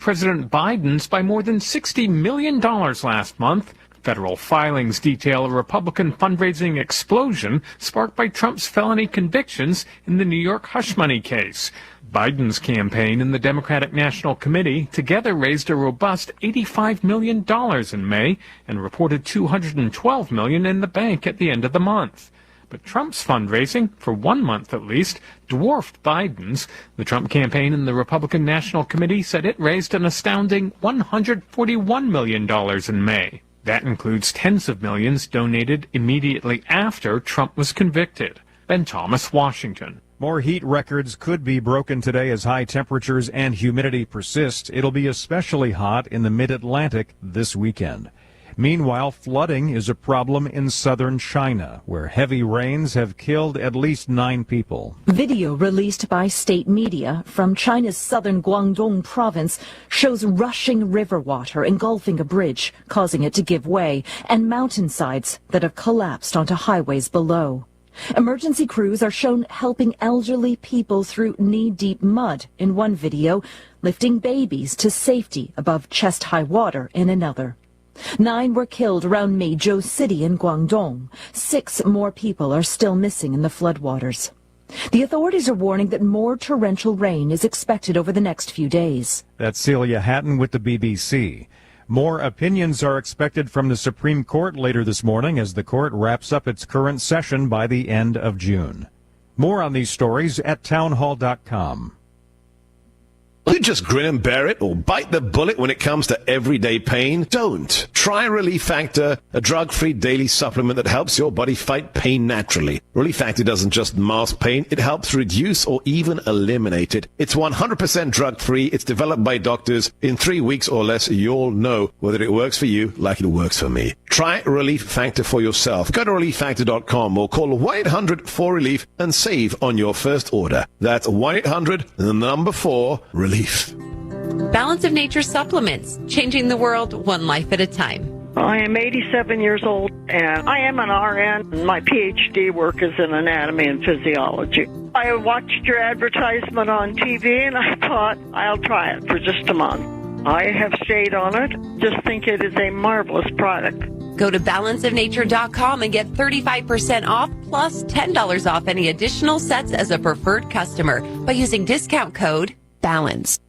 President Biden's by more than $60 million last month. Federal filings detail a Republican fundraising explosion sparked by Trump's felony convictions in the New York hush money case. Biden's campaign and the Democratic National Committee together raised a robust $85 million in May and reported $212 million in the bank at the end of the month. But Trump's fundraising, for 1 month at least, dwarfed Biden's. The Trump campaign and the Republican National Committee said it raised an astounding $141 million in May. That includes tens of millions donated immediately after Trump was convicted. Ben Thomas, Washington. More heat records could be broken today as high temperatures and humidity persist. It'll be especially hot in the mid-Atlantic this weekend. Meanwhile, flooding is a problem in southern China, where heavy rains have killed at least 9 people. Video released by state media from China's southern Guangdong province shows rushing river water engulfing a bridge, causing it to give way, and mountainsides that have collapsed onto highways below. Emergency crews are shown helping elderly people through knee-deep mud in one video, lifting babies to safety above chest-high water in another. 9 were killed around Meizhou City in Guangdong. 6 more people are still missing in the floodwaters. The authorities are warning that more torrential rain is expected over the next few days. That's Celia Hatton with the BBC. More opinions are expected from the Supreme Court later this morning as the court wraps up its current session by the end of June. More on these stories at townhall.com. Will you just grin and bear it or bite the bullet when it comes to everyday pain? Don't. Try Relief Factor, a drug-free daily supplement that helps your body fight pain naturally. Relief Factor doesn't just mask pain, it helps reduce or even eliminate it. It's 100% drug-free, it's developed by doctors. In 3 weeks or less, you'll know whether it works for you like it works for me. Try Relief Factor for yourself. Go to relieffactor.com or call 1-800-4RELIEF and save on your first order. That's 1-800-4-RELIEF. Balance of Nature supplements, changing the world one life at a time. I am 87 years old, and I am an RN. My PhD work is in anatomy and physiology. I watched your advertisement on TV, and I thought, I'll try it for just a month. I have stayed on it. Just think it is a marvelous product. Go to balanceofnature.com and get 35% off plus $10 off any additional sets as a preferred customer by using discount code BALANCE.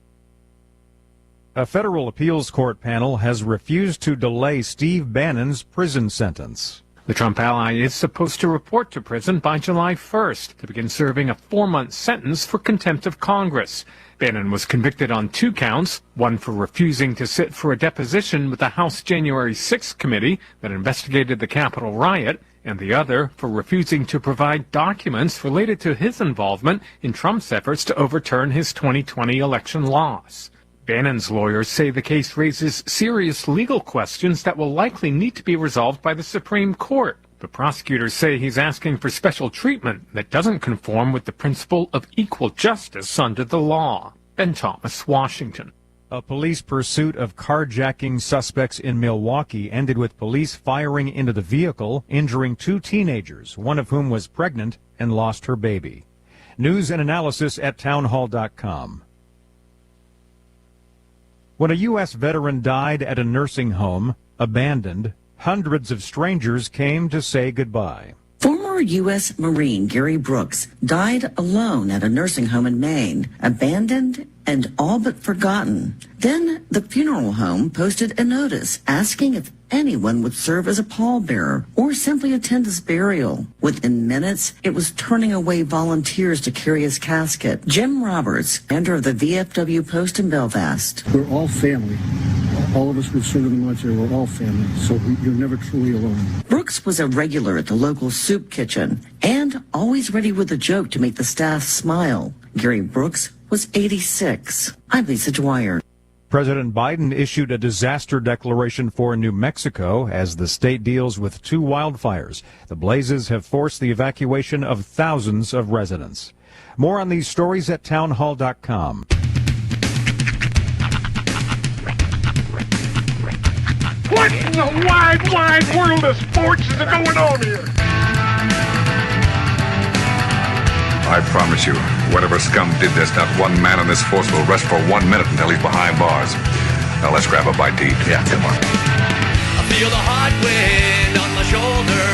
A federal appeals court panel has refused to delay Steve Bannon's prison sentence. The Trump ally is supposed to report to prison by July 1st to begin serving a 4-month sentence for contempt of Congress. Bannon was convicted on 2 counts, one for refusing to sit for a deposition with the House January 6th committee that investigated the Capitol riot, and the other for refusing to provide documents related to his involvement in Trump's efforts to overturn his 2020 election loss. Bannon's lawyers say the case raises serious legal questions that will likely need to be resolved by the Supreme Court. But prosecutors say he's asking for special treatment that doesn't conform with the principle of equal justice under the law. Ben Thomas, Washington. A police pursuit of carjacking suspects in Milwaukee ended with police firing into the vehicle, injuring 2 teenagers, one of whom was pregnant and lost her baby. News and analysis at townhall.com. When a U.S. veteran died at a nursing home, abandoned, hundreds of strangers came to say goodbye. Former U.S. Marine Gary Brooks died alone at a nursing home in Maine, abandoned and all but forgotten. Then the funeral home posted a notice asking if anyone would serve as a pallbearer or simply attend his burial. Within minutes, it was turning away volunteers to carry his casket. Jim Roberts, commander of the VFW post in Belfast. We're all family. All of us who served in the military were all family, so you're never truly alone. Brooks was a regular at the local soup kitchen and always ready with a joke to make the staff smile. Gary Brooks was 86. I'm Lisa Dwyer. President Biden issued a disaster declaration for New Mexico as the state deals with 2 wildfires. The blazes have forced the evacuation of thousands of residents. More on these stories at townhall.com. What in the wide, wide world of sports is going on here? I promise you, Whatever scum did this, not one man on this force will rest for 1 minute until he's behind bars. Now let's grab a bite to eat. Yeah, come on. I feel the hot wind on my shoulder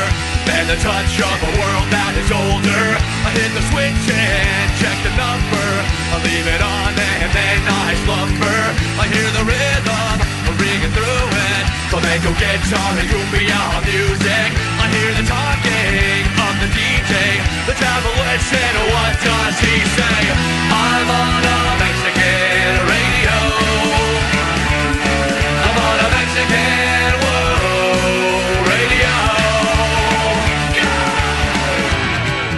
and the touch of a world that is older. I hit the switch and check the number. I leave it on and then I slumber. I hear the rhythm ringing through it. Flamenco guitar and cumbia music. I hear the talking of the DJ. The travel listen, what does he say? I'm on a Mexican radio. I'm on a Mexican radio.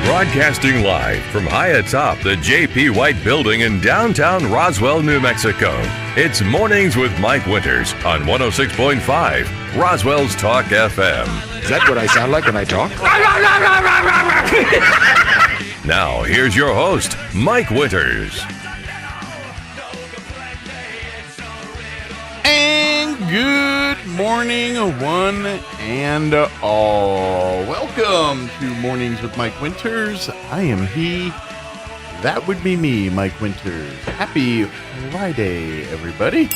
Broadcasting live from high atop the J.P. White Building in downtown Roswell, New Mexico. It's Mornings with Mike Winters on 106.5 Roswell's Talk FM. Is that what I sound like when I talk? Now, here's your host, Mike Winters. And good morning, one and all. Welcome to Mornings with Mike Winters. I am he. That would be me, Mike Winters. Happy Friday, everybody.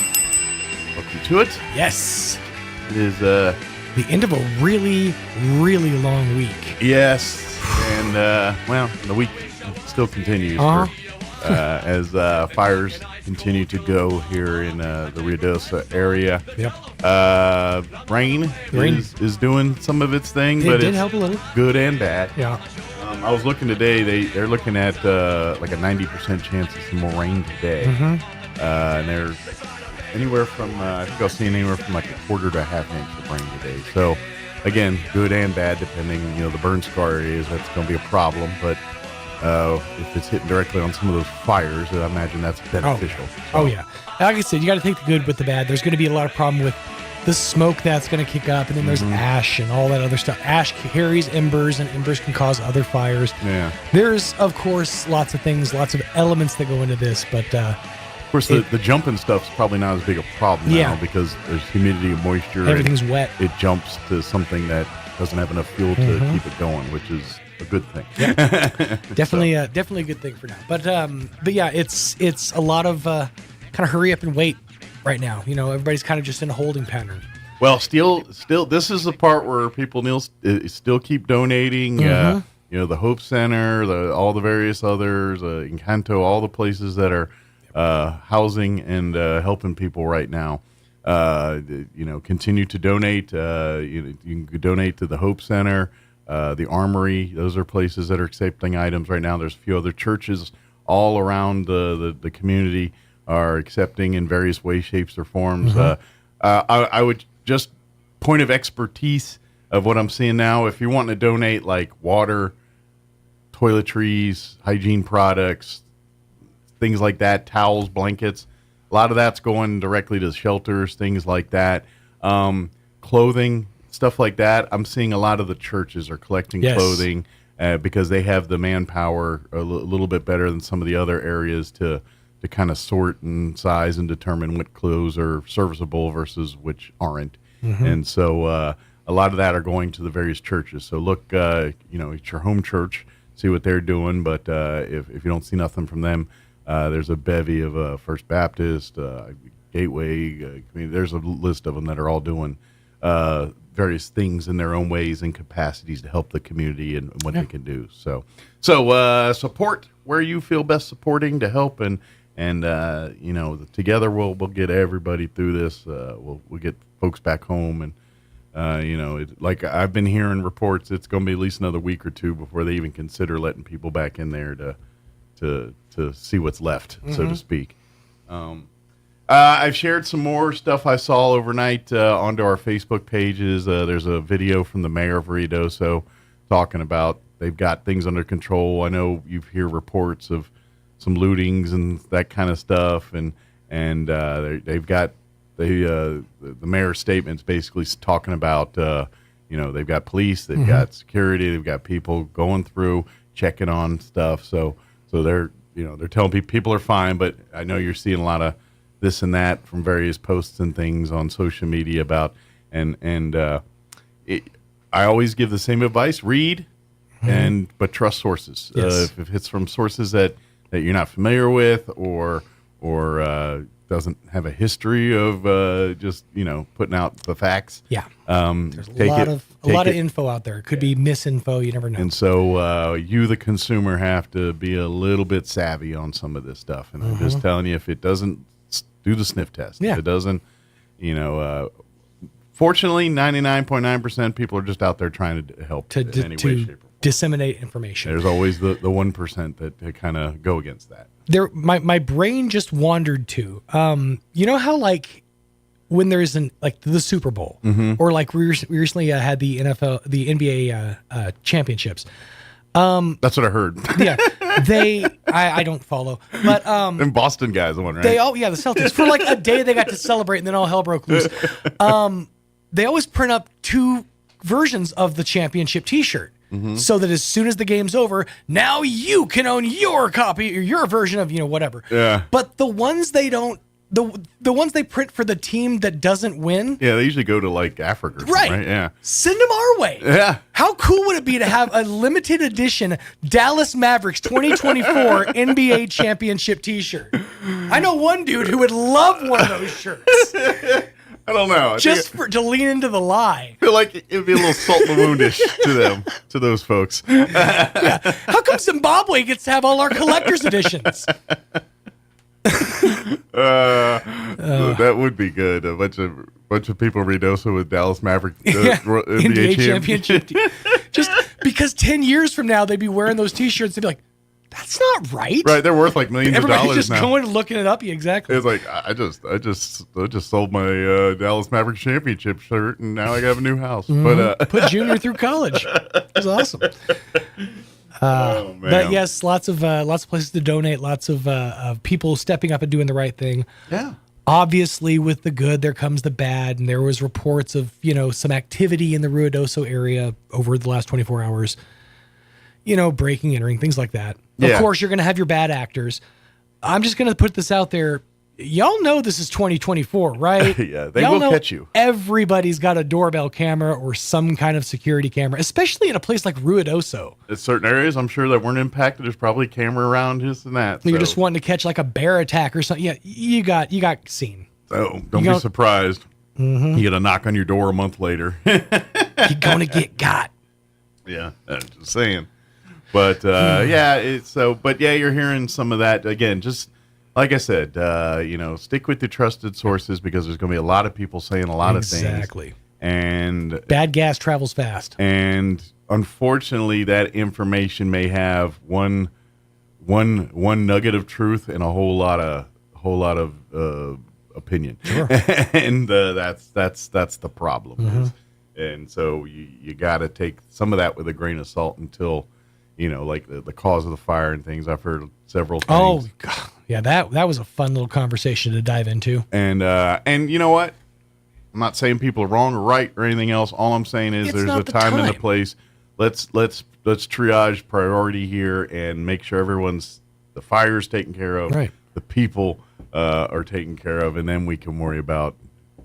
Welcome to it. Yes. It is the end of a really, really long week. Yes. And, well, the week still continues as fires continue to go here in the Ruidoso area. Yep. Rain is doing some of its thing, but it did help a little. Good and bad. Yeah. I was looking today. They're looking at like a 90% chance of some more rain today, and they're anywhere from I think I was seeing anywhere from like a quarter to a half inch of rain today. So again, good and bad depending. The burn scar areas, that's going to be a problem, but if it's hitting directly on some of those fires, I imagine that's beneficial. Oh yeah, like I said, you got to take the good with the bad. There's going to be a lot of problem with the smoke that's going to kick up, and then there's ash and all that other stuff. Ash carries embers, and embers can cause other fires. Yeah. There's, of course, lots of things, lots of elements that go into this, but of course, the jumping stuff's probably not as big a problem now because there's humidity and moisture. Everything's wet. It jumps to something that doesn't have enough fuel to keep it going, which is a good thing. Yeah. Definitely a good thing for now. But yeah, it's a lot of kind of hurry up and wait right now. Everybody's kind of just in a holding pattern. Well, still, this is the part where people still keep donating. The Hope Center, all the various others, Encanto, all the places that are housing and helping people right now. Continue to donate. You can donate to the Hope Center, the Armory. Those are places that are accepting items right now. There's a few other churches all around the community are accepting in various ways, shapes, or forms. I would just point of expertise of what I'm seeing now. If you're wanting to donate like water, toiletries, hygiene products, things like that, towels, blankets, a lot of that's going directly to shelters, things like that. Clothing, stuff like that. I'm seeing a lot of the churches are collecting clothing because they have the manpower a little bit better than some of the other areas to kind of sort and size and determine what clothes are serviceable versus which aren't. And so a lot of that are going to the various churches. So look, at your home church, see what they're doing. But if you don't see nothing from them, there's a bevy of First Baptist, Gateway. There's a list of them that are all doing various things in their own ways and capacities to help the community and what they can do. So support where you feel best supporting to help, and together we'll get everybody through this. We'll get folks back home, and like I've been hearing reports, it's going to be at least another week or two before they even consider letting people back in there to see what's left, so to speak. I've shared some more stuff I saw overnight onto our Facebook pages. There's a video from the mayor of Ruidoso talking about they've got things under control. I know you hear reports of some lootings and that kind of stuff, and they've got the mayor's statements basically talking about they've got police, they've got security, they've got people going through checking on stuff. So they're telling people are fine, but I know you're seeing a lot of this and that from various posts and things on social media about I always give the same advice: read but trust sources. Yes. If it's from sources that you're not familiar with, or doesn't have a history of just putting out the facts. Yeah, there's a lot of info out there. It could be misinfo. You never know. And so you, the consumer, have to be a little bit savvy on some of this stuff. And I'm just telling you, if it doesn't do the sniff test, if it doesn't, fortunately, 99.9% people are just out there trying to help in any way, shape, or form. Disseminate information. There's always the 1% that kind of go against that. My brain just wandered to, you know how like when there's the Super Bowl, or like we recently had the NBA championships. That's what I heard. Yeah, I don't follow, but and Boston guys, the one, right? The Celtics for like a day they got to celebrate, and then all hell broke loose. They always print up 2 versions of the championship T-shirt. So that as soon as the game's over, now you can own your copy or your version of whatever. Yeah. But the ones they don't, the ones they print for the team that doesn't win. Yeah, they usually go to like Africa, or something, right? Yeah. Send them our way. Yeah. How cool would it be to have a limited edition Dallas Mavericks 2024 NBA championship T-shirt? I know one dude who would love one of those shirts. I don't know. To lean into the lie. I feel like it would be a little salt in the woundish to them, to those folks. Yeah. How come Zimbabwe gets to have all our collector's editions? That would be good. A bunch of people Reynosa with Dallas Mavericks NBA championship. Just because 10 years from now they'd be wearing those T-shirts, they'd be like, "That's not right." Right, they're worth like millions of dollars now. Everybody's just going and looking it up. Yeah, exactly. It's like I just sold my Dallas Mavericks championship shirt, and now I have a new house. But put Junior through college. It was awesome. But yes, lots of places to donate. Lots of people stepping up and doing the right thing. Yeah. Obviously, with the good, there comes the bad, and there was reports of some activity in the Ruidoso area over the last 24 hours. Breaking, entering, things like that. Of course, you're going to have your bad actors. I'm just going to put this out there. Y'all know this is 2024, right? Yeah, they will catch you. Everybody's got a doorbell camera or some kind of security camera, especially in a place like Ruidoso. In certain areas, I'm sure that weren't impacted. There's probably a camera around this and that. You're just wanting to catch like a bear attack or something. Yeah, you got seen. So don't be surprised. You get a knock on your door a month later. You're going to get got. Yeah, I'm just saying. But you're hearing some of that again. Just like I said, stick with the trusted sources because there's going to be a lot of people saying a lot of things. Exactly. And bad gas travels fast. And unfortunately, that information may have one nugget of truth and a whole lot of opinion. Sure. And that's the problem. And so you got to take some of that with a grain of salt until. Like the cause of the fire and things. I've heard several things. Oh, God. Yeah, that was a fun little conversation to dive into. And you know what? I'm not saying people are wrong or right or anything else. All I'm saying is there's a time and a place. Let's triage priority here and make sure the fire's taken care of. Right. The people are taken care of, and then we can worry about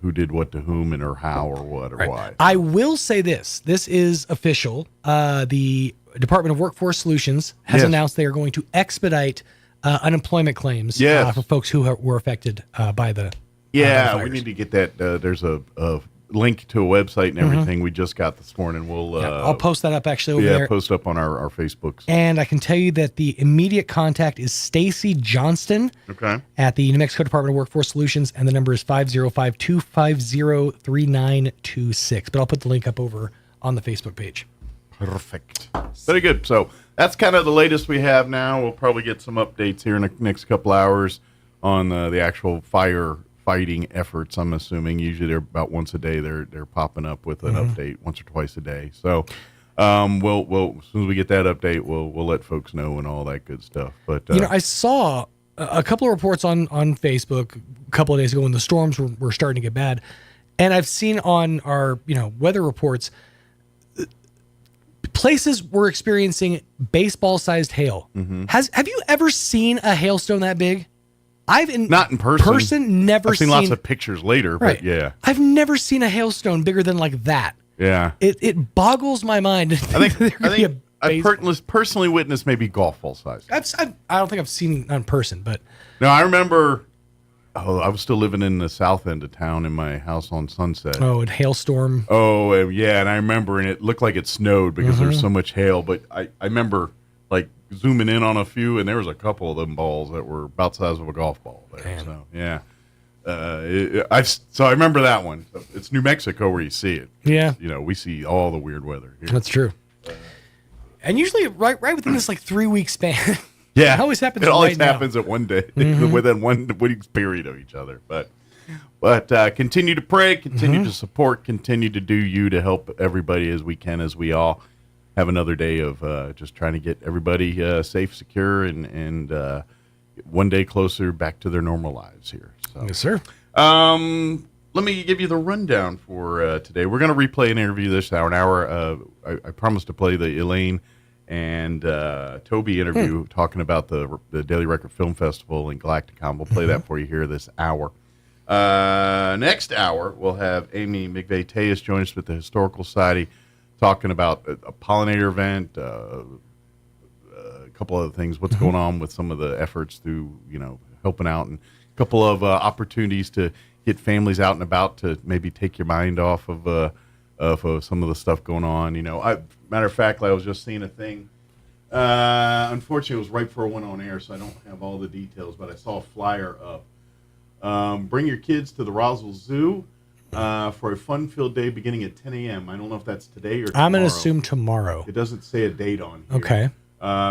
who did what to whom and or how or what or why. I will say this. This is official. The Department of Workforce Solutions has announced they are going to expedite unemployment claims for folks who were affected by the we need to get that. There's a link to a website and everything we just got this morning. I'll post that up actually over there. Post up on our Facebooks. And I can tell you that the immediate contact is Stacy Johnston at the New Mexico Department of Workforce Solutions, and the number is 505-250-3926. But I'll put the link up over on the Facebook page. Perfect. Very good. So that's kind of the latest we have now. We'll probably get some updates here in the next couple hours on the actual firefighting efforts. I'm assuming usually they're about once a day. They're popping up with an update once or twice a day. So we'll as soon as we get that update, we'll let folks know and all that good stuff. But I saw a couple of reports on Facebook a couple of days ago when the storms were starting to get bad, and I've seen on our weather reports. Places were experiencing baseball-sized hail. Have you ever seen a hailstone that big? Not in person. Never I've seen lots of pictures later, but yeah. I've never seen a hailstone bigger than like that. Yeah. It boggles my mind. I think personally witnessed maybe golf ball size. I don't think I've seen it in person, but no, I remember. I was still living in the south end of town in my house on Sunset. Oh, and hailstorm. Oh, yeah, and I remember, and it looked like it snowed because there was so much hail. But I remember like zooming in on a few, and there was a couple of them balls that were about the size of a golf ball there. Damn. So yeah, I remember that one. It's New Mexico where you see it. Yeah, we see all the weird weather here. That's true. And usually, right within this 3 week span. Yeah, it always happens. It always happens at one day within 1 week's period of each other. But continue to pray, continue to support, continue to do you to help everybody as we can, as we all have another day of just trying to get everybody safe, secure, and one day closer back to their normal lives here. So. Yes, sir. Let me give you the rundown for today. We're going to replay an interview this hour. I promised to play the Elaine and Toby interview talking about the Daily Record Film Festival in Galacticon. We'll play that for you here this hour. Next hour, we'll have Amy McVeigh-Tejas join us with the Historical Society talking about a pollinator event, a couple other things, what's going on with some of the efforts through, helping out, and a couple of opportunities to get families out and about to maybe take your mind off of some of the stuff going on. Matter of fact, I was just seeing a thing. Unfortunately, it was right before I went on air, so I don't have all the details, but I saw a flyer up. Bring your kids to the Roswell Zoo for a fun-filled day beginning at 10 a.m. I don't know if that's today or tomorrow. I'm going to assume tomorrow. It doesn't say a date on here. Okay.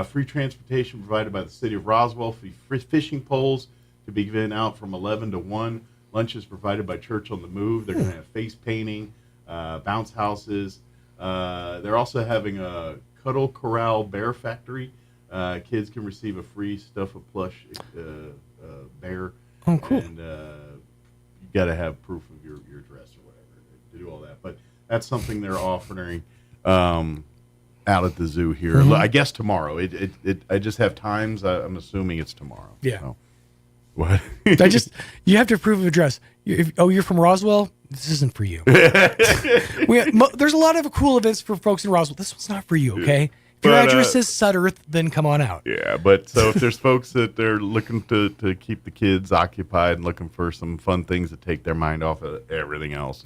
Free transportation provided by the city of Roswell. Free fishing poles to be given out from 11 to 1. Lunch is provided by Church on the Move. They're going to have face painting, bounce houses. They're also having a Cuddle Corral Bear Factory. Kids can receive a free stuff a plush bear. Oh, cool. And you got to have proof of your address or whatever to do all that. But that's something they're offering out at the zoo here. I guess tomorrow. I just have times. I'm assuming it's tomorrow. Yeah. So. What? You have to prove of address. You're from Roswell? This isn't for you. There's a lot of cool events for folks in Roswell. This one's not for you, okay? If your address is Sudderth, then come on out. Yeah, but so if there's folks that they're looking to keep the kids occupied and looking for some fun things to take their mind off of everything else.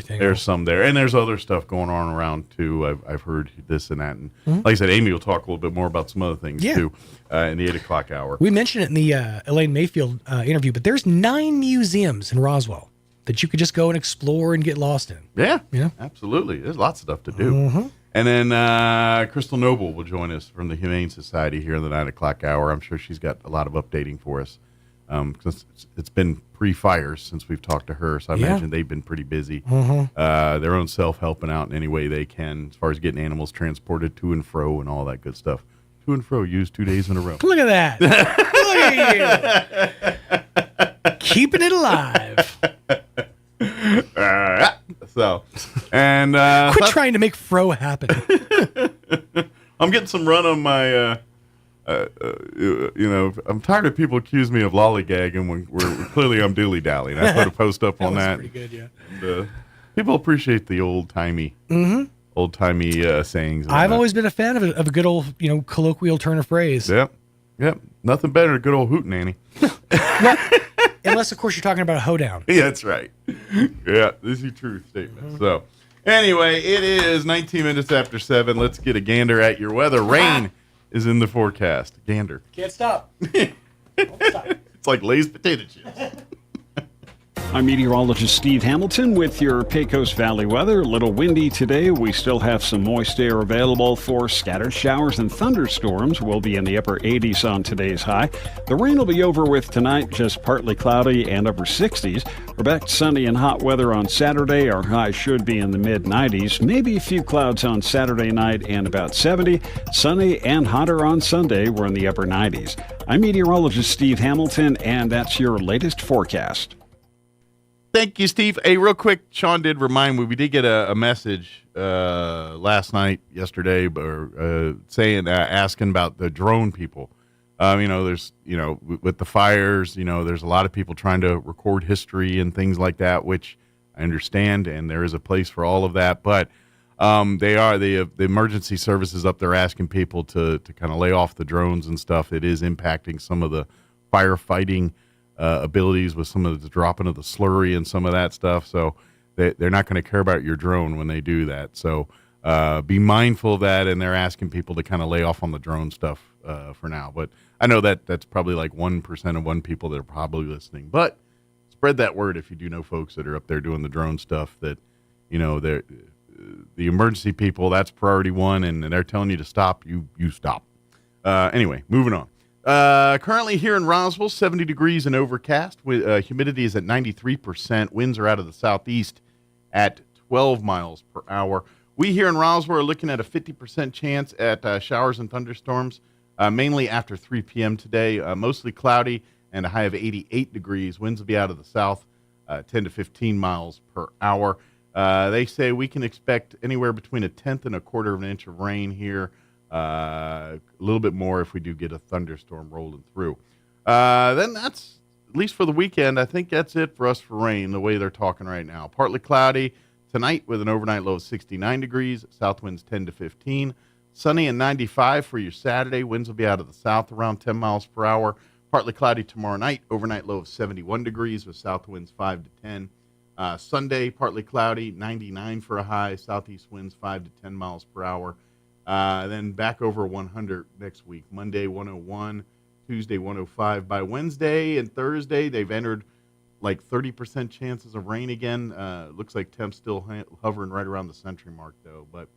There's some there. And there's other stuff going on around, too. I've heard this and that. And like I said, Amy will talk a little bit more about some other things, too, in the 8 o'clock hour. We mentioned it in the Elaine Mayfield interview, but there's 9 museums in Roswell that you could just go and explore and get lost in. Yeah, absolutely. There's lots of stuff to do. And then Crystal Noble will join us from the Humane Society here in the 9 o'clock hour. I'm sure she's got a lot of updating for us. Because it's been pre-fires since we've talked to her, so I imagine they've been pretty busy. Their own self helping out in any way they can as far as getting animals transported to and fro and all that good stuff. To and fro, used 2 days in a row. Look at that. Look at you. Keeping it alive. Quit trying to make fro happen. I'm getting some run on my I'm tired of people accusing me of lollygagging when we're clearly I'm dilly-dallying. I put a post up on that. Pretty good, yeah. And, people appreciate the old-timey sayings. I've always been a fan of a good old, colloquial turn of phrase. Yep. Nothing better than a good old hootenanny. Unless, of course, you're talking about a hoedown. Yeah, that's right. Yeah, this is a truth statement. So, anyway, it is 19 minutes after 7. Let's get a gander at your weather. Rain is in the forecast. Gander. Can't stop. It's like Lay's potato chips. I'm meteorologist Steve Hamilton with your Pecos Valley weather. A little windy today. We still have some moist air available for scattered showers and thunderstorms. We'll be in the upper 80s on today's high. The rain will be over with tonight, just partly cloudy and upper 60s. We're back to sunny and hot weather on Saturday. Our high should be in the mid-90s. Maybe a few clouds on Saturday night and about 70. Sunny and hotter on Sunday. We're in the upper 90s. I'm meteorologist Steve Hamilton, and that's your latest forecast. Thank you, Steve. Hey, real quick, Sean did remind me, we did get a message yesterday, saying, asking about the drone people. There's, with the fires, there's a lot of people trying to record history and things like that, which I understand, and there is a place for all of that. But They are the emergency services up there asking people to kind of lay off the drones and stuff. It is impacting some of the firefighting abilities with some of the dropping of the slurry and some of that stuff. So they're not going to care about your drone when they do that. So be mindful of that, and they're asking people to kind of lay off on the drone stuff for now. But I know that's probably like 1% of 1 people that are probably listening. But spread that word if you do know folks that are up there doing the drone stuff that, they're the emergency people, that's priority 1, and they're telling you to stop, you stop. Anyway, moving on. Currently here in Roswell, 70 degrees and overcast. Humidity is at 93%. Winds are out of the southeast at 12 miles per hour. We here in Roswell are looking at a 50% chance at showers and thunderstorms, mainly after 3 p.m. today. Mostly cloudy and a high of 88 degrees. Winds will be out of the south, 10 to 15 miles per hour. They say we can expect anywhere between 1/10 and 1/4 of an inch of rain here. A little bit more if we do get a thunderstorm rolling through. Then that's, at least for the weekend, I think that's it for us for rain, the way they're talking right now. Partly cloudy tonight with an overnight low of 69 degrees. South winds 10 to 15. Sunny and 95 for your Saturday. Winds will be out of the south around 10 miles per hour. Partly cloudy tomorrow night. Overnight low of 71 degrees with south winds 5 to 10. Sunday, partly cloudy, 99 for a high. Southeast winds 5 to 10 miles per hour. Then back over 100 next week. Monday, 101. Tuesday, 105. By Wednesday and Thursday, they've entered like 30% chances of rain again. Looks like temps still hovering right around the century mark, though. But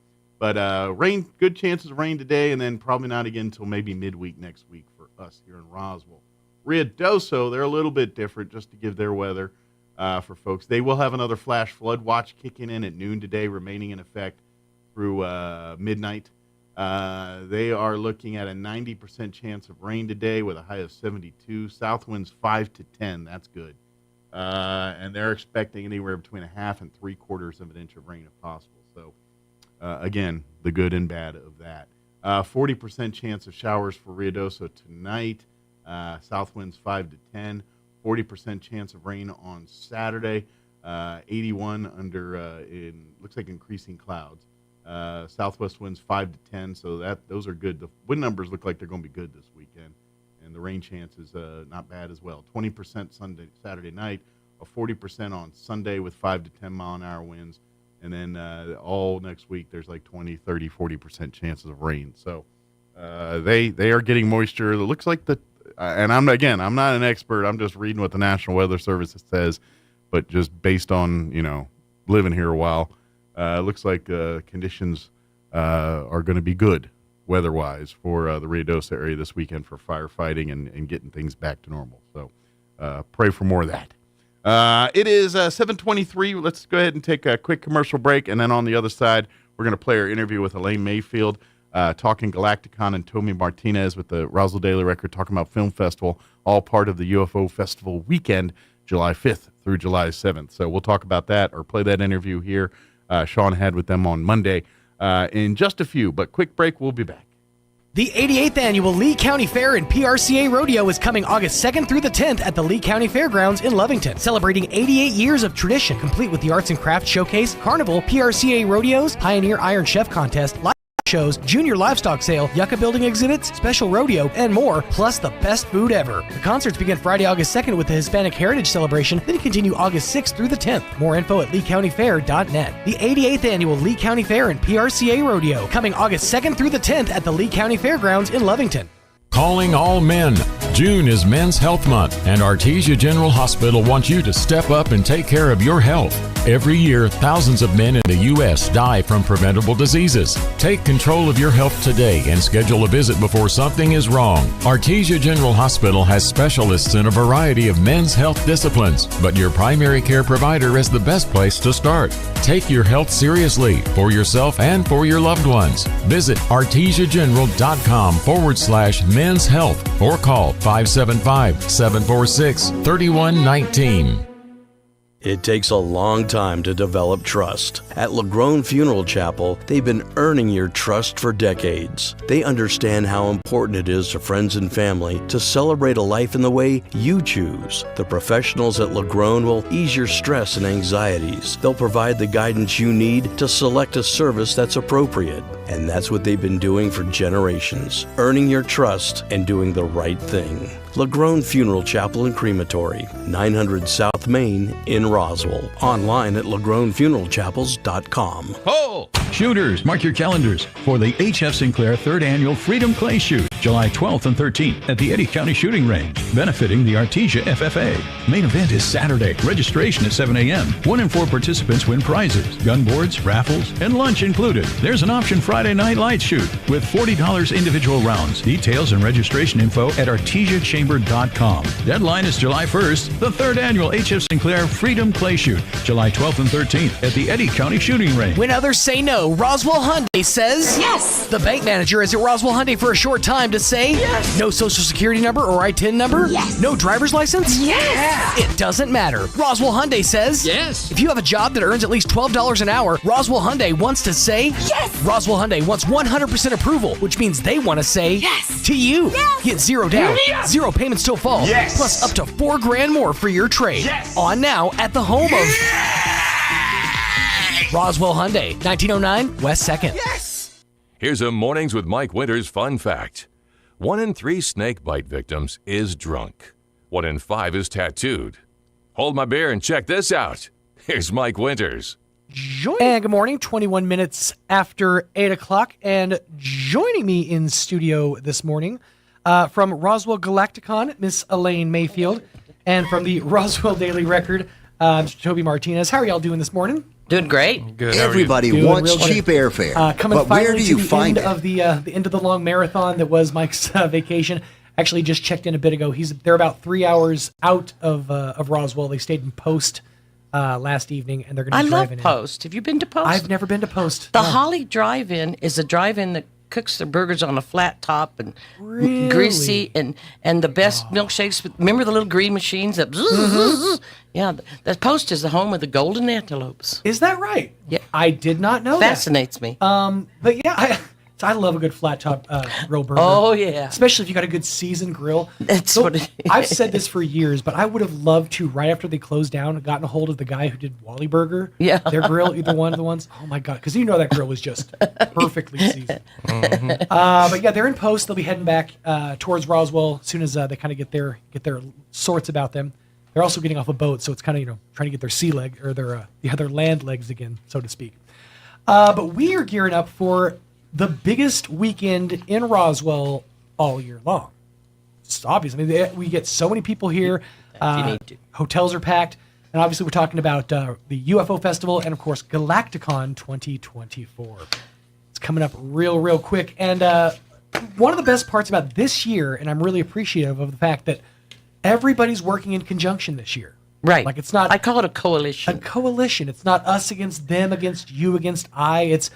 rain, good chances of rain today, and then probably not again until maybe midweek next week for us here in Roswell. Ruidoso, they're a little bit different, just to give their weather for folks. They will have another flash flood watch kicking in at noon today, remaining in effect through midnight. They are looking at a 90% chance of rain today with a high of 72. South winds 5 to 10. That's good. And they're expecting anywhere between 1/2 and 3/4 of an inch of rain if possible. So, again, the good and bad of that. 40% chance of showers for Ruidoso tonight. South winds 5 to 10. 40% chance of rain on Saturday. 81 under, looks like increasing clouds. Southwest winds 5 to 10, so those are good. The wind numbers look like they're going to be good this weekend, and the rain chance is not bad as well. 20% Saturday night, a 40% on Sunday with 5 to 10 mile an hour winds, and then all next week there's like 20, 30, 40% chances of rain. So they are getting moisture. It looks like and I'm not an expert. I'm just reading what the National Weather Service says, but just based on living here a while. Looks like conditions are going to be good weather-wise for the Ruidoso area this weekend for firefighting and getting things back to normal. So pray for more of that. It is 7:23. Let's go ahead and take a quick commercial break, and then on the other side, we're going to play our interview with Elaine Mayfield, talking Galacticon, and Tommy Martinez with the Roswell Daily Record, talking about Film Festival, all part of the UFO Festival weekend, July 5th through July 7th. So we'll talk about that or play that interview here. Sean had with them on Monday in just a few, but quick break, we'll be back. The 88th Annual Lee County Fair and PRCA Rodeo is coming August 2nd through the 10th at the Lee County Fairgrounds in Lovington, celebrating 88 years of tradition, complete with the Arts and Crafts Showcase, Carnival, PRCA Rodeos, Pioneer Iron Chef Contest, live shows, junior livestock sale, yucca building exhibits, special rodeo, and more, plus the best food ever. The concerts begin Friday, August 2nd with the Hispanic Heritage Celebration, then continue August 6th through the 10th. More info at leecountyfair.net. The 88th Annual Lee County Fair and PRCA Rodeo, coming August 2nd through the 10th at the Lee County Fairgrounds in Lovington. Calling all men. June is Men's Health Month, and Artesia General Hospital wants you to step up and take care of your health. Every year, thousands of men in the U.S. die from preventable diseases. Take control of your health today and schedule a visit before something is wrong. Artesia General Hospital has specialists in a variety of men's health disciplines, but your primary care provider is the best place to start. Take your health seriously for yourself and for your loved ones. Visit artesiageneral.com/men's health or call 575-746-3119. It takes a long time to develop trust. At LaGrone Funeral Chapel, they've been earning your trust for decades. They understand how important it is to friends and family to celebrate a life in the way you choose. The professionals at LaGrone will ease your stress and anxieties. They'll provide the guidance you need to select a service that's appropriate. And that's what they've been doing for generations, earning your trust and doing the right thing. LaGrone Funeral Chapel and Crematory, 900 South Main in Roswell. Online at LaGroneFuneralChapels.com. Ho! Shooters, mark your calendars for the H.F. Sinclair 3rd Annual Freedom Clay Shoot, July 12th and 13th at the Eddy County Shooting Range, benefiting the Artesia FFA. Main event is Saturday. Registration at 7 a.m. 1 in 4 participants win prizes, gun boards, raffles, and lunch included. There's an option Friday night light shoot with $40 individual rounds. Details and registration info at artesiachamber.com. Deadline is July 1st. The 3rd Annual H.F. Sinclair Freedom Clay Shoot, July 12th and 13th at the Eddy County Shooting Range. When others say no, Roswell Hyundai says yes. The bank manager is at Roswell Hyundai for a short time to say yes. No social security number or ITIN number? Yes. No driver's license? Yes. It doesn't matter. Roswell Hyundai says yes. If you have a job that earns at least $12 an hour, Roswell Hyundai wants to say yes. Roswell Hyundai wants 100% approval, which means they want to say yes to you. Yes. Get zero down, zero payments till fall, plus up to $4,000 more for your trade. Yes. On now at the home of Roswell Hyundai, 1909 West 2nd. Yes! Here's a Mornings with Mike Winters fun fact. 1 in 3 snake bite victims is drunk. 1 in 5 is tattooed. Hold my beer and check this out. Here's Mike Winters. And good morning, 21 minutes after 8 o'clock. And joining me in studio this morning from Roswell Galacticon, Miss Elaine Mayfield. And from the Roswell Daily Record, Mr. Toby Martinez. How are y'all doing this morning? Doing great. Good. Everybody wants cheap airfare. But where do you find it? The end of the long marathon that was Mike's vacation. Actually, just checked in a bit ago. They're about 3 hours out of Roswell. They stayed in Post last evening, and they're going to be driving in. I love Post. Have you been to Post? I've never been to Post. The Holly Drive-In is a drive-in that cooks their burgers on a flat top and greasy and the best milkshakes. Remember the little green machines that yeah, the Post is the home of the golden antelopes. Is that right? Yeah, I did not know Fascinates me. But yeah, I love a good flat top grill burger. Oh yeah, especially if you got a good seasoned grill. That's what it is. I've said this for years, but I would have loved to, right after they closed down, gotten a hold of the guy who did Wally Burger. Yeah, their grill, either one of the ones. Oh my god, because you know that grill was just perfectly seasoned. But yeah, they're in Post. They'll be heading back towards Roswell as soon as they kind of get their sorts about them. They're also getting off a boat, so it's kind of trying to get their sea leg or their land legs again, so to speak. But we are gearing up for the biggest weekend in Roswell all year long. It's obvious. I mean, we get so many people here. Hotels are packed. And obviously, we're talking about the UFO Festival and, of course, Galacticon 2024. It's coming up real quick. And one of the best parts about this year, and I'm really appreciative of the fact that everybody's working in conjunction this year. Right. Like, it's not... I call it a coalition. A coalition. It's not us against them, against you, against I. It's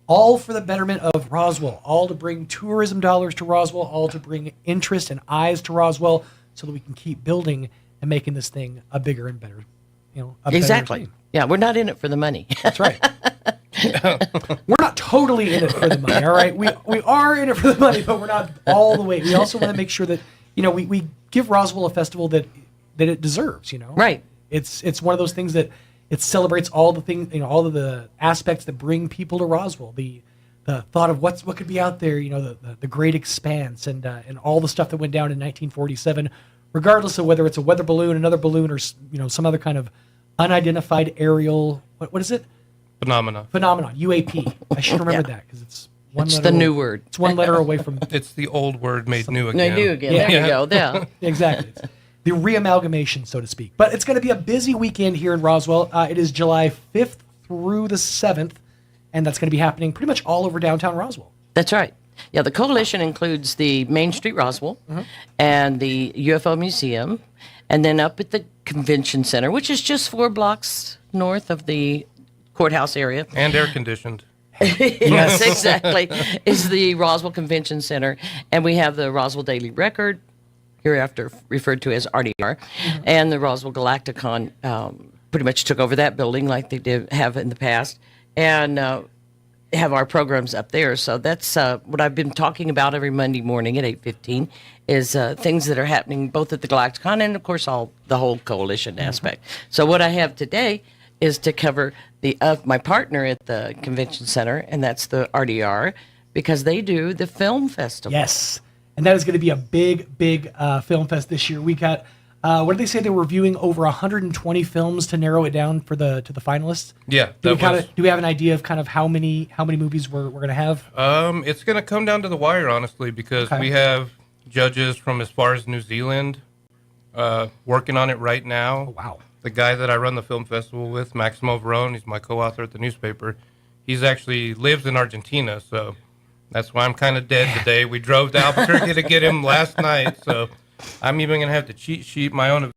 all for the betterment of Roswell, all to bring tourism dollars to Roswell, all to bring interest and eyes to Roswell so that we can keep building and making this thing a bigger and better, exactly. Better yeah, we're not in it for the money. That's right. We're not totally in it for the money, all right? We are in it for the money, but we're not all the way. We also want to make sure that, we give Roswell a festival that it deserves, Right. It's one of those things that it celebrates all the things, all of the aspects that bring people to Roswell. The thought of what could be out there, the great expanse and all the stuff that went down in 1947, regardless of whether it's a weather balloon, another balloon, or some other kind of unidentified aerial. What is it? Phenomenon. UAP. I should remember that because it's one it's letter. The new word. It's one letter away from. It's the old word made new again. Made new again. There you go. Yeah. Exactly. It's the reamalgamation, so to speak. But it's going to be a busy weekend here in Roswell. It is July 5th through the 7th, and that's going to be happening pretty much all over downtown Roswell. That's right. Yeah, the coalition includes the Main Street Roswell and the UFO Museum, and then up at the Convention Center, which is just 4 blocks north of the courthouse area. And air-conditioned. Yes, exactly, is the Roswell Convention Center. And we have the Roswell Daily Record, hereafter referred to as RDR, and the Roswell Galacticon pretty much took over that building like they did have in the past, and have our programs up there. So that's what I've been talking about every Monday morning at 8:15 is things that are happening both at the Galacticon and, of course, the whole coalition aspect. So what I have today is to cover my partner at the convention center, and that's the RDR, because they do the film festival. Yes, and that is going to be a big film fest this year. We got what did they say? They were reviewing over 120 films to narrow it down to the finalists. Yeah. Do we have an idea of kind of how many movies we're going to have? It's going to come down to the wire, honestly, because we have judges from as far as New Zealand working on it right now. Oh, wow. The guy that I run the film festival with, Maximo Verone, he's my co-author at the newspaper. He's actually lives in Argentina, so that's why I'm kind of dead today. We drove to Albuquerque to get him last night, so I'm even going to have to cheat sheet my own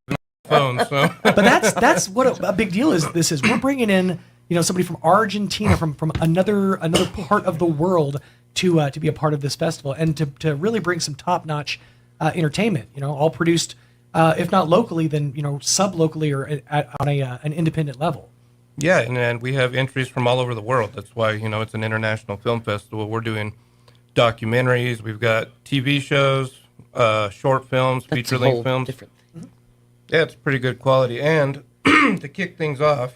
phone. So, but that's what a big deal is. This is we're bringing in somebody from Argentina, from another part of the world to be a part of this festival and to really bring some top notch entertainment. All produced, if not locally, then sub locally or on an independent level. Yeah, and we have entries from all over the world. That's why it's an international film festival. We're doing documentaries. We've got TV shows. Short films, feature-length films. Yeah, it's pretty good quality. And to kick things off,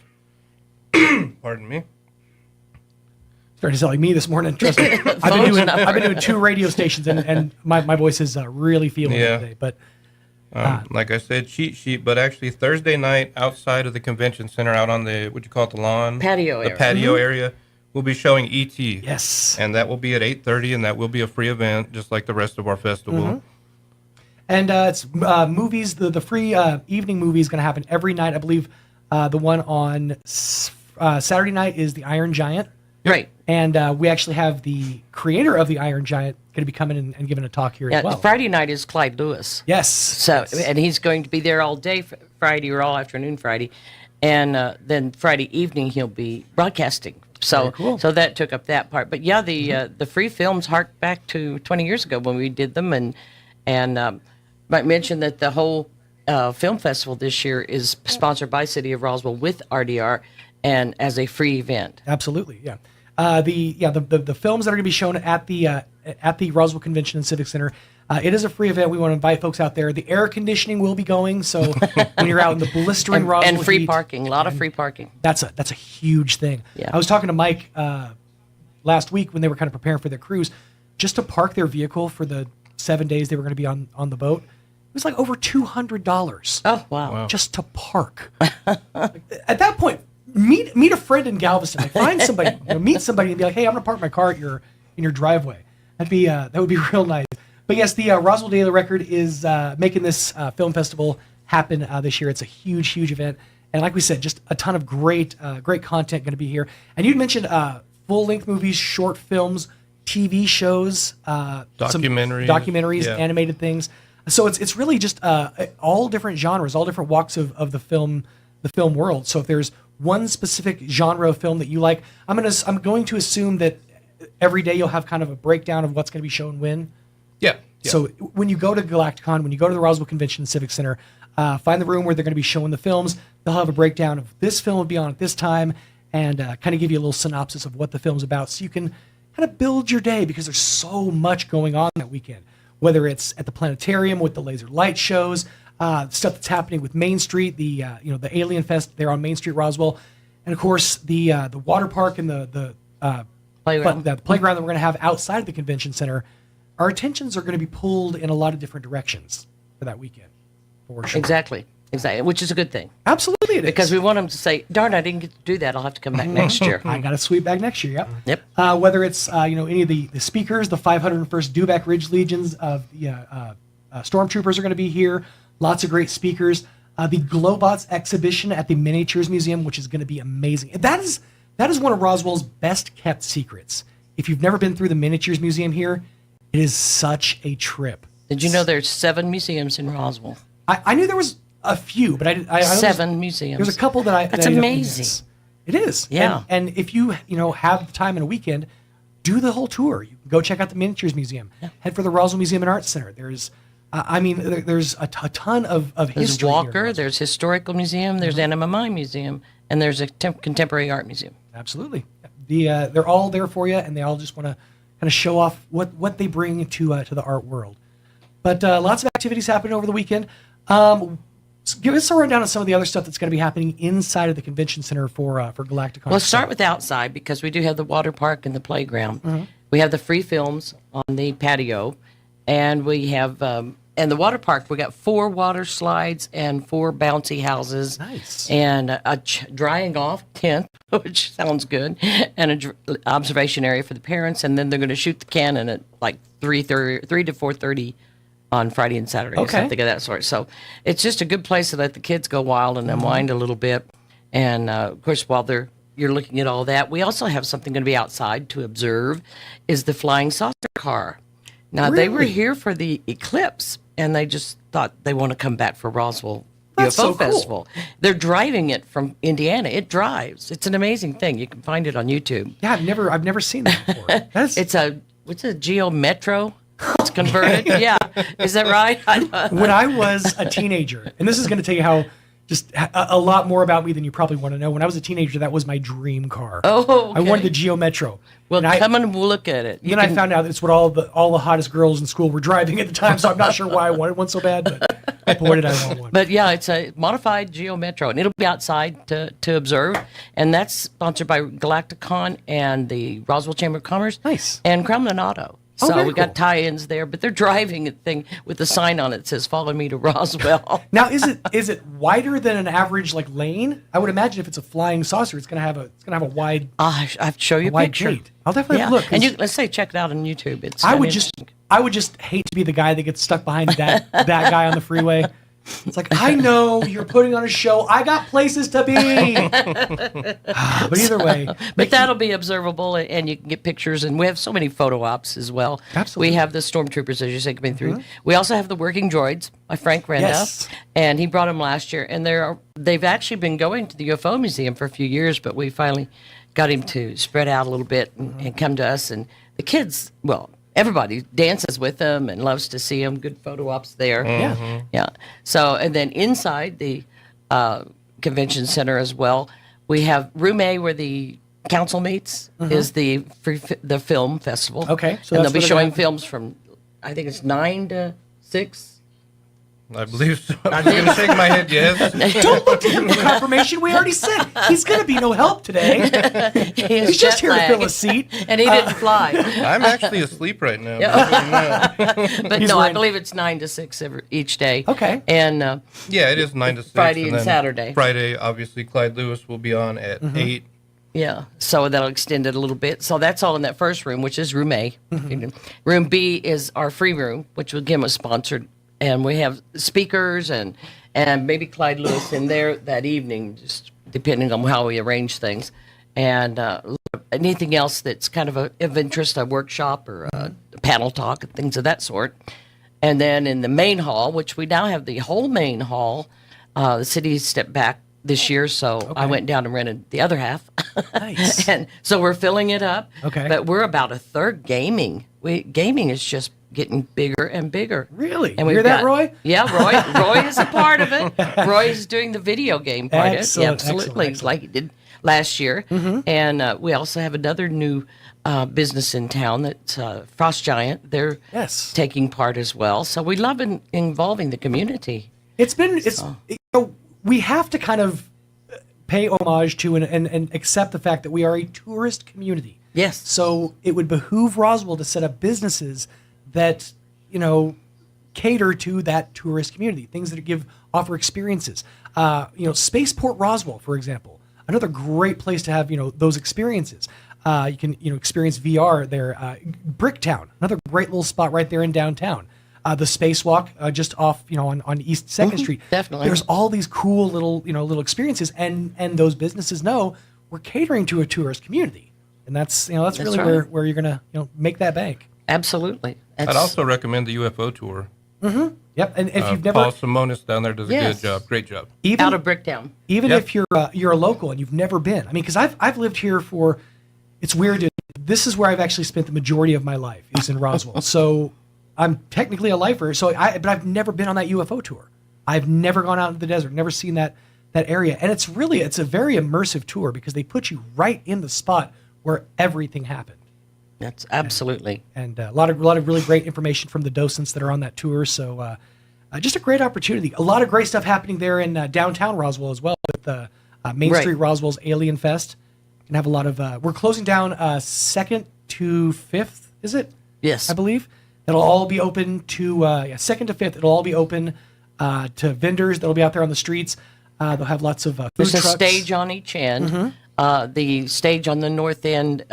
pardon me. Starting to sound like me this morning. Trust me, I've been doing 2 radio stations, and my voice is really feeling it today. But like I said, cheat sheet. But actually, Thursday night outside of the convention center, out on the the lawn, patio area. We'll be showing E.T. Yes, and that will be at 8:30, and that will be a free event, just like the rest of our festival. Mm-hmm. And it's movies. The free evening movie is going to happen every night. I believe the one on Saturday night is The Iron Giant. Right. And we actually have the creator of The Iron Giant going to be coming and giving a talk here as well. Friday night is Clyde Lewis. Yes. So, and he's going to be there all day Friday or all afternoon Friday. And then Friday evening he'll be broadcasting. So, cool. So that took up that part. But yeah, the free films hark back to 20 years ago when we did them, and might mention that the whole film festival this year is sponsored by City of Roswell with RDR and as a free event. Absolutely, yeah. The films that are going to be shown at the Roswell Convention and Civic Center. It is a free event. We want to invite folks out there. The air conditioning will be going, so when you're out in the blistering Roswell and free heat, parking, a lot of free parking. That's a huge thing. Yeah. I was talking to Mike last week when they were kind of preparing for their cruise, just to park their vehicle for the 7 days they were going to be on the boat. It was like over $200. Oh wow! Just to park. At that point, meet a friend in Galveston. Like, find somebody, meet somebody, and be like, "Hey, I'm going to park my car in your driveway." That would be real nice. But yes, the Roswell Daily Record is making this film festival happen this year. It's a huge event, and like we said, just a ton of great content going to be here. And you'd mentioned full-length movies, short films, TV shows, documentaries, animated things. So it's really just all different genres, all different walks of the film world. So if there's one specific genre of film that you like, I'm going to assume that every day you'll have kind of a breakdown of what's going to be shown when. Yeah. So when you go to Galacticon, when you go to the Roswell Convention Civic Center, find the room where they're going to be showing the films. They'll have a breakdown of this film will be on at this time, and kind of give you a little synopsis of what the film's about, so you can kind of build your day, because there's so much going on that weekend. Whether it's at the planetarium with the laser light shows, stuff that's happening with Main Street, the Alien Fest there on Main Street, Roswell, and of course the water park and the playground that we're going to have outside of the convention center. Our attentions are going to be pulled in a lot of different directions for that weekend. For sure. Exactly, which is a good thing. Absolutely, it is. Because we want them to say, "Darn, I didn't get to do that. I'll have to come back next year." I got to sweep back next year. Yep. Whether it's any of the speakers, the 501st Dewback Ridge Legions of the Stormtroopers are going to be here. Lots of great speakers. The Globots exhibition at the Miniatures Museum, which is going to be amazing. That is one of Roswell's best kept secrets. If you've never been through the Miniatures Museum here, it is such a trip. Did you know there's 7 museums in Roswell? I knew there was a few, but I 7 museums. There's a couple that That's amazing. It is. Yeah. And if you have the time in a weekend, do the whole tour. You can go check out the Miniatures Museum. Yeah. Head for the Roswell Museum and Arts Center. There's I mean, there's a ton of There's history Walker, here. there's Historical Museum, there's NMMI Museum, and there's a Contemporary Art Museum. Absolutely. They're all there for you, and they all just want to kind of show off what they bring to the art world. But lots of activities happening over the weekend. Give us a rundown of some of the other stuff that's going to be happening inside of the convention center for Galacticon. Well, start with outside because we do have the water park and the playground. Mm-hmm. We have the free films on the patio, and we have and the water park. We got 4 water slides and 4 bouncy houses. Nice. And a drying off tent, which sounds good, and an observation area for the parents. And then they're going to shoot the cannon at like 3 to 4:30 on Friday and Saturday, or something of that sort. So it's just a good place to let the kids go wild and unwind a little bit. And of course, while you're looking at all that, we also have something going to be outside to observe, is the flying saucer car. Now, they were here for the eclipse, and they just thought they want to come back for Roswell That's UFO so cool. Festival. They're driving it from Indiana. It drives. It's an amazing thing. You can find it on YouTube. Yeah, I've never seen that before. It's a Geo Metro. It's converted. Yeah, is that right? When I was a teenager, and this is going to tell you how just a lot more about me than you probably want to know. When I was a teenager, that was my dream car. Oh, okay. I wanted the Geo Metro. Well, come and look at it. Then I found out it's what all the hottest girls in school were driving at the time. So I'm not sure why I wanted one so bad, but boy, did I want one. But yeah, it's a modified Geo Metro, and it'll be outside to observe. And that's sponsored by Galacticon and the Roswell Chamber of Commerce. Nice. And Crumlin Auto. So very we got cool. tie-ins there, but they're driving a thing with a sign on it that says "Follow me to Roswell." Now, is it wider than an average like lane? I would imagine if it's a flying saucer, it's gonna have a wide. I have to show you a wide picture. gate. I'll definitely have a look. And let's say check it out on YouTube. It's I would just hate to be the guy that gets stuck behind that guy on the freeway. It's like, I know you're putting on a show. I got places to be. But either way. But that'll be observable, and you can get pictures. And we have so many photo ops as well. Absolutely. We have the stormtroopers, as you say, coming through. We also have the working droids by Frank Renda. Yes. And he brought them last year. And they've actually been going to the UFO Museum for a few years, but we finally got him to spread out a little bit and come to us. And the kids, well, everybody dances with them and loves to see them. Good photo ops there. Yeah. Yeah. So, and then inside the convention center as well, we have room A where the council meets is the film festival. Okay. So and they'll be showing films from, I think it's 9 to 6. I believe so. I'm going to shake my head yes. Don't look to him for confirmation. We already said he's going to be no help today. He's just here to fill a seat. And he didn't fly. I'm actually asleep right now. But no, I believe it's 9 to 6 each day. Okay. And yeah, it is 9 to 6. Friday and then Saturday. Friday, obviously, Clyde Lewis will be on at 8. Yeah, so that'll extend it a little bit. So that's all in that first room, which is room A. Room B is our free room, which again was sponsored. And we have speakers and maybe Clyde Lewis in there that evening, just depending on how we arrange things. And anything else that's kind of interest, a workshop or a panel talk and things of that sort. And then in the main hall, which we now have the whole main hall, the city stepped back this year, so I went down and rented the other half. Nice. And so we're filling it up. Okay. But we're about a third gaming. Gaming is just getting bigger and bigger. Really? And You hear that, Roy? Yeah, Roy is a part of it. Roy is doing the video game part of it. Yeah, absolutely. Excellent. Like he did last year. And we also have another new business in town that's Frost Giant. They're taking part as well. So we love involving the community. We have to kind of pay homage to and accept the fact that we are a tourist community. Yes. So it would behoove Roswell to set up businesses that, cater to that tourist community, things that offer experiences. Spaceport Roswell, for example, another great place to have, those experiences. You can, experience VR there. Bricktown, another great little spot right there in downtown. The spacewalk just off, on East 2nd Street. Definitely. There's all these cool little experiences, and those businesses know we're catering to a tourist community, and that's really right. where you're gonna make that bank. Absolutely. I'd also recommend the UFO tour. Yep, and if you've never, Paul Simonis down there does a good job, great job. even Out of Bricktown. Even if you're a local and you've never been, because I've lived here for, it's weird. This is where I've actually spent the majority of my life is in Roswell. So I'm technically a lifer, but I've never been on that UFO tour. I've never gone out into the desert, never seen that area. And it's a very immersive tour because they put you right in the spot where everything happened. That's absolutely. And a lot of really great information from the docents that are on that tour. So just a great opportunity. A lot of great stuff happening there in downtown Roswell as well with Main Street Roswell's Alien Fest. And have a lot of, we're closing down 2nd to 5th, is it? Yes. I believe. It'll all be open to, 2nd to 5th, it'll all be open to vendors that'll be out there on the streets. They'll have lots of food There's trucks. a stage on each end. The stage on the north end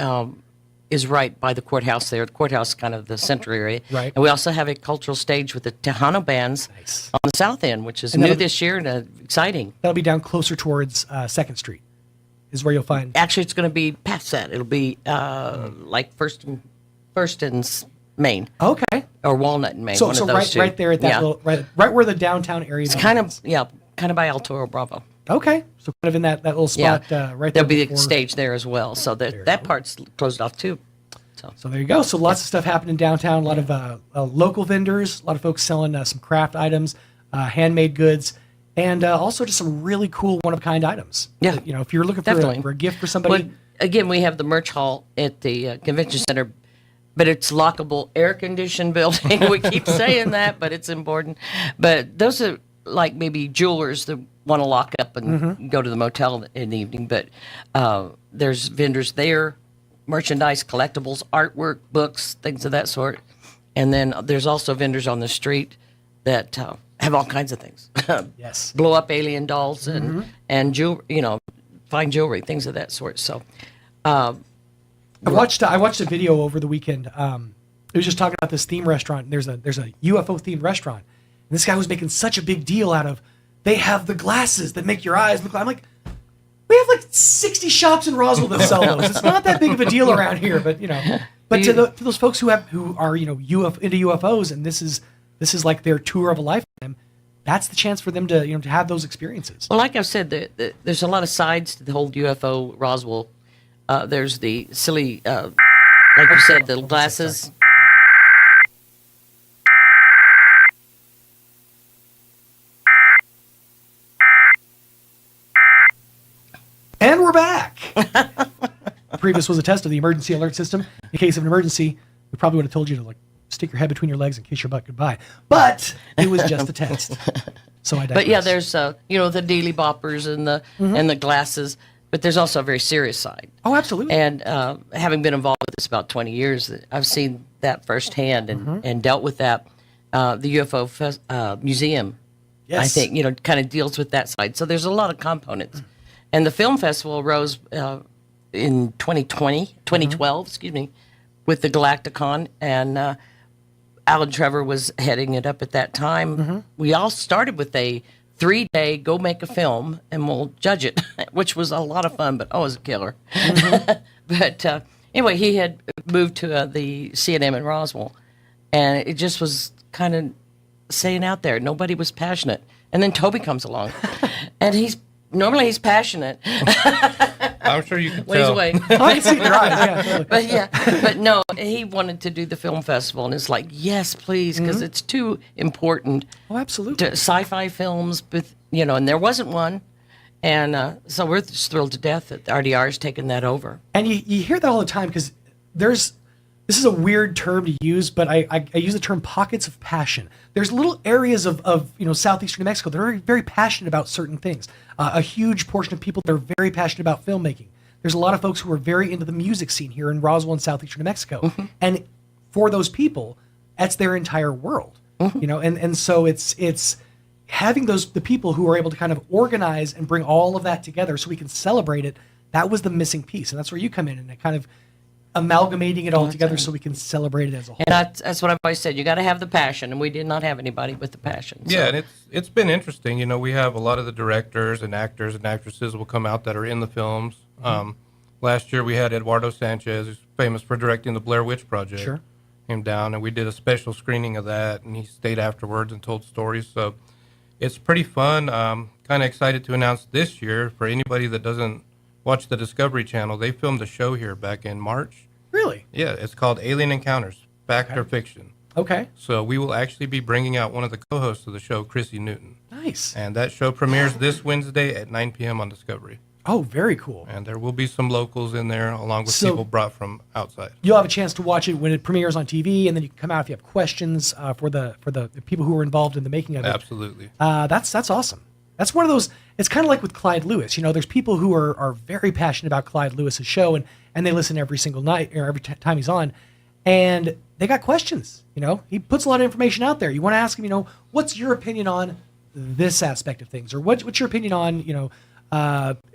is right by the courthouse there. The courthouse is kind of the center area. Right. And we also have a cultural stage with the Tejano bands on the south end, which is new this year and exciting. That'll be down closer towards 2nd Street is where you'll find. Actually, it's going to be past that. It'll be like First and Main. Okay. Or Walnut and Main. So, one of those two. right there at that little, right where the downtown area is. It's kind of by El Toro Bravo. Okay. So kind of in that little spot right there. There'll be a stage there as well. So that part's closed off too. So there you go. So lots of stuff happening downtown. A lot of local vendors, a lot of folks selling some craft items, handmade goods, and also just some really cool one-of-a-kind items. Yeah. If you're looking for a gift for somebody. Well, again, we have the merch hall at the convention center, but it's lockable, air-conditioned building. We keep saying that, but it's important. But those are like maybe jewelers that want to lock up and go to the motel in the evening. But there's vendors there, merchandise, collectibles, artwork, books, things of that sort. And then there's also vendors on the street that have all kinds of things. Yes. Blow up alien dolls and jewelry, fine jewelry, things of that sort. So I watched a video over the weekend. It was just talking about this theme restaurant. There's a UFO themed restaurant. And this guy was making such a big deal out of, they have the glasses that make your eyes look like. I'm like, we have like 60 shops in Roswell that sell those. It's not that big of a deal around here, but to those folks who are into UFOs, and this is like their tour of a lifetime. That's the chance for them to to have those experiences. Well, like I've said, there's a lot of sides to the whole UFO Roswell. There's the silly, like you said, the glasses. And we're back. Previous was a test of the emergency alert system. In case of an emergency, we probably would have told you to stick your head between your legs and kiss your butt goodbye. But it was just a test. So I digress. But yeah, there's the dealy boppers and the glasses, but there's also a very serious side. Oh, absolutely. And having been involved with this about 20 years, I've seen that firsthand and dealt with that. The UFO museum, I think, kind of deals with that side. So there's a lot of components. And the film festival arose in 2012, excuse me, with the Galacticon, and Alan Trevor was heading it up at that time. We all started with a 3-day go make a film and we'll judge it, which was a lot of fun, but it was a killer. But anyway, he had moved to the C&M in Roswell, and it just was kind of staying out there. Nobody was passionate. And then Toby comes along, and normally he's passionate. I'm sure you can Ways tell. away. I can see your eyes, but no, he wanted to do the film festival, and it's like, yes, please, because it's too important. Oh, absolutely. To sci-fi films, and there wasn't one, and so we're just thrilled to death that RDR's taken that over. And you hear that all the time because this is a weird term to use, but I use the term pockets of passion. There's little areas of southeastern New Mexico that are very, very passionate about certain things. A huge portion of people that are very passionate about filmmaking. There's a lot of folks who are very into the music scene here in Roswell and southeastern New Mexico. And for those people, that's their entire world. And so it's having the people who are able to kind of organize and bring all of that together so we can celebrate it. That was the missing piece. And that's where you come in and it kind of amalgamating it all together so we can celebrate it as a whole. And that's what I've always said. You got to have the passion, and we did not have anybody with the passion. So. Yeah, and it's been interesting. We have a lot of the directors and actors and actresses will come out that are in the films. Last year we had Eduardo Sanchez, who's famous for directing the Blair Witch Project. Sure. Came down, and we did a special screening of that, and he stayed afterwards and told stories. So it's pretty fun. Kind of excited to announce this year, for anybody that doesn't watch the Discovery Channel, they filmed a show here back in March. Really? Yeah, it's called Alien Encounters, Fact or Fiction. Okay. So we will actually be bringing out one of the co-hosts of the show, Chrissy Newton. Nice. And that show premieres this Wednesday at 9 p.m. on Discovery. Oh, very cool. And there will be some locals in there, along with people brought from outside. You'll have a chance to watch it when it premieres on TV, and then you can come out if you have questions for the people who are involved in the making of it. Absolutely. That's awesome. That's one of those. It's kind of like with Clyde Lewis. There's people who are very passionate about Clyde Lewis's show, and they listen every single night or every time he's on, and they got questions. He puts a lot of information out there. You want to ask him, what's your opinion on this aspect of things, or what's your opinion on,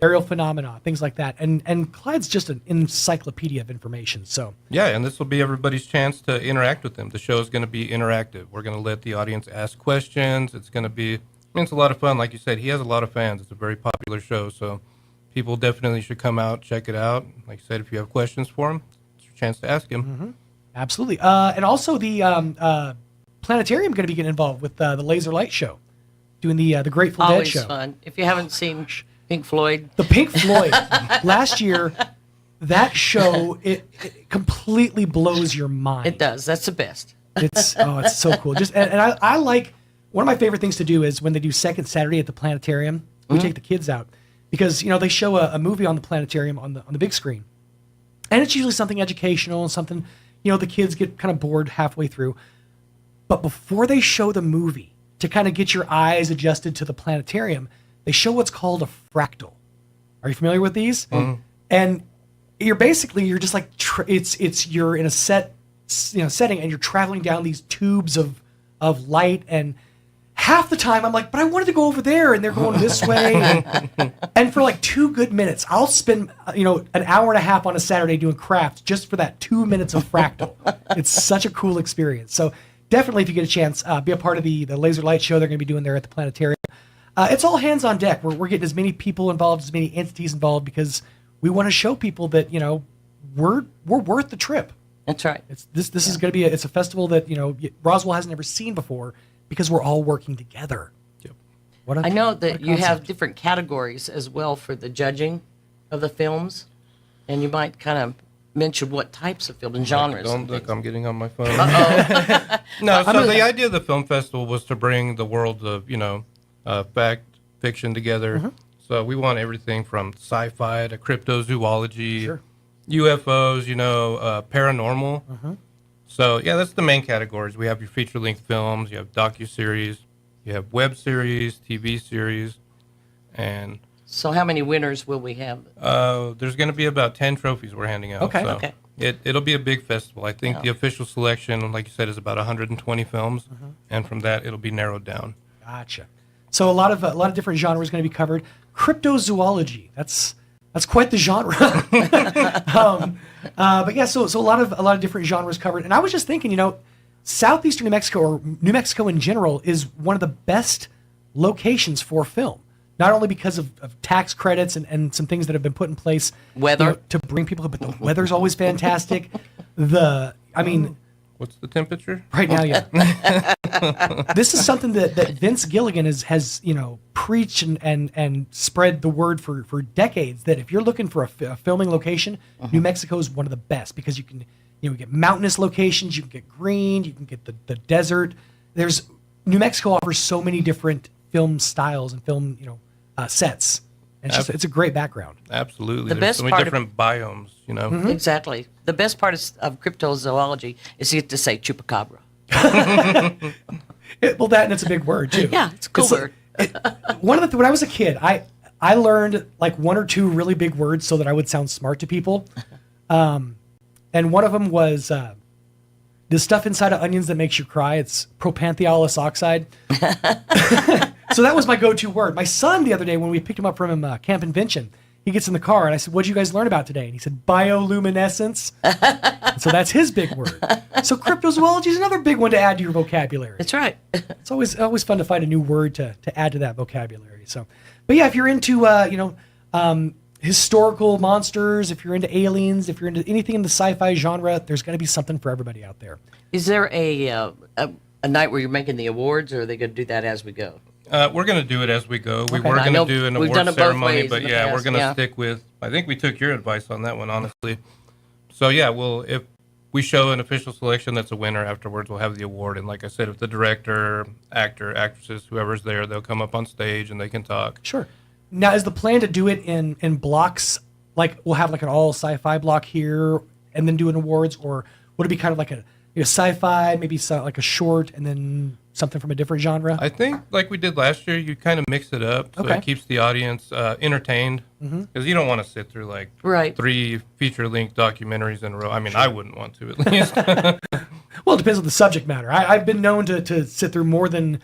aerial phenomena, things like that. And Clyde's just an encyclopedia of information. So yeah, and this will be everybody's chance to interact with him. The show is going to be interactive. We're going to let the audience ask questions. It's going to be, it's a lot of fun. Like you said, he has a lot of fans. It's a very popular show, so people definitely should come out, check it out. Like you said, if you have questions for him, it's your chance to ask him. Mm-hmm. Absolutely. And also the planetarium going to be getting involved with the Laser Light Show, doing the Grateful Dead show. Always fun. If you haven't seen Pink Floyd. The Pink Floyd. Last year, that show, it completely blows your mind. It does. That's the best. It's so cool. And I like, one of my favorite things to do is when they do second Saturday at the planetarium, we take the kids out because, they show a movie on the planetarium on the big screen. And it's usually something educational and something, the kids get kind of bored halfway through. But before they show the movie, to kind of get your eyes adjusted to the planetarium, they show what's called a fractal. Are you familiar with these? Mm-hmm. And you're just like you're in a setting, and you're traveling down these tubes of light, and half the time I'm like, but I wanted to go over there, and they're going this way. And for like 2 good minutes, I'll spend an hour and a half on a Saturday doing crafts just for that 2 minutes of fractal. It's such a cool experience. So definitely, if you get a chance, be a part of the Laser Light show they're going to be doing there at the planetarium. It's all hands on deck. We're getting as many people involved, as many entities involved, because we want to show people that we're worth the trip. That's right. This is going to be it's a festival that Roswell hasn't ever seen before because we're all working together. Yep. I know that you have different categories as well for the judging of the films, and you might kind of mention what types of film and genres. Don't look, I'm getting on my phone. Uh-oh. No, so the idea of the film festival was to bring the world of fact, fiction together. Mm-hmm. So we want everything from sci-fi to cryptozoology, Sure. UFOs, paranormal. Mm-hmm. So yeah, that's the main categories. We have your feature-length films, you have docuseries, you have web series, TV series, and so how many winners will we have? there's going to be about 10 trophies we're handing out. Okay. So Okay. It'll be a big festival. I think Yeah. the official selection, like you said, is about 120 films, and from that it'll be narrowed down. Gotcha. So a lot of different genres going to be covered. Cryptozoology. That's quite the genre. But yeah, so a lot of different genres covered. And I was just thinking, southeastern New Mexico, or New Mexico in general, is one of the best locations for film. Not only because of tax credits and some things that have been put in place, Weather. to bring people, but the weather's always fantastic. What's the temperature? Right now, yeah. This is something that Vince Gilligan has preached and spread the word for decades, that if you're looking for a filming location, New Mexico is one of the best, because you can get mountainous locations, you can get green, you can get the desert. New Mexico offers so many different film styles and film sets. And it's a great background. Absolutely. The There's best so many part different biomes, Mm-hmm. Exactly. The best part of cryptozoology is you get to say chupacabra. Well, that, and it's a big word too. Yeah, it's a cool word. When I was a kid, I learned like 1 or 2 really big words so that I would sound smart to people. And one of them was the stuff inside of onions that makes you cry. It's propantheolus oxide. So that was my go-to word. My son, the other day, when we picked him up from Camp Invention, he gets in the car and I said, "What did you guys learn about today?" And he said, "Bioluminescence." So that's his big word. So cryptozoology is another big one to add to your vocabulary. That's right. It's always fun to find a new word to add to that vocabulary. So, but yeah, if you're into historical monsters, if you're into aliens, if you're into anything in the sci-fi genre, there's going to be something for everybody out there. Is there a night where you're making the awards, or are they going to do that as we go? We're going to do it as we go. We Okay. were I going know to do an we've done award it both ceremony, ways but in the we're past, going to yeah. stick with, I think we took your advice on that one, honestly. So yeah, if we show an official selection that's a winner. Afterwards, we'll have the award. And like I said, if the director, actor, actresses, whoever's there, they'll come up on stage and they can talk. Sure. Now, is the plan to do it in blocks? Like we'll have like an all sci-fi block here and then do an awards, or would it be kind of like a sci-fi, maybe like a short, and then something from a different genre? I think like we did last year, you kind of mix it up so it keeps the audience entertained. Because you don't want to sit through like 3 feature-length documentaries in a row. I mean, I wouldn't want to at least. Well, it depends on the subject matter. I've been known to sit through more than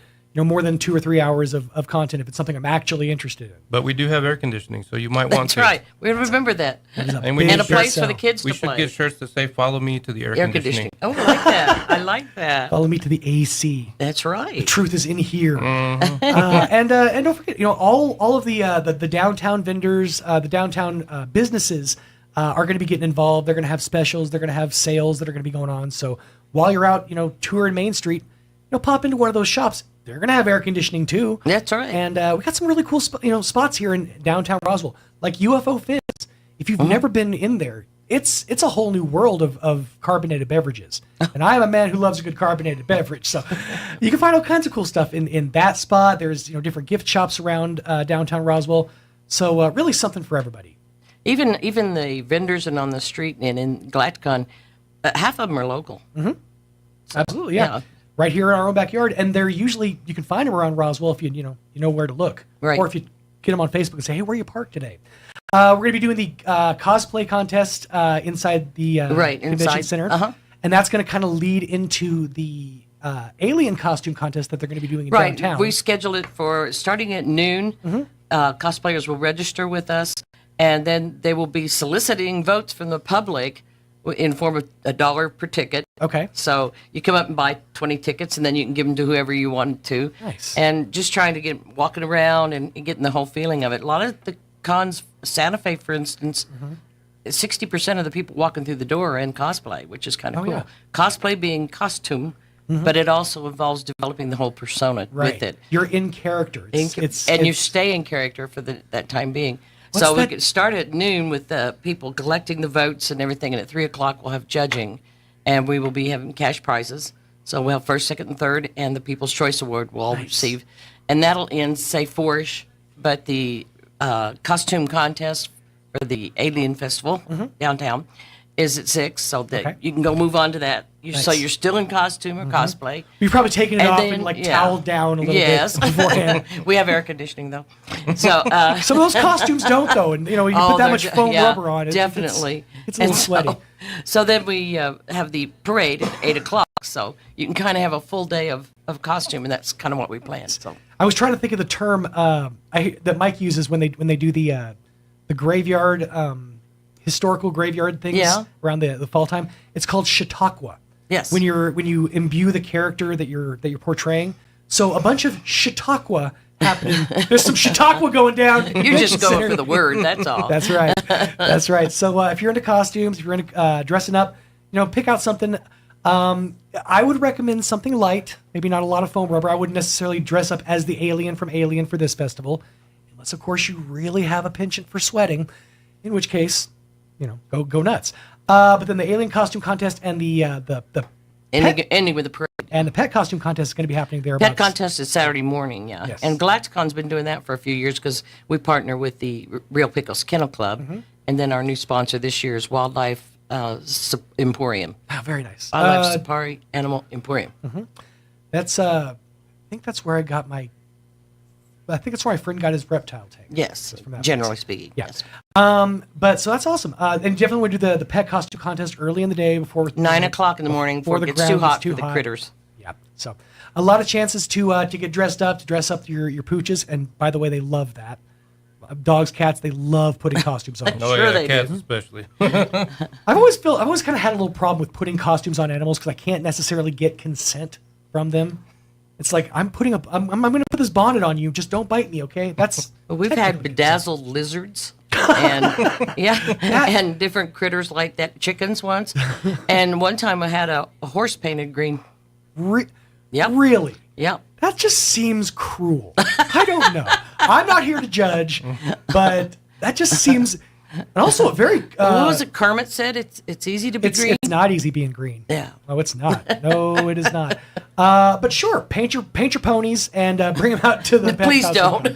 2 or 3 hours of content if it's something I'm actually interested in. But we do have air conditioning, so you might want to. That's right. We remember that. And a place for the kids to we play. should get shirts that say, "Follow me to the air conditioning." Oh, I like that. I like that. Follow me to the AC. That's right. The truth is in here. And don't forget, all of the downtown vendors, the downtown businesses are going to be getting involved. They're going to have specials. They're going to have sales that are going to be going on. So while you're out, touring Main Street, pop into one of those shops. They're going to have air conditioning too. That's right. And we got some really cool spots here in downtown Roswell, like UFO Fins. If you've never been in there, it's a whole new world of carbonated beverages. And I am a man who loves a good carbonated beverage. So you can find all kinds of cool stuff in that spot. There's different gift shops around downtown Roswell. So really something for everybody. Even the vendors and on the street and in GlaxCon, half of them are local. Mm-hmm. So, absolutely, yeah. Right here in our own backyard, and they're usually, you can find them around Roswell if you know where to look, right? Or if you get them on Facebook and say, hey, where you parked today? We're going to be doing the cosplay contest inside the convention center, and that's going to kind of lead into the alien costume contest that they're going to be doing in downtown. We scheduled it for starting at noon. Cosplayers will register with us, and then they will be soliciting votes from the public in form of $1 per ticket. Okay. So you come up and buy 20 tickets, and then you can give them to whoever you want to. Nice. And just trying to get walking around and getting the whole feeling of it. A lot of the cons, Santa Fe, for instance, 60% of the people walking through the door are in cosplay, which is kind of cool. Yeah. Cosplay being costume, but it also involves developing the whole persona with it. You're in character. You stay in character for that time being. So we get started at noon with people collecting the votes and everything, and at 3 o'clock we'll have judging, and we will be having cash prizes. So we'll have first, second, and third, and the People's Choice Award will all receive. And that'll end, say, 4-ish, but the costume contest for the Alien Festival downtown is at 6, so that you can go move on to that. So you're still in costume or cosplay. You've probably taken it off and toweled down a little bit beforehand. We have air conditioning though. So some of those costumes don't though, and you put that much foam rubber on it. Definitely, it's a little sweaty. So then we have the parade at 8 o'clock. So you can kind of have a full day of costume, and that's kind of what we planned. So I was trying to think of the term that Mike uses when they do the graveyard. Historical graveyard things around the fall time. It's called Chautauqua. Yes. When you imbue the character that you're portraying. So a bunch of Chautauqua happening. There's some Chautauqua going down. You're just going for the word. That's all. That's right. That's right. So if you're into costumes, if you're into dressing up, pick out something. I would recommend something light. Maybe not a lot of foam rubber. I wouldn't necessarily dress up as the alien from Alien for this festival, unless of course you really have a penchant for sweating. In which case, go nuts. But then the alien costume contest and the ending with the parade. And the pet costume contest is going to be happening there. Pet contest is Saturday morning, Yes. And GlaxCon's been doing that for a few years because we partner with the Real Pickles Kennel Club, and then our new sponsor this year is Wildlife Emporium. Oh, very nice. Wildlife Safari Animal Emporium. That's I think that's where I think that's where my friend got his reptile tank. Yes, generally speaking. Yes. But so that's awesome. And definitely we do the pet costume contest early in the day before 9 o'clock in the morning before it gets too hot for the critters. Yeah. So a lot of chances to get dressed up, to dress up your pooches. And by the way, they love that. Dogs, cats, they love putting costumes on. Cats especially. I've always kind of had a little problem with putting costumes on animals because I can't necessarily get consent from them. It's like I'm going to put this bonnet on you. Just don't bite me, okay? That's we've had bedazzled lizards and and different critters like that, chickens once. And one time I had a horse painted green. Really? Yep. That just seems cruel. I don't know. I'm not here to judge, but that just seems And also a very what was it Kermit said? It's easy to be green. It's not easy being green. Yeah. No, it's not. No, it is not. But sure, paint your ponies and bring them out to the Please don't.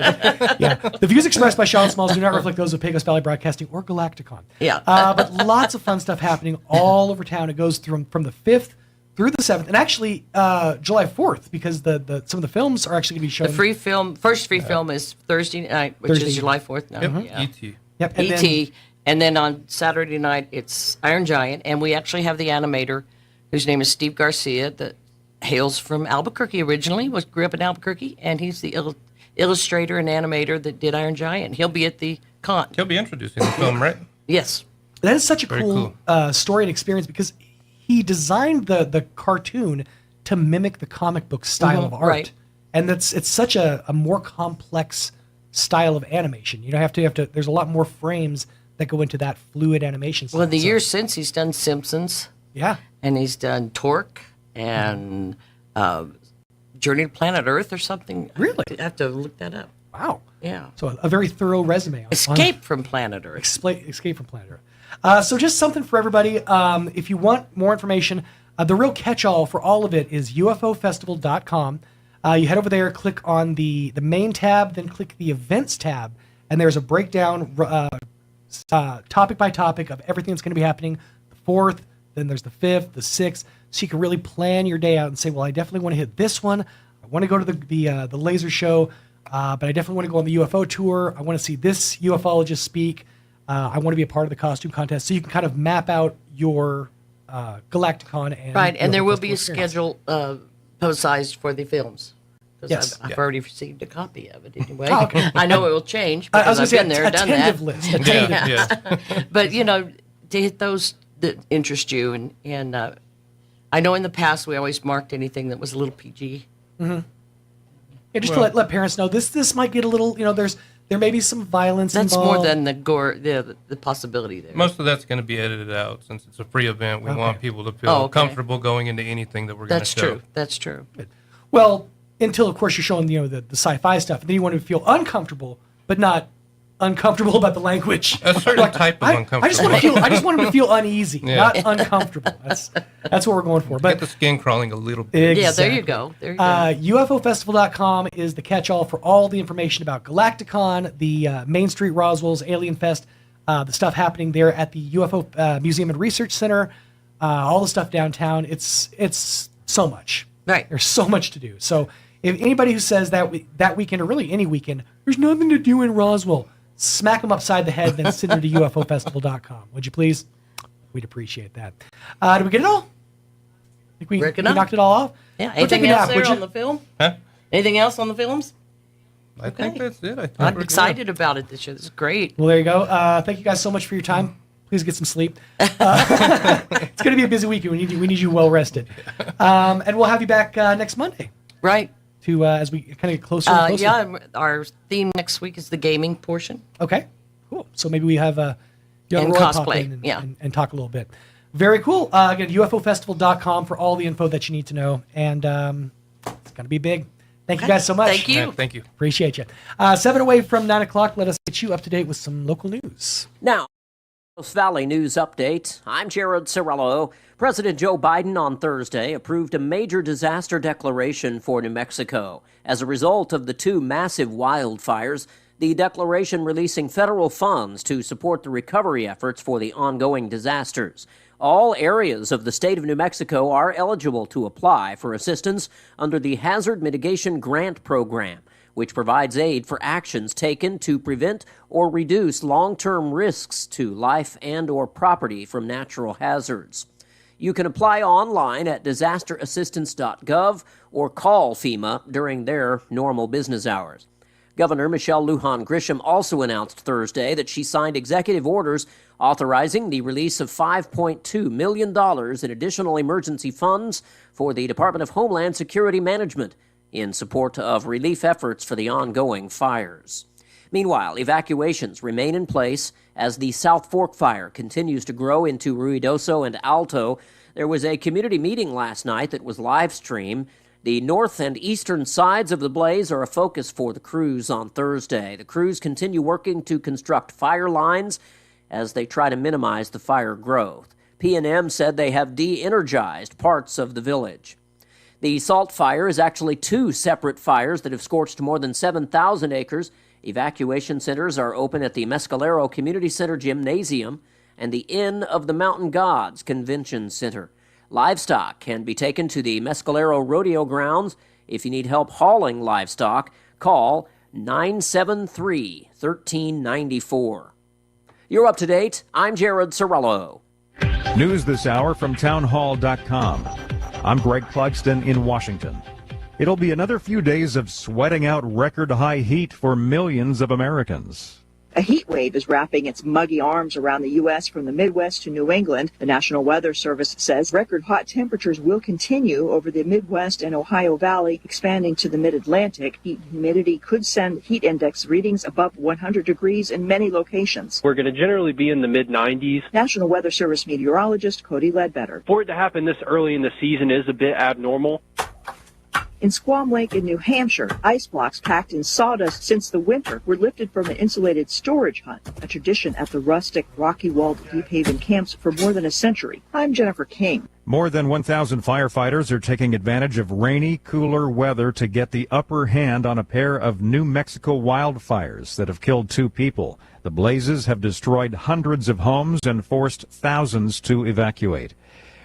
Yeah. The views expressed by Sean Smalls do not reflect those of Pecos Valley Broadcasting or Galacticon. Yeah. But lots of fun stuff happening all over town. It goes from the 5th through the 7th, and actually July 4th, because the some of the films are actually going to be shown. The first free film is Thursday night, which is July 4th. No, Yep. yeah. E.T. Yep. E.T. And then on Saturday night, it's Iron Giant, and we actually have the animator, whose name is Steve Garcia, that hails from Albuquerque originally, grew up in Albuquerque, and he's the illustrator and animator that did Iron Giant. He'll be at the con. He'll be introducing the film, right? Yes. That is such a Very cool story and experience, because he designed the cartoon to mimic the comic book style of art. Right. And it's such a more complex style of animation. You don't have to there's a lot more frames that go into that fluid animation style. Well, the years since, he's done Simpsons. Yeah. And he's done Torque and Journey to Planet Earth or something. Really? I have to look that up. Wow. Yeah. So a very thorough resume. Escape from Planet Earth. Escape from Planet Earth. So just something for everybody. If you want more information, the real catch-all for all of it is ufofestival.com. You head over there, click on the main tab, then click the events tab, and there's a breakdown topic by topic of everything that's going to be happening. The 4th, then there's the 5th, the 6th, so you can really plan your day out and say, well, I definitely want to hit this one. I want to go to the laser show, but I definitely want to go on the UFO tour. I want to see this ufologist speak. I want to be a part of the costume contest. So you can kind of map out your Galacticon and right, and there will be a experience. schedule publicized for the films. Yes. I've already received a copy of it anyway. Oh, okay. I know it will change I was because gonna I've been say there, done tentative that. list. A tentative list. But to hit those that interest you, and I know in the past we always marked anything that was a little PG. Mm-hmm. Yeah, just to let parents know this might get a little. There may be some violence. That's involved. more than the gore, the possibility there. Most of that's going to be edited out since it's a free event. We want people to feel comfortable going into anything that we're going to show. That's true. That's true. Well, until of course you're showing the sci-fi stuff, and then you want to feel uncomfortable, but not uncomfortable about the language. A certain type of uncomfortable. I just want them to feel uneasy, not uncomfortable. That's what we're going for. But get the skin crawling a little bit. Exactly. Yeah, there you go. There you go. UFOfestival.com is the catch-all for all the information about Galacticon, the Main Street Roswell's Alien Fest, the stuff happening there at the UFO Museum and Research Center, all the stuff downtown. It's so much. Right. There's so much to do. So if anybody who says that weekend, or really any weekend, there's nothing to do in Roswell, smack them upside the head, then send them to UFOfestival.com. Would you please? We'd appreciate that. Did we get it all? I think we knocked it all off? Yeah. We'll take Anything a else nap, there would on you? the film? Huh? Anything else on the films? I think that's it. I'm excited about it this year. This is great. Well, there you go. Thank you guys so much for your time. Please get some sleep. It's going to be a busy weekend. We need you well rested. And we'll have you back next Monday. Right. To as we kind of get closer and closer. Yeah, our theme next week is the gaming portion. Okay. Cool. So maybe we have And Roy pop cosplay, in and talk a little bit. Very cool. Again, UFOfestival.com for all the info that you need to know. And it's going to be big. Thank you guys so much. Thank you. Yeah, thank you. Appreciate you. 7 away from 9 o'clock. Let us get you up to date with some local news. Now, Valley News Update. I'm Jared Cirillo. President Joe Biden on Thursday approved a major disaster declaration for New Mexico. As a result of the 2 massive wildfires, the declaration releasing federal funds to support the recovery efforts for the ongoing disasters. All areas of the state of New Mexico are eligible to apply for assistance under the Hazard Mitigation Grant Program, which provides aid for actions taken to prevent or reduce long-term risks to life and or property from natural hazards. You can apply online at disasterassistance.gov or call FEMA during their normal business hours. Governor Michelle Lujan Grisham also announced Thursday that she signed executive orders authorizing the release of $5.2 million in additional emergency funds for the Department of Homeland Security Management in support of relief efforts for the ongoing fires. Meanwhile, evacuations remain in place as the South Fork fire continues to grow into Ruidoso and Alto. There was a community meeting last night that was live streamed. The north and eastern sides of the blaze are a focus for the crews on Thursday. The crews continue working to construct fire lines as they try to minimize the fire growth. P&M said they have de-energized parts of the village. The Salt Fire is actually two separate fires that have scorched more than 7,000 acres. Evacuation centers are open at the Mescalero Community Center Gymnasium and the Inn of the Mountain Gods Convention Center. Livestock can be taken to the Mescalero Rodeo Grounds. If you need help hauling livestock, call 973-1394. You're up to date. I'm Jared Sorello. News this hour from townhall.com. I'm Greg Clugston in Washington. It'll be another few days of sweating out record-high heat for millions of Americans. A heat wave is wrapping its muggy arms around the U.S. from the Midwest to New England. The National Weather Service says record hot temperatures will continue over the Midwest and Ohio Valley, expanding to the Mid-Atlantic. Heat and humidity could send heat index readings above 100 degrees in many locations. We're going to generally be in the mid-90s. National Weather Service meteorologist Cody Ledbetter. For it to happen this early in the season is a bit abnormal. In Squam Lake in New Hampshire, ice blocks packed in sawdust since the winter were lifted from an insulated storage hut, a tradition at the rustic, rocky-walled Deep Haven camps for more than a century. I'm Jennifer King. More than 1,000 firefighters are taking advantage of rainy, cooler weather to get the upper hand on a pair of New Mexico wildfires that have killed 2 people. The blazes have destroyed hundreds of homes and forced thousands to evacuate.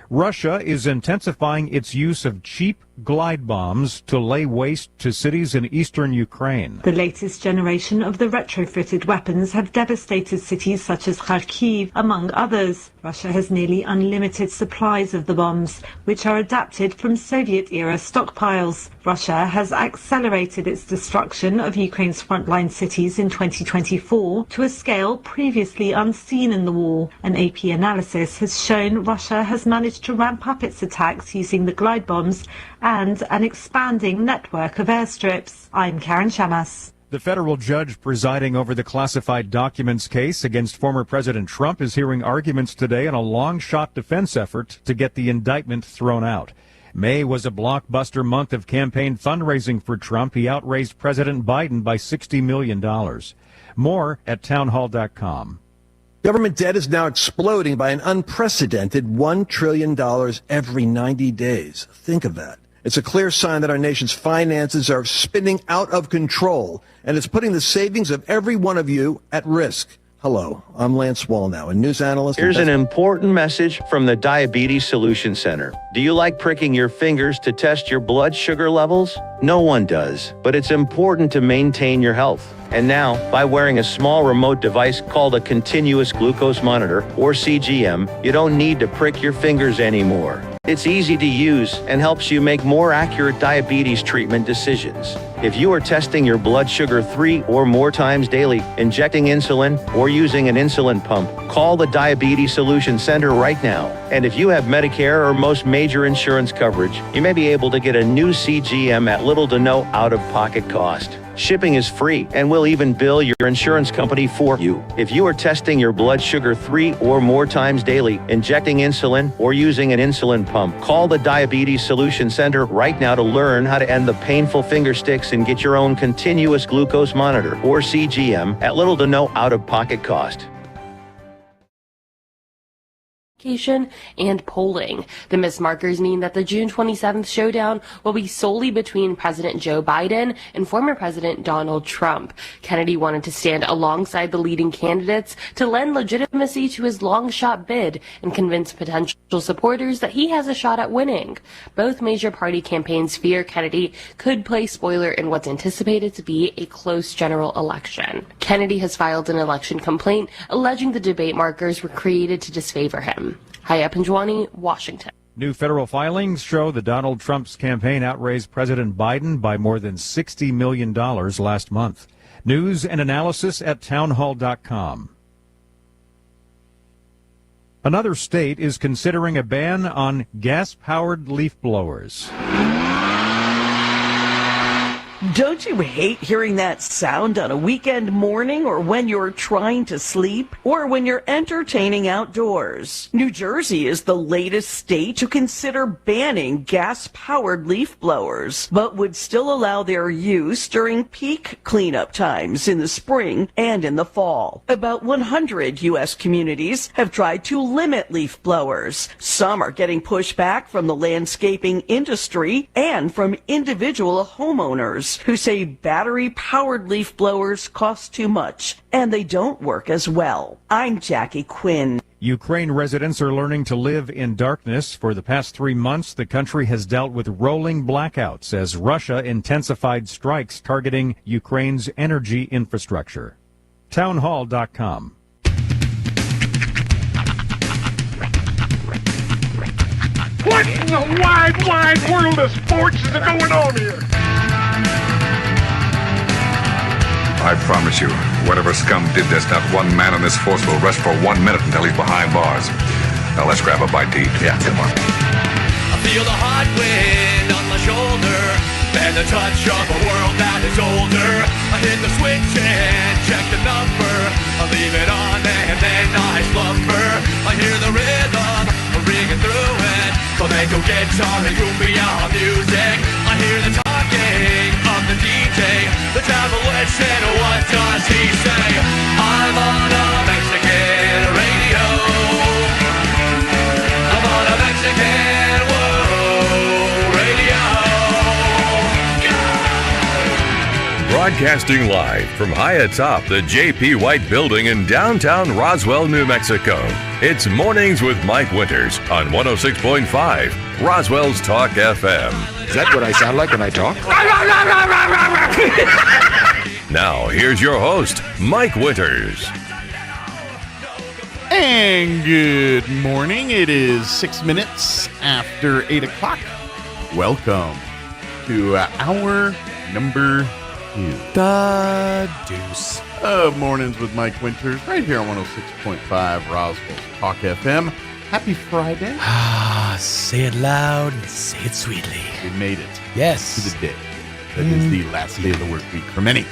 Russia is intensifying its use of cheap glide bombs to lay waste to cities in eastern Ukraine. The latest generation of the retrofitted weapons have devastated cities such as Kharkiv, among others. Russia has nearly unlimited supplies of the bombs, which are adapted from Soviet-era stockpiles. Russia has accelerated its destruction of Ukraine's frontline cities in 2024 to a scale previously unseen in the war. An AP analysis has shown Russia has managed to ramp up its attacks using the glide bombs and an expanding network of airstrips. I'm Karen Shamas. The federal judge presiding over the classified documents case against former President Trump is hearing arguments today in a long-shot defense effort to get the indictment thrown out. May was a blockbuster month of campaign fundraising for Trump. He outraised President Biden by $60 million. More at townhall.com. Government debt is now exploding by an unprecedented $1 trillion every 90 days. Think of that. It's a clear sign that our nation's finances are spinning out of control, and it's putting the savings of every one of you at risk. Hello, I'm Lance Wallnow, a news analyst. Here's an important message from the Diabetes Solution Center. Do you like pricking your fingers to test your blood sugar levels? No one does, but it's important to maintain your health. And now, by wearing a small remote device called a continuous glucose monitor, or CGM, you don't need to prick your fingers anymore. It's easy to use and helps you make more accurate diabetes treatment decisions. If you are testing your blood sugar 3 or more times daily, injecting insulin, or using an insulin pump, call the Diabetes Solution Center right now. And if you have Medicare or most major insurance coverage, you may be able to get a new CGM at little to no out-of-pocket cost. Shipping is free, and we'll even bill your insurance company for you. If you are testing your blood sugar 3 or more times daily, injecting insulin, or using an insulin pump, call the Diabetes Solution Center right now to learn how to end the painful finger sticks and get your own continuous glucose monitor, or CGM, at little to no out-of-pocket cost. And polling. The missed markers mean that the June 27th showdown will be solely between President Joe Biden and former President Donald Trump. Kennedy wanted to stand alongside the leading candidates to lend legitimacy to his long-shot bid and convince potential supporters that he has a shot at winning. Both major party campaigns fear Kennedy could play spoiler in what's anticipated to be a close general election. Kennedy has filed an election complaint alleging the debate markers were created to disfavor him. Hayat Panjwani, Washington. New federal filings show that Donald Trump's campaign outraised President Biden by more than $60 million last month. News and analysis at townhall.com. Another state is considering a ban on gas-powered leaf blowers. Don't you hate hearing that sound on a weekend morning or when you're trying to sleep or when you're entertaining outdoors? New Jersey is the latest state to consider banning gas-powered leaf blowers, but would still allow their use during peak cleanup times in the spring and in the fall. About 100 U.S. communities have tried to limit leaf blowers. Some are getting pushback from the landscaping industry and from individual homeowners who say battery-powered leaf blowers cost too much and they don't work as well. I'm Jackie Quinn. Ukraine residents are learning to live in darkness. For the past 3 months, the country has dealt with rolling blackouts as Russia intensified strikes targeting Ukraine's energy infrastructure. Townhall.com. What in the wide world of sports is going on here? I promise you, whatever scum did this, not one man on this force will rest for 1 minute until he's behind bars. Now let's grab a bite to eat. Yeah, come on. I feel the hot wind on my shoulder and the touch of a world that is older. I hit the switch and check the number. I leave it on and then I slumber. I hear the rhythm ringing through it. Flamenco guitar and cumbia music. I hear the talking of the DJ. The travel witch said, what does he say? I'm on a Mexican radio. I'm on a Mexican world radio. Broadcasting live from high atop the J.P. White Building in downtown Roswell, New Mexico. It's Mornings with Mike Winters on 106.5 Roswell's Talk FM. Is that what I sound like when I talk? Now, here's your host, Mike Winters. And good morning. It is 6 minutes after 8 o'clock. Welcome to hour number 2. The Deuce. Mornings with Mike Winters, right here on 106.5 Roswell Talk FM. Happy Friday. Say it loud and say it sweetly. We made it. Yes. To the day. That is the last day of the work week for many.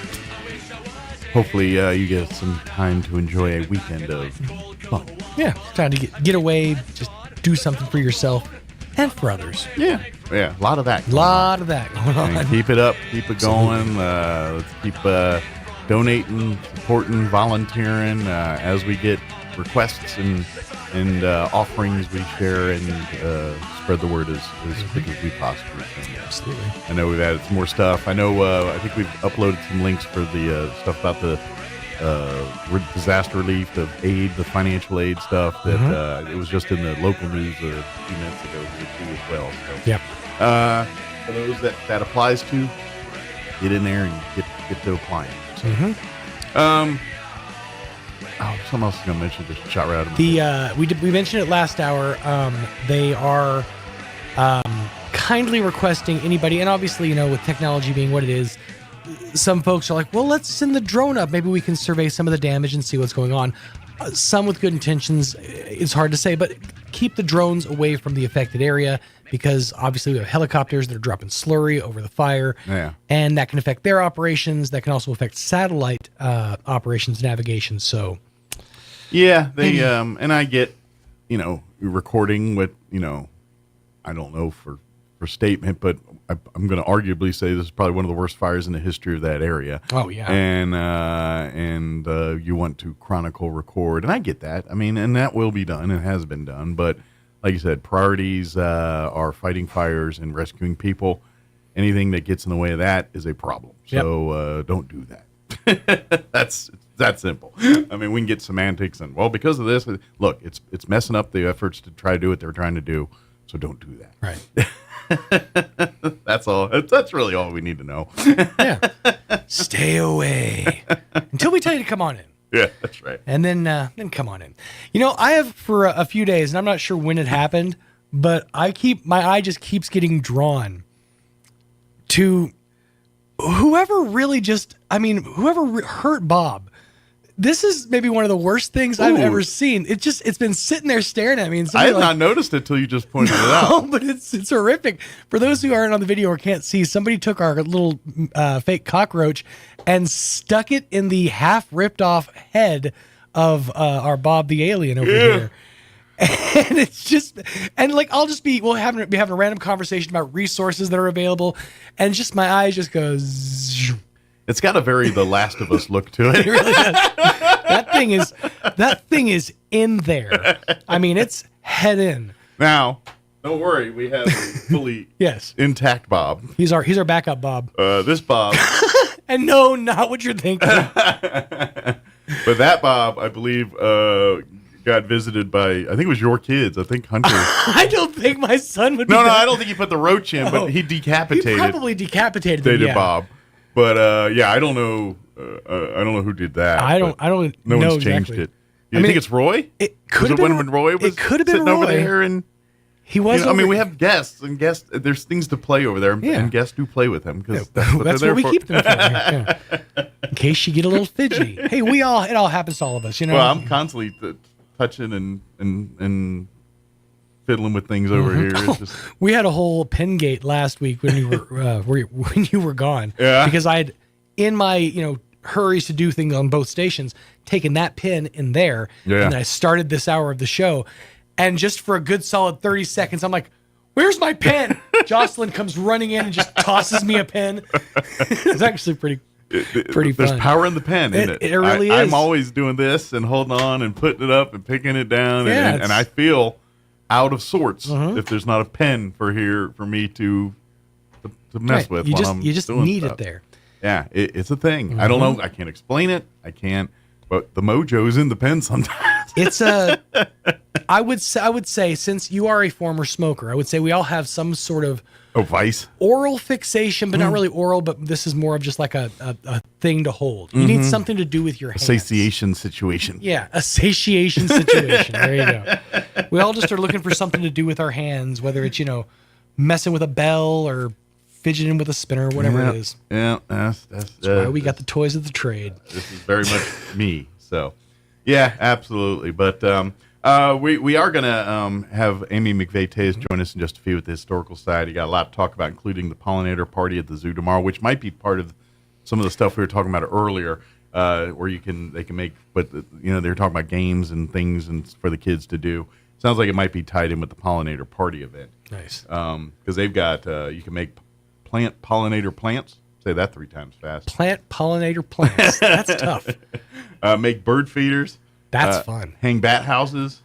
Hopefully you get some time to enjoy a weekend of fun. Yeah, time to get away, just do something for yourself and for others. Yeah, a lot of that. A lot of that going on. And keep it up, keep it going. Let's keep donating, supporting, volunteering as we get requests and offerings. We share and spread the word as quick as we possibly can. Absolutely. I know we've added some more stuff. I know. I think we've uploaded some links for the stuff about the disaster relief, the aid, the financial aid stuff. That it was just in the local news a few minutes ago here too as well. So, yeah. For those that applies to, get in there and get to applying. So, something else I'm gonna mention. Just shot right out of we mentioned it last hour. They are kindly requesting anybody, and obviously, with technology being what it is, some folks are like, well, let's send the drone up. Maybe we can survey some of the damage and see what's going on. Some with good intentions, it's hard to say, but keep the drones away from the affected area because obviously we have helicopters that are dropping slurry over the fire, and that can affect their operations. That can also affect satellite operations navigation. So, yeah, they and I get, recording what I don't know for statement, but I'm going to arguably say this is probably one of the worst fires in the history of that area. Oh yeah, and you want to chronicle, record, and I get that. I mean, and that will be done and has been done. But like you said, priorities are fighting fires and rescuing people. Anything that gets in the way of that is a problem. So don't do that. That's that simple. I mean, we can get semantics and because of this. Look, it's messing up the efforts to try to do what they're trying to do. So don't do that. Right. That's all. That's really all we need to know. Yeah. Stay away until we tell you to come on in. Yeah, that's right. And then come on in. I have for a few days, and I'm not sure when it happened, but my eye just keeps getting drawn to whoever hurt Bob. this is maybe one of the worst things I've ever seen. It's been sitting there staring at me. And I have not noticed it till you just pointed it out. But it's horrific. For those who aren't on the video or can't see, somebody took our little fake cockroach and stuck it in the half ripped off head of our Bob the alien over here. And it's just, and like, we'll be having a random conversation about resources that are available, and just my eyes just go zzz. It's got a very The Last of Us look to it. It really does. That thing is in there. I mean, it's head in. Now, don't worry, we have a fully intact Bob. He's our backup Bob. This Bob. And no, not what you're thinking. But that Bob, I believe, got visited by, I think it was your kids. I think Hunter. I don't think my son would. No, I don't think he put the roach in, but he decapitated. He probably decapitated him, yeah. Bob. But I don't know. I don't know who did that. I don't No know one's changed exactly. it. You think it's Roy? It could have been when Roy was. It could have been sitting Roy over there, and he was. I mean, we have guests, and guests. There's things to play over there, and guests do play with them because that's what we keep them for. Yeah. In case you get a little fidgety. Hey, it all happens to all of us, you know. Well, I'm constantly touching and fiddling with things over here. It's just... We had a whole pen gate last week when you were when you were gone. Yeah. Because I'd, in my hurries to do things on both stations, taken that pin in there, and I started this hour of the show, and just for a good solid 30 seconds, I'm like, "Where's my pen?" Jocelyn comes running in and just tosses me a pen. It's actually pretty fun. There's power in the pen, isn't it? It really is. I'm always doing this and holding on and putting it up and picking it down, and I feel out of sorts if there's not a pen for me to mess with. You while just doing need stuff. it there. Yeah, it's a thing. I don't know. I can't explain it. I can't. But the mojo's in the pen sometimes. It's I would say, since you are a former smoker, I would say we all have some sort of vice, oral fixation, but not really oral. But this is more of just like a thing to hold. You need something to do with your hands. Satiation situation. Yeah, a satiation situation. There you go. We all just are looking for something to do with our hands, whether it's messing with a bell or fidgeting with a spinner, whatever it is. Yeah, that's why we got the toys of the trade. This is very much me. So, yeah, absolutely. But we are going to have Amy McVeigh-Tays join us in just a few at the Historical Society. Got a lot to talk about, including the pollinator party at the zoo tomorrow, which might be part of some of the stuff we were talking about earlier, where they can make, but they were talking about games and things and for the kids to do. Sounds like it might be tied in with the pollinator party event. Nice. Because they've got you can make plant pollinator plants. Say that 3 times fast. Plant pollinator plants. That's tough. Make bird feeders. That's fun. Hang bat houses.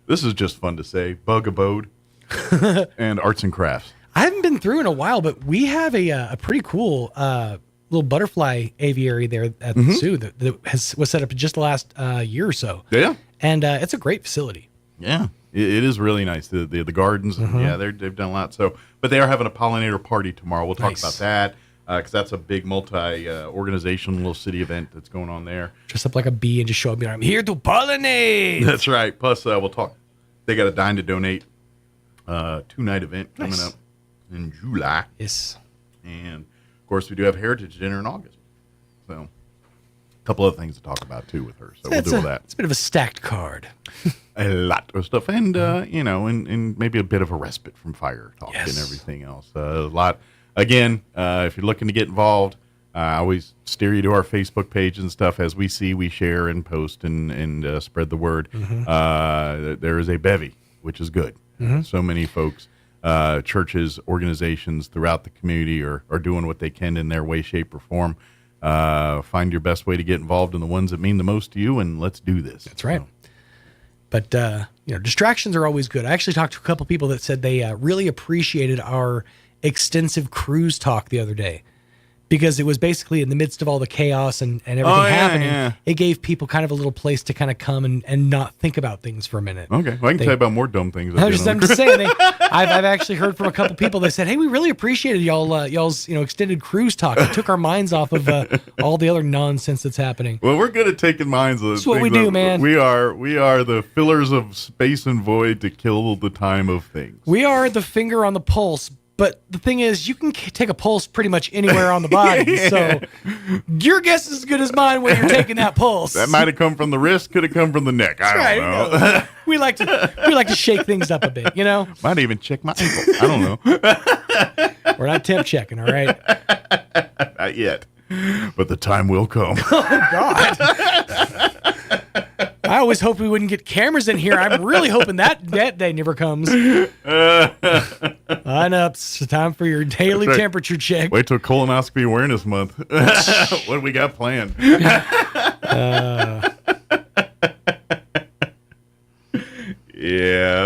This is just fun to say. Bug abode. And arts and crafts. I haven't been through in a while, but we have a pretty cool little butterfly aviary there at the zoo that was set up just the last year or so. Yeah. And it's a great facility. Yeah. It is really nice. The gardens, they've done a lot. So, but they are having a pollinator party tomorrow. We'll talk about that because that's a big multi-organizational little city event that's going on there. Dress up like a bee and just show up. I'm here to pollinate. That's right. Plus, we'll talk. They got a Dine to Donate 2-night event coming up in July. Yes. And of course, we do have Heritage Dinner in August. So, a couple other things to talk about too with her. So we'll do all that. It's a bit of a stacked card. A lot of stuff, and and maybe a bit of a respite from fire talk and everything else. A lot. Again, if you're looking to get involved, I always steer you to our Facebook page and stuff. As we see, we share and post and spread the word. There is a bevy, which is good. So many folks, churches, organizations throughout the community are doing what they can in their way, shape, or form. Find your best way to get involved in the ones that mean the most to you, and let's do this. That's right. But, distractions are always good. I actually talked to a couple people that said they really appreciated our extensive cruise talk the other day because it was basically in the midst of all the chaos and everything happening. Yeah. It gave people kind of a little place to kind of come and not think about things for a minute. Okay. Well, I can tell you about more dumb things. I'm just saying. I've actually heard from a couple people that said, hey, we really appreciated y'all's extended cruise talk. It took our minds off of all the other nonsense that's happening. Well, we're good at taking minds. That's what we do, man. We are the fillers of space and void to kill the time of things. We are the finger on the pulse, But the thing is, you can take a pulse pretty much anywhere on the body. So your guess is as good as mine when you're taking that pulse. That might have come from the wrist, could have come from the neck. I don't know. We like to shake things up a bit, you know? Might even check my ankle. I don't know. We're not temp checking, all right? Not yet. But the time will come. Oh, God. I always hoped we wouldn't get cameras in here. I'm really hoping that day never comes. Line up. It's time for your daily temperature check. Wait till Colonoscopy Awareness Month. What do we got planned? Yeah,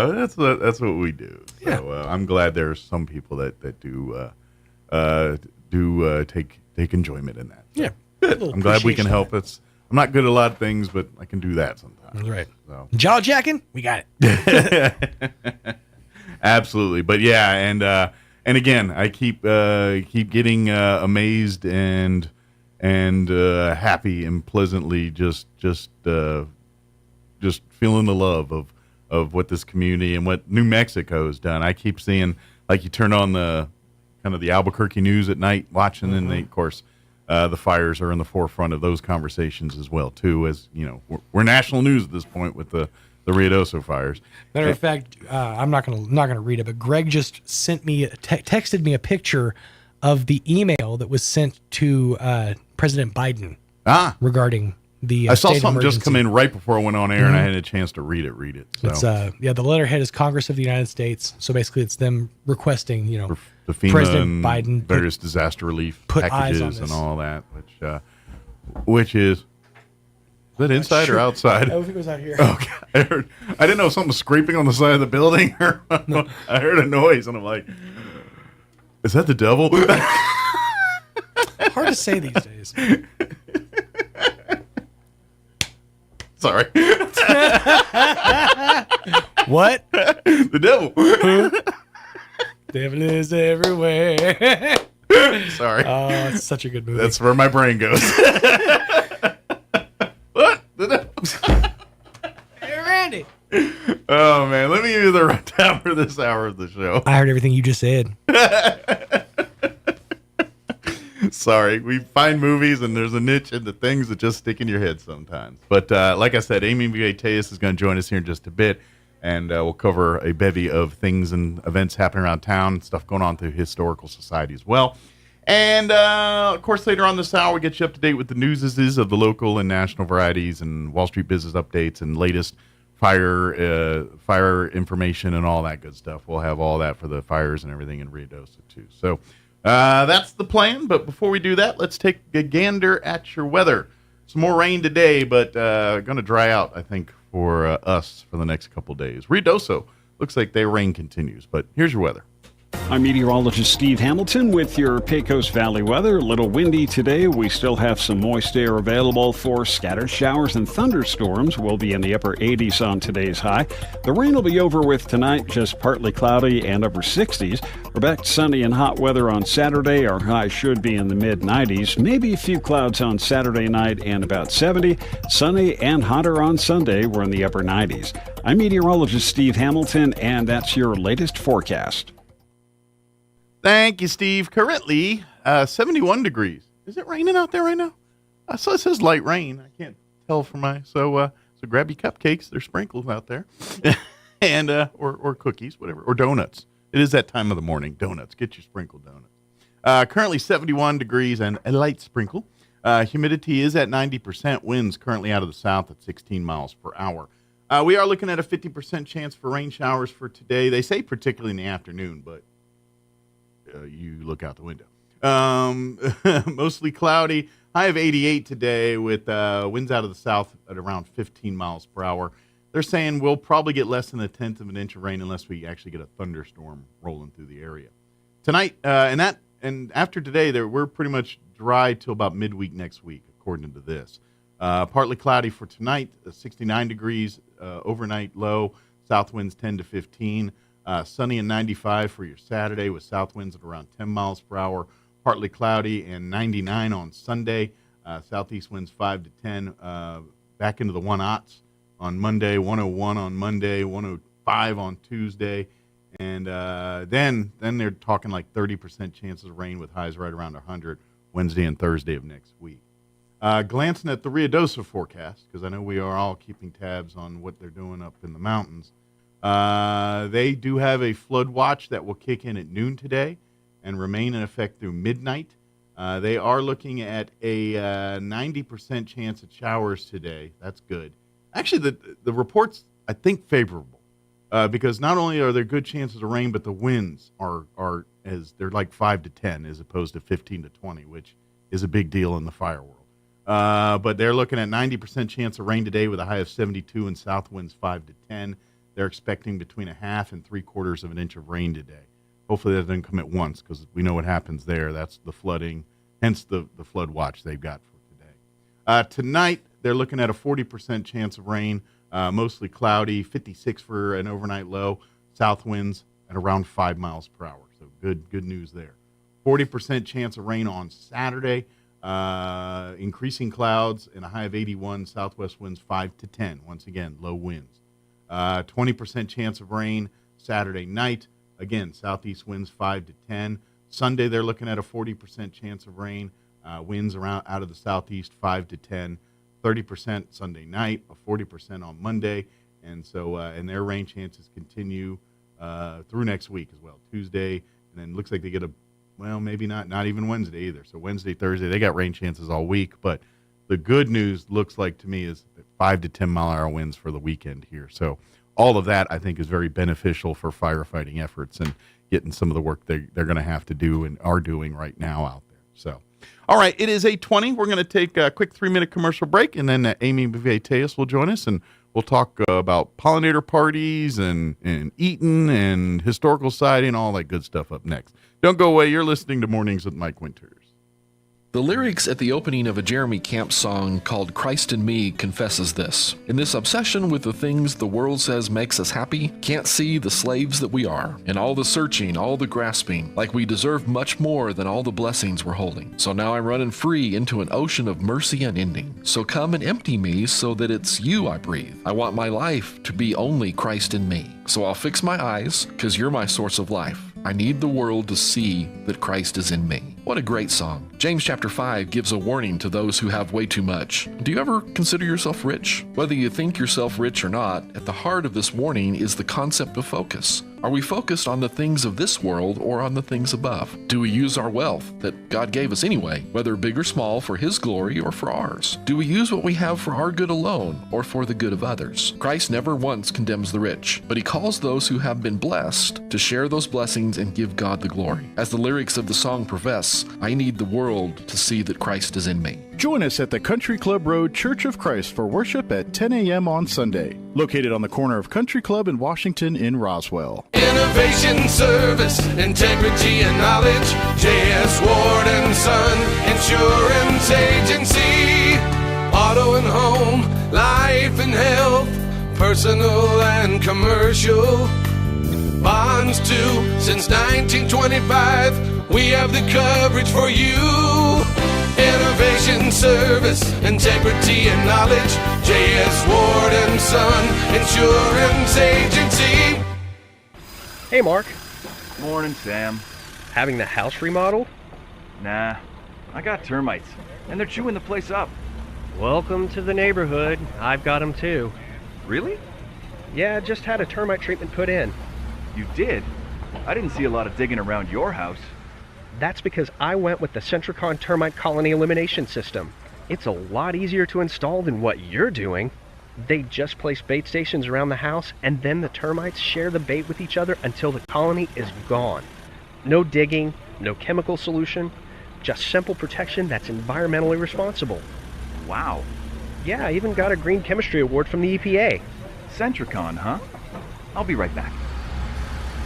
that's what we do. So I'm glad there's some people that do take enjoyment in that. So, yeah, good. I'm glad we can help. I'm not good at a lot of things, but I can do that sometimes. That's right. So. Jaw jacking, we got it. Absolutely, but yeah, and again, I keep getting amazed and happy and pleasantly just feeling the love of what this community and what New Mexico has done. I keep seeing, like, you turn on the kind of the Albuquerque news at night, watching, and of course, the fires are in the forefront of those conversations as well, too. As you know, we're national news at this point with the Ruidoso fires. Matter of fact, I'm not gonna read it, but Greg just sent me texted me a picture of the email that was sent to President Biden regarding the I saw state something emergency. just come in right before I went on air, and I had a chance to read it. So. It's the letterhead is Congress of the United States. So basically, it's them requesting, the FEMA President and Biden various disaster relief put eyes on packages this. and all that, which is that inside or outside? I think it was out here. Okay, I didn't know if something was scraping on the side of the building. Or I heard a noise, and I'm like, "Is that the devil?" Hard to say these days. Sorry. What? The devil. Devil is everywhere. Sorry. Oh, it's such a good movie. That's where my brain goes. What? The devil. Hey, Randy. Oh, man. Let me give you the rundown for this hour of the show. I heard everything you just said. Sorry, we find movies and there's a niche in the things that just stick in your head sometimes. But like I said, Amy Vietes is going to join us here in just a bit, and we'll cover a bevy of things and events happening around town, stuff going on through Historical Society as well. And, of course, later on this hour, we'll get you up to date with the newses of the local and national varieties and Wall Street business updates and latest fire information and all that good stuff. We'll have all that for the fires and everything in Ruidoso, too. So that's the plan, but before we do that, let's take a gander at your weather. Some more rain today, but going to dry out, I think, for us for the next couple days. Ruidoso, looks like their rain continues, but here's your weather. I'm meteorologist Steve Hamilton with your Pecos Valley weather. A little windy today. We still have some moist air available for scattered showers and thunderstorms. We'll be in the upper 80s on today's high. The rain will be over with tonight, just partly cloudy and upper 60s. We're back to sunny and hot weather on Saturday. Our high should be in the mid-90s. Maybe a few clouds on Saturday night and about 70. Sunny and hotter on Sunday. We're in the upper 90s. I'm meteorologist Steve Hamilton, and that's your latest forecast. Thank you, Steve. Currently, 71 degrees. Is it raining out there right now? So it says light rain. I can't tell from my so grab your cupcakes. They're sprinkled out there, and or cookies, whatever, or donuts. It is that time of the morning. Donuts. Get your sprinkled donuts. Currently 71 degrees and a light sprinkle. Humidity is at 90%. Winds currently out of the south at 16 miles per hour. We are looking at a 50% chance for rain showers for today. They say particularly in the afternoon, but you look out the window. Mostly cloudy. High of 88 today with winds out of the south at around 15 miles per hour. They're saying we'll probably get less than 1/10 of an inch of rain unless we actually get a thunderstorm rolling through the area. Tonight, and after today, we're pretty much dry till about midweek next week, according to this. Partly cloudy for tonight, 69 degrees, overnight low, south winds 10 to 15. Sunny and 95 for your Saturday with south winds at around 10 miles per hour. Partly cloudy and 99 on Sunday. Southeast winds 5 to 10. Back into the 1/0s on Monday, 101 on Monday, 105 on Tuesday, And then they're talking like 30% chances of rain with highs right around 100 Wednesday and Thursday of next week. Glancing at the Ruidoso forecast, because I know we are all keeping tabs on what they're doing up in the mountains. They do have a flood watch that will kick in at noon today and remain in effect through midnight. They are looking at a 90% chance of showers today. That's good. Actually, the report's, I think, favorable because not only are there good chances of rain, but the winds are as they're like 5 to 10 as opposed to 15 to 20, which is a big deal in the fire world. But they're looking at 90% chance of rain today with a high of 72 and south winds 5 to 10. They're expecting between 1/2 and 3/4 of an inch of rain today. Hopefully that doesn't come at once because we know what happens there. That's the flooding, hence the flood watch they've got for today. Tonight, they're looking at a 40% chance of rain, mostly cloudy, 56 for an overnight low, south winds at around 5 miles per hour. So good news there. 40% chance of rain on Saturday. Increasing clouds and a high of 81, southwest winds 5 to 10. Once again, low winds. 20% chance of rain Saturday night. Again, southeast winds 5 to 10. Sunday, they're looking at a 40% chance of rain. Winds around out of the southeast 5 to 10. 30% Sunday night, a 40% on Monday. And so, and their rain chances continue through next week as well. Tuesday, and then looks like they get maybe not even Wednesday either. So Wednesday, Thursday, they got rain chances all week. But the good news looks like to me is 5 to 10 mile an hour winds for the weekend here. So all of that I think is very beneficial for firefighting efforts and getting some of the work they're going to have to do and are doing right now out there. So, all right, it is 8:20. We're going to take a quick 3-minute commercial break, and then Amy Bouvier-Tejas will join us, and we'll talk about pollinator parties and Eaton and historical society and all that good stuff up next. Don't go away. You're listening to Mornings with Mike Winters. The lyrics at the opening of a Jeremy Camp song called Christ in Me confesses this. In this obsession with the things the world says makes us happy, can't see the slaves that we are. In all the searching, all the grasping, like we deserve much more than all the blessings we're holding. So now I'm running free into an ocean of mercy unending. So come and empty me so that it's you I breathe. I want my life to be only Christ in me. So I'll fix my eyes, 'cause you're my source of life. I need the world to see that Christ is in me. What a great song. James chapter 5 gives a warning to those who have way too much. Do you ever consider yourself rich? Whether you think yourself rich or not, at the heart of this warning is the concept of focus. Are we focused on the things of this world or on the things above? Do we use our wealth that God gave us anyway, whether big or small, for His glory or for ours? Do we use what we have for our good alone or for the good of others? Christ never once condemns the rich, but He calls those who have been blessed to share those blessings and give God the glory. As the lyrics of the song profess, I need the world to see that Christ is in me. Join us at the Country Club Road Church of Christ for worship at 10 a.m. on Sunday, located on the corner of Country Club and Washington in Roswell. Innovation, service, integrity, and knowledge. J.S. Ward and Son Insurance Agency. Auto and home, life and health, personal and commercial. Bonds too, since 1925. We have the coverage for you. Innovation, service, integrity, and knowledge. J.S. Ward and Son Insurance Agency. Hey, Mark. Morning, Sam. Having the house remodeled? Nah, I got termites, and they're chewing the place up. Welcome to the neighborhood. I've got them too. Really? Yeah, just had a termite treatment put in. You did? I didn't see a lot of digging around your house. That's because I went with the Centricon Termite Colony Elimination System. It's a lot easier to install than what you're doing. They just place bait stations around the house, and then the termites share the bait with each other until the colony is gone. No digging, no chemical solution, just simple protection that's environmentally responsible. Wow. Yeah, I even got a Green Chemistry Award from the EPA. Centricon, huh? I'll be right back.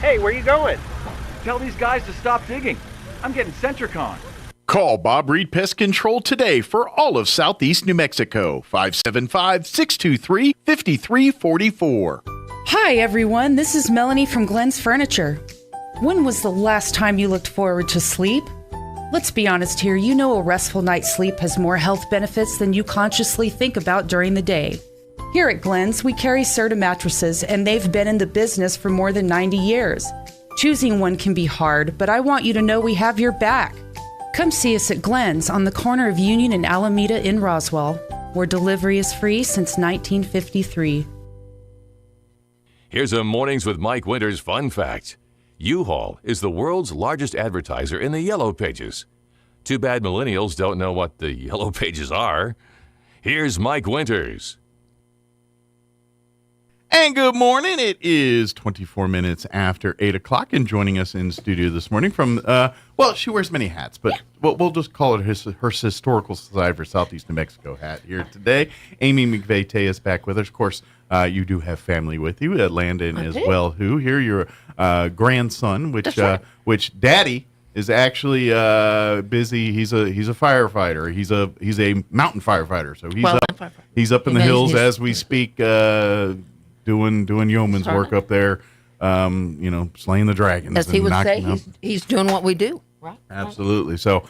Hey, where you going? Tell these guys to stop digging. I'm getting Centricon. Call Bob Reed Pest Control today for all of Southeast New Mexico. 575-623-5344. Hi, everyone. This is Melanie from Glenn's Furniture. When was the last time you looked forward to sleep? Let's be honest here. You know a restful night's sleep has more health benefits than you consciously think about during the day. Here at Glenn's, we carry Serta mattresses, and they've been in the business for more than 90 years. Choosing one can be hard, but I want you to know we have your back. Come see us at Glenn's on the corner of Union and Alameda in Roswell, where delivery is free since 1953. Here's a Mornings with Mike Winters fun fact. U-Haul is the world's largest advertiser in the Yellow Pages. Too bad millennials don't know what the Yellow Pages are. Here's Mike Winters. And good morning. It is 24 minutes after 8 o'clock, and joining us in studio this morning from, well, she wears many hats, but we'll just call it her Historical Society for Southeast New Mexico hat here today. Amy McVeigh is back with us. Of course, you do have family with you, Landon as well, who here, your grandson, which Daddy is actually busy. He's a firefighter. He's a mountain firefighter, so he's up in the hills as we speak, doing yeoman's work up there, slaying the dragons. As he would say, he's doing what we do. Right. Absolutely. So,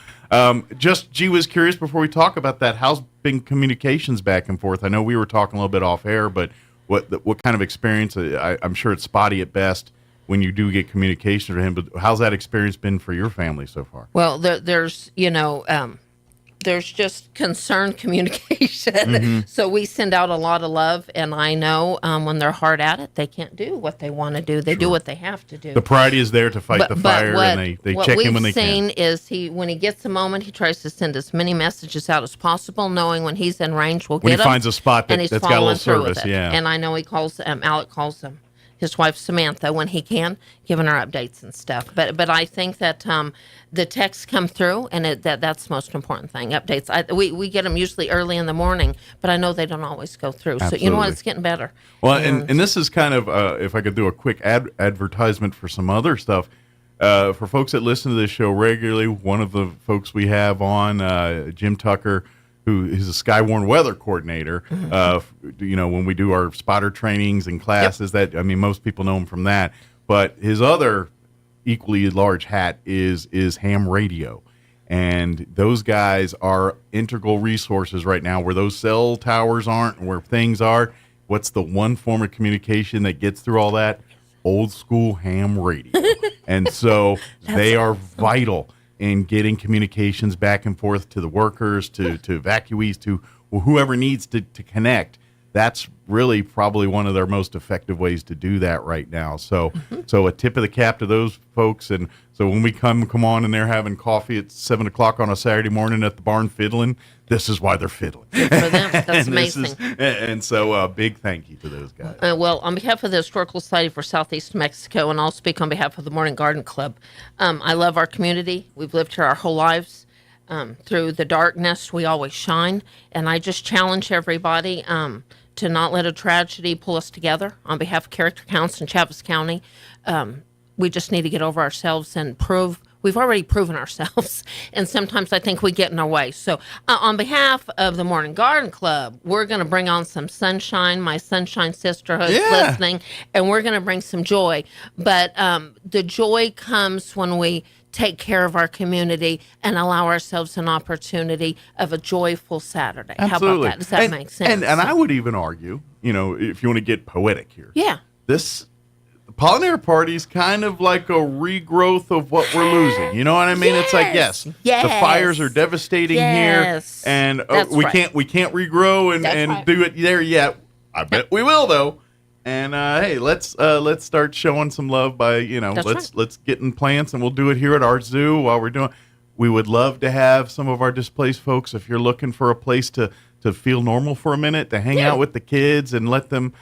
G was curious before we talk about that. How's been communications back and forth? I know we were talking a little bit off air, but what kind of experience? I'm sure it's spotty at best when you do get communication from him. But how's that experience been for your family so far? Well, there's just concerned communication. Mm-hmm. So we send out a lot of love, and I know when they're hard at it, they can't do what they want to do. They do what they have to do. The priority is there to fight the fire, and they check in when they can. What we've seen is when he gets a moment, he tries to send as many messages out as possible, knowing when he's in range, we'll get him. When he finds a spot that's got a little service, yeah. And I know he calls, Alec calls him. His wife Samantha, when he can, giving her updates and stuff. But I think that the texts come through, and that's the most important thing. Updates. We get them usually early in the morning, but I know they don't always go through. Absolutely. So you know what? It's getting better. Well, and this is kind of if I could do a quick advertisement for some other stuff. For folks that listen to this show regularly, one of the folks we have on, Jim Tucker, who is a Skywarn weather coordinator, when we do our spotter trainings and classes, most people know him from that. But his other equally large hat is ham radio. And those guys are integral resources right now where those cell towers aren't and where things are. What's the one form of communication that gets through all that? Old school ham radio. And so they are vital in getting communications back and forth to the workers, to evacuees, to whoever needs to connect. That's really probably one of their most effective ways to do that right now. So a tip of the cap to those folks. And so when we come on and they're having coffee at 7 o'clock on a Saturday morning at the barn fiddling, this is why they're fiddling. Good for them. That's amazing. And so big thank you to those guys. Well, on behalf of the Historical Society for Southeast Mexico, and I'll speak on behalf of the Morning Garden Club, I love our community. We've lived here our whole lives. Through the darkness, we always shine. And I just challenge everybody to not let a tragedy pull us together. On behalf of character counts in Chaves County, we just need to get over ourselves and prove. We've already proven ourselves, and sometimes I think we get in our way. So on behalf of the Morning Garden Club, we're going to bring on some sunshine. My Sunshine Sisterhood is listening, and we're going to bring some joy. But the joy comes when we take care of our community and allow ourselves an opportunity of a joyful Saturday. Absolutely. How about that? Does that make sense? And I would even argue, if you want to get poetic here. Yeah. The Pollinator Party is kind of like a regrowth of what we're losing. You know what I mean? It's like, the fires are devastating here, and we can't regrow and do it there yet. I bet we will though. And hey, let's start showing some love by let's get in plants, and we'll do it here at our zoo while we're doing. We would love to have some of our displaced folks, if you're looking for a place to feel normal for a minute, to hang out with the kids and let them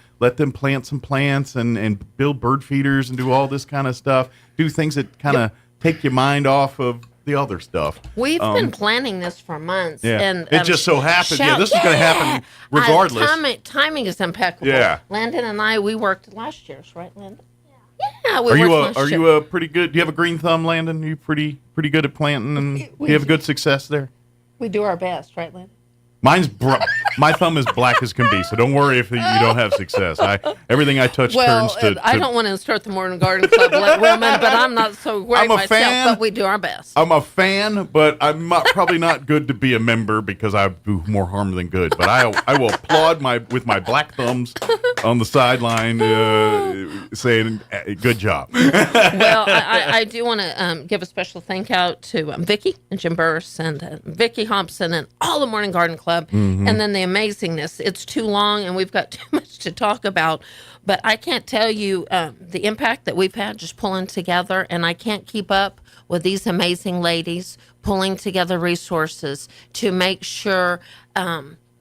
plant some plants and build bird feeders and do all this kind of stuff. Do things that kind of take your mind off of the other stuff. We've been planning this for months. Yeah. And it just so happens. This is going to happen regardless. Timing is impeccable. Yeah. Landon and I, we worked last year's, right, Landon? Yeah, are you a pretty good? Do you have a green thumb, Landon? Are you pretty good at planting, and do you have good success there? We do our best, right, Landon? My thumb is black as can be, so don't worry if you don't have success. Everything I touch turns to. I don't want to start the Morning Garden Club women, but I'm not so great myself. Fan, but we do our best. I'm a fan, but I'm probably not good to be a member because I do more harm than good. But I will applaud with my black thumbs on the sideline, saying good job. Well, I do want to give a special thank out to Vicki and Jim Burris and Vicki Hobson and all the Morning Garden Club. And then the amazingness. It's too long and we've got too much to talk about, but I can't tell you the impact that we've had just pulling together, and I can't keep up with these amazing ladies pulling together resources to make sure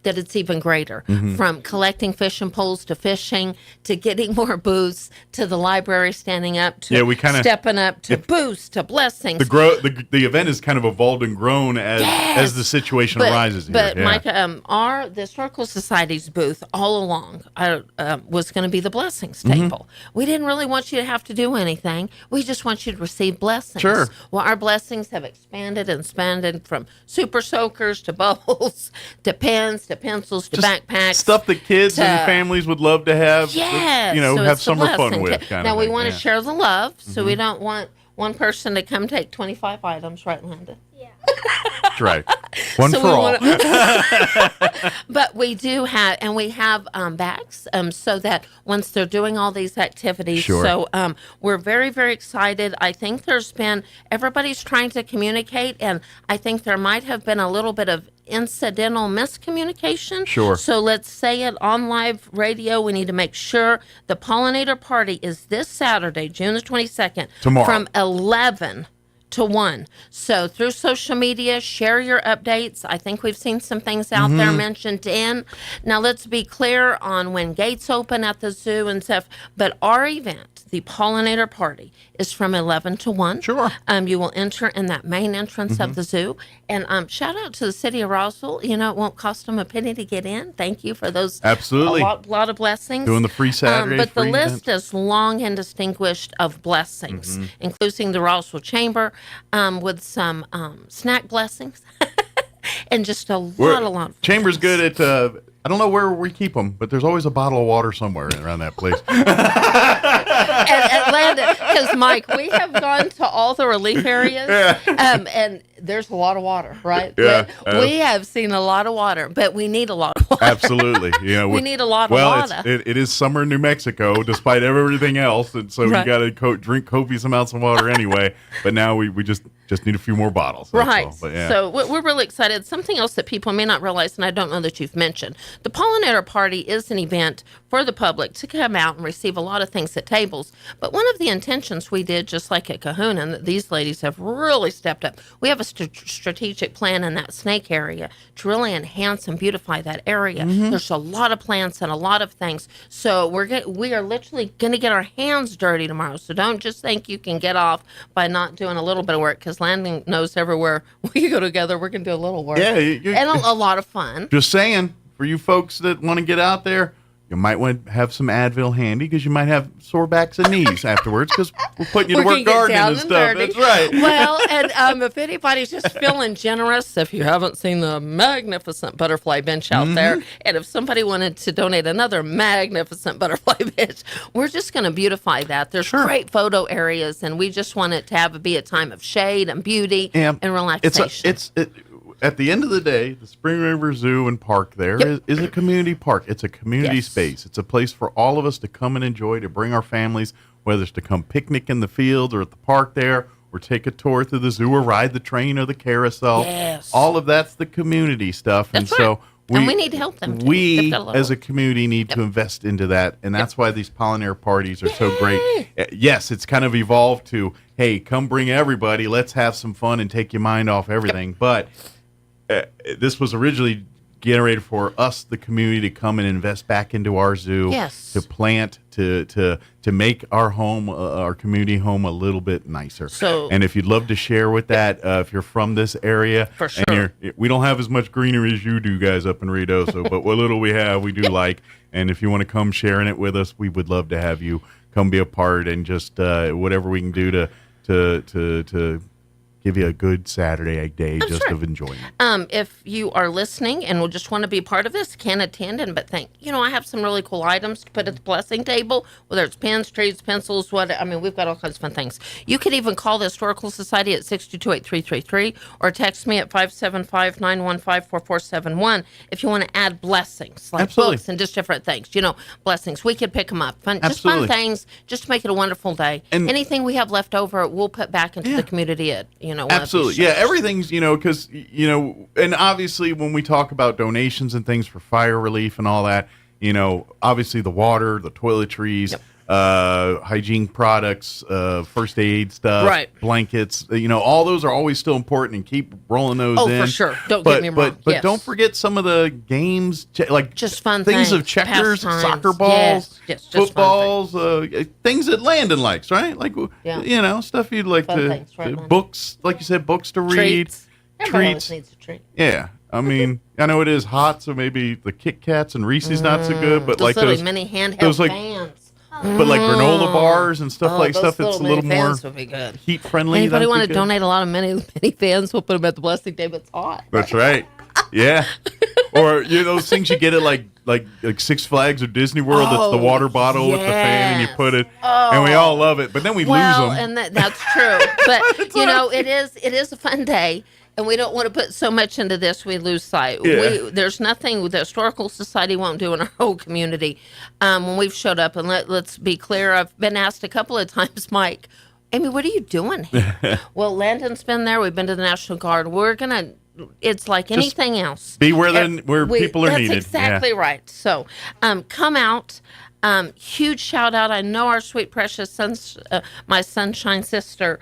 that it's even greater. From collecting fishing poles to fishing to getting more booths to the library standing up to stepping up to booths to blessings. The event has kind of evolved and grown as the situation arises here. But Mike, the Historical Society's booth all along was going to be the blessings table. We didn't really want you to have to do anything. We just want you to receive blessings. Sure. Well, our blessings have expanded and expanded from super soakers to bubbles to pens to pencils to backpacks, stuff that kids and families would love to have. Yes, have summer fun with. Now we want to share the love, so we don't want one person to come take 25 items, right, Linda? Yeah, that's right. One for all. But we do have, and we have bags, so that once they're doing all these activities, so we're very, very excited. I think everybody's trying to communicate, and I think there might have been a little bit of incidental miscommunication. So let's say it on live radio. We need to make sure the pollinator party is this Saturday, June the 22nd, tomorrow, from 11 to 1. So through social media, share your updates. I think we've seen some things out there mentioned in. Now let's be clear on when gates open at the zoo and stuff. But our event, the pollinator party, is from 11 to 1. You will enter in that main entrance of the zoo. And shout out to the city of Roswell. It won't cost them a penny to get in. Thank you for those. Absolutely. A lot of blessings. Doing the free Saturday. But the list is long and distinguished of blessings, including the Roswell Chamber with some snack blessings. And just a lot of Chamber's good at, I don't know where we keep them, but there's always a bottle of water somewhere around that place. Atlanta, because Mike, we have gone to all the relief areas, and there's a lot of water, right? Yeah, we have seen a lot of water, but we need a lot of water. Absolutely, we need a lot of water. It is summer in New Mexico, despite everything else, and so we got to drink copious amounts of water anyway. But now we just need a few more bottles. Right. So we're really excited. Something else that people may not realize, and I don't know that you've mentioned, the Pollinator Party is an event for the public to come out and receive a lot of things at tables. But one of the intentions we did, just like at Kahuna, and these ladies have really stepped up, we have a strategic plan in that snake area to really enhance and beautify that area. There's a lot of plants and a lot of things. So we are literally going to get our hands dirty tomorrow. So don't just think you can get off by not doing a little bit of work, because Landon knows everywhere we go together, we're going to do a little work. Yeah, and a lot of fun. Just saying, for you folks that want to get out there, you might want to have some Advil handy, because you might have sore backs and knees afterwards, because we're putting you to work gardening and stuff. That's right. Well, and if anybody's just feeling generous, if you haven't seen the magnificent butterfly bench out there, and if somebody wanted to donate another magnificent butterfly bench, we're just going to beautify that. There's great photo areas, and we just want it to be a time of shade and beauty and relaxation. At the end of the day, the Spring River Zoo and Park there is a community park. It's a community space. It's a place for all of us to come and enjoy, to bring our families, whether it's to come picnic in the fields or at the park there, or take a tour through the zoo or ride the train or the carousel. Yes. All of that's the community stuff. That's and right. so we need to help them, too. We, as a community, need to invest into that, and that's why these pollinator parties are so great. Yes, it's kind of evolved to, hey, come bring everybody, let's have some fun and take your mind off everything, but this was originally generated for us, the community, to come and invest back into our zoo, to plant, to make our home, our community home, a little bit nicer. And if you'd love to share with that, if you're from this area, for sure. and we don't have as much greenery as you do, guys, up in Ruidoso, but what little we have, we do like. And if you want to come sharing it with us, we would love to have you come be a part, and just whatever we can do to give you a good Saturday day of enjoyment. If you are listening and will just want to be part of this, can attend but think, I have some really cool items to put at the blessing table, whether it's pens, trees, pencils, we've got all kinds of fun things. You could even call the Historical Society at 622-8333 or text me at 575-915-4471 if you want to add blessings, like books and just different things. Blessings. We could pick them up. Fun things, just to make it a wonderful day. And anything we have left over, we'll put back into the community at, Absolutely. Yeah, everything's, because, and obviously when we talk about donations and things for fire relief and all that, obviously the water, the toiletries, hygiene products, first aid stuff, blankets, all those are always still important, and keep rolling those in. Oh, for sure. Don't get me wrong. But don't forget some of the games, like just fun things of checkers, soccer balls, footballs, things that Landon likes, right? Like, stuff you'd like books, like you said, books to read. Treats. Needs a treat. Yeah. I mean, I know it is hot, so maybe the Kit Kats and Reese's not so good, but like those mini handheld fans. But like granola bars and stuff that's a little more heat friendly. Anybody want to donate a lot of mini fans? We'll put them at the blessing day, but it's hot. That's right. Yeah. Or those things you get at like Six Flags or Disney World. It's the water bottle with the fan, and you put it, and we all love it. But then we lose them. And that's true. But it is a fun day. And we don't want to put so much into this, we lose sight. Yeah. There's nothing the Historical Society won't do in our whole community. When we've showed up, and let's be clear, I've been asked a couple of times, Mike, Amy, what are you doing here? Well, Landon's been there. We've been to the National Guard. It's like anything else. Be where people are needed. That's exactly right. So come out. Huge shout out. I know our sweet, precious my sunshine sister,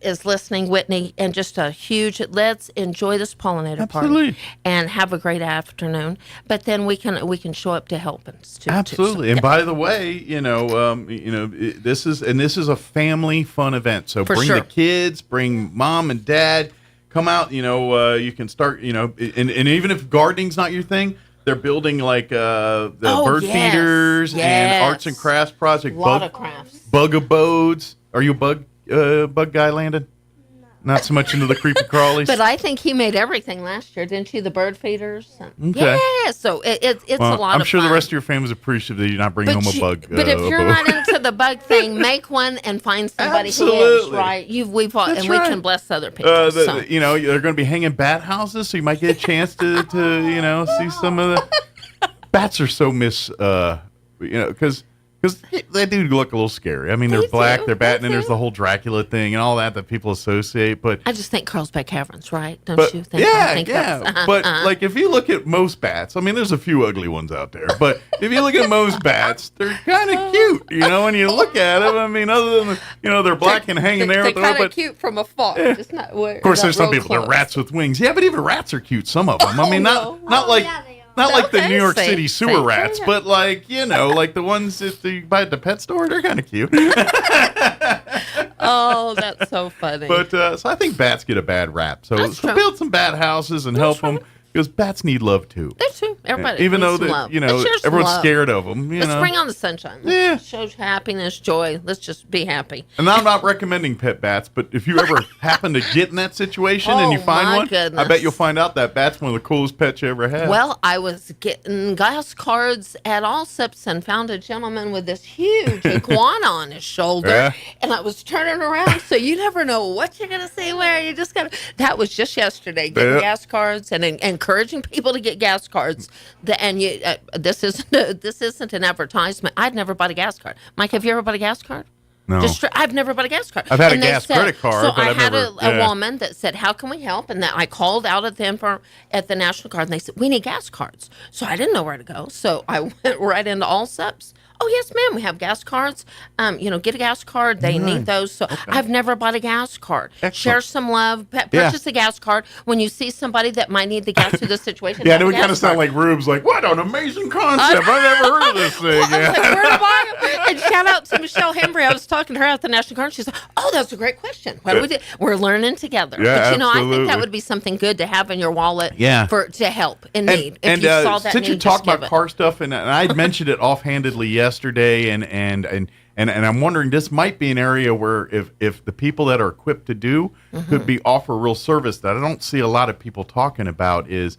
is listening, Whitney, and just a huge, let's enjoy this pollinator party and have a great afternoon. But then we can show up to help too. Absolutely. And by the way, this is a family fun event. So bring the kids, bring mom and dad, come out, you can start, and even if gardening's not your thing, they're building like the bird feeders and arts and crafts project. A lot of crafts. Bug abodes. Are you a bug guy, Landon? Not so much into the creepy crawlies. But I think he made everything last year, didn't you? The bird feeders. Okay. Yeah, so it's a lot of fun. I'm sure the rest of your family's appreciative that you're not bringing home a bug. But if you're not into the bug thing, make one and find somebody who is, right? We can bless other people. They're going to be hanging bat houses, so you might get a chance to see some of the bats are so because they do look a little scary. I mean, they're black, they're bat, and there's the whole Dracula thing and all that people associate. But I just think Carlsbad Caverns, right? Don't you think? But like if you look at most bats, I mean, there's a few ugly ones out there, but if you look at most bats, they're kind of cute. When you look at them, I mean, other than they're black and hanging there. They're kind of cute from afar. Just not. Of course, there's some people that are rats with wings. Yeah, but even rats are cute. Some of them. I mean, not like. Not like the New York City sewer rats, but like like the ones that you buy at the pet store. They're kind of cute. Oh, that's so funny. But so I think bats get a bad rap. So build some bat houses and help them. Because bats need love too. They do. Everybody, even though everyone's scared of them. Let's bring on the sunshine. Let's show happiness, joy. Let's just be happy. And I'm not recommending pet bats, but if you ever happen to get in that situation and you find one, I bet you'll find out that bat's one of the coolest pets you ever had. Well, I was getting gas cards at Allsup's and found a gentleman with this huge iguana on his shoulder, and I was turning around. So you never know what you're gonna say where. You just gotta. That was just yesterday. Getting gas cards and encouraging people to get gas cards. This isn't an advertisement. I'd never bought a gas card. Mike, have you ever bought a gas card? No. I've never bought a gas card. I've had a gas credit card, so but I've never. So I had a woman that said, "How can we help?" And that I called out at them at the National Guard, and they said, "We need gas cards." So I didn't know where to go. So I went right into Allsup's. Oh, yes, ma'am. We have gas cards. Get a gas card. They need those. So I've never bought a gas card. Excellent. Share some love. Purchase a gas card. When you see somebody that might need the gas through this situation. Yeah, we kind of sound like rubes. Like, what an amazing concept. I've never heard of this thing. Well, I was like, where to buy them? And shout out to Michelle Hembry. I was talking to her at the National Guard. She's like, oh, that's a great question. What do we do? We're learning together. Yeah, but, I think that would be something good to have in your wallet to help in need. If you saw that since you talked about car stuff, and I mentioned it offhandedly yesterday, and And I'm wondering, this might be an area where if the people that are equipped to do could be offer real service that I don't see a lot of people talking about is